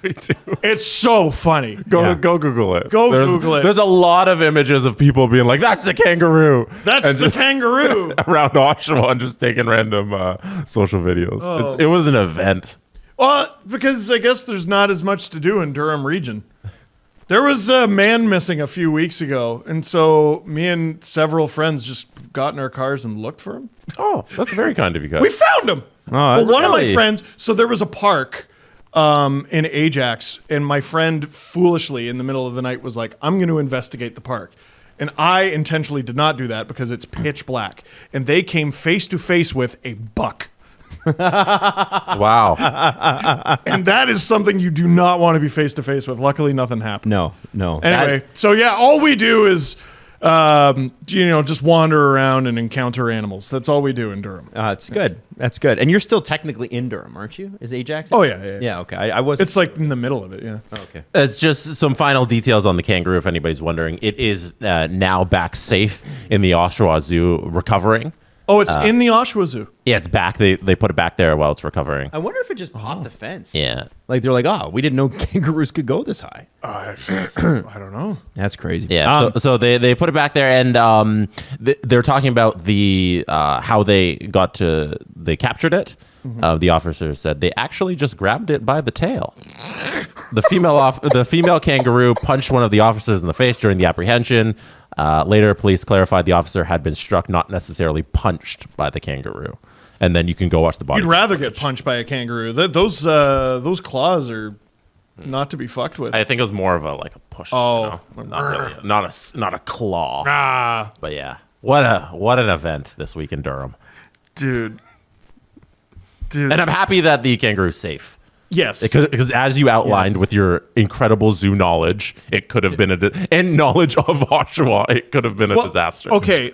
Me too.
It's so funny.
Go Google it.
Google it.
There's a lot of images of people being like, "That's the kangaroo."
That's the kangaroo.
Around Oshawa and just taking random social videos.
Oh.
It was an event.
Well, because I guess there's not as much to do in Durham region. There was a man missing a few weeks ago, and so me and several friends just got in our cars and looked for him.
Oh, that's very kind of you guys.
We found him.
that's
One of my
really-
friends, so there was a park in Ajax, and my friend foolishly in the middle of the night was like, I'm going to investigate the park. And I intentionally did not do that because it's pitch black. And they came face to face with a buck.
Wow.
And that is something you do not want to be face to face with. Luckily, nothing happened.
No.
Anyway, so yeah, all we do is, just wander around and encounter animals. That's all we do in Durham.
It's good. That's good. And you're still technically in Durham, aren't you? Is Ajax?
Oh, yeah.
Yeah, okay. I was.
It's like in the middle of it, yeah.
Oh, okay.
It's just some final details on the kangaroo, if anybody's wondering. It is now back safe in the Oshawa Zoo, recovering.
Oh, it's in the Oshawa Zoo.
Yeah, it's back. They put it back there while it's recovering.
I wonder if it just popped the fence.
Yeah.
Like they're like, oh, we didn't know kangaroos could go this high.
I don't know.
That's crazy.
Yeah, so they put it back there, and they're talking about the how they captured it. The officer said they actually just grabbed it by the tail. The female kangaroo punched one of the officers in the face during the apprehension. Later, police clarified the officer had been struck, not necessarily punched by the kangaroo. And then you can go watch the body.
You'd rather get punched by a kangaroo. Those claws are not to be fucked with.
I think it was more of a push.
Oh.
not really, not a claw.
Ah,
But yeah, what an event this week in Durham.
dude.
And I'm happy that the kangaroo's safe.
Yes.
Because as you outlined with your incredible zoo knowledge, it could have been and knowledge of Oshawa, it could have been a disaster.
Okay,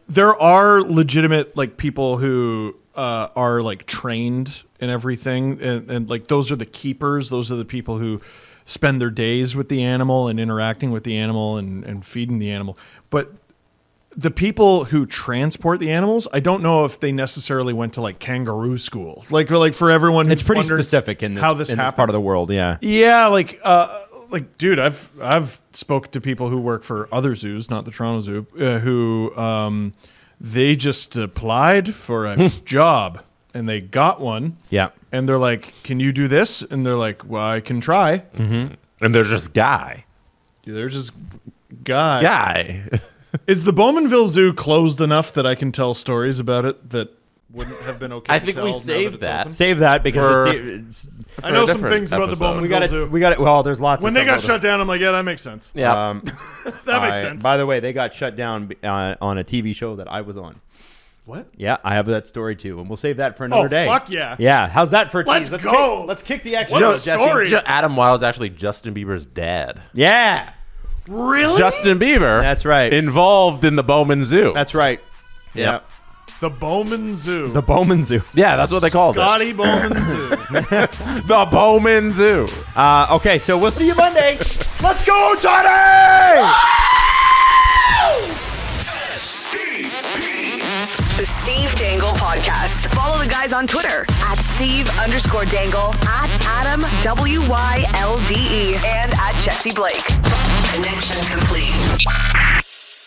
there are legitimate people who are trained in everything, and those are the keepers. Those are the people who spend their days with the animal and interacting with the animal and feeding the animal. But the people who transport the animals, I don't know if they necessarily went to kangaroo school. For everyone,
It's pretty specific in
how this
in
happened.
this part of the world. Yeah.
Yeah, dude, I've spoke to people who work for other zoos, not the Toronto Zoo, who they just applied for a job and they got one.
Yeah.
And they're like, "Can you do this?" And they're like, "Well, I can try."
Mm-hmm. And there's just guy.
They're just guy. Is the Bowmanville Zoo closed enough that I can tell stories about it that wouldn't have been okay?
I think we saved that.
Save that because
I know some
different
things about the
episode.
Bowmanville Zoo.
we got it. Well, there's lots.
When
of
they
stuff
got shut down, I'm like, yeah, that makes sense.
Yeah.
That makes sense.
By the way, they got shut down on a TV show that I was on.
What?
Yeah, I have that story too, and we'll save that for another day.
Fuck yeah.
Yeah, how's that for a tease?
Let's go.
Let's kick the action.
What a
Jesse.
story.
Adam Wild's actually Justin Bieber's dad.
Yeah,
Really?
Justin Bieber.
That's right.
Involved in the Bowman Zoo.
that's right.
Yeah.
The Bowman Zoo.
The Bowman Zoo.
Yeah, that's what they called
Scotty Bowman Zoo.
it. The Bowman Zoo.
Okay, so we'll see you Monday. Let's go, Ohtani!
The Steve Dangle Podcast. Follow the guys on Twitter at Steve_Dangle, at Adam WYLDE, and at Jesse Blake. Connection complete.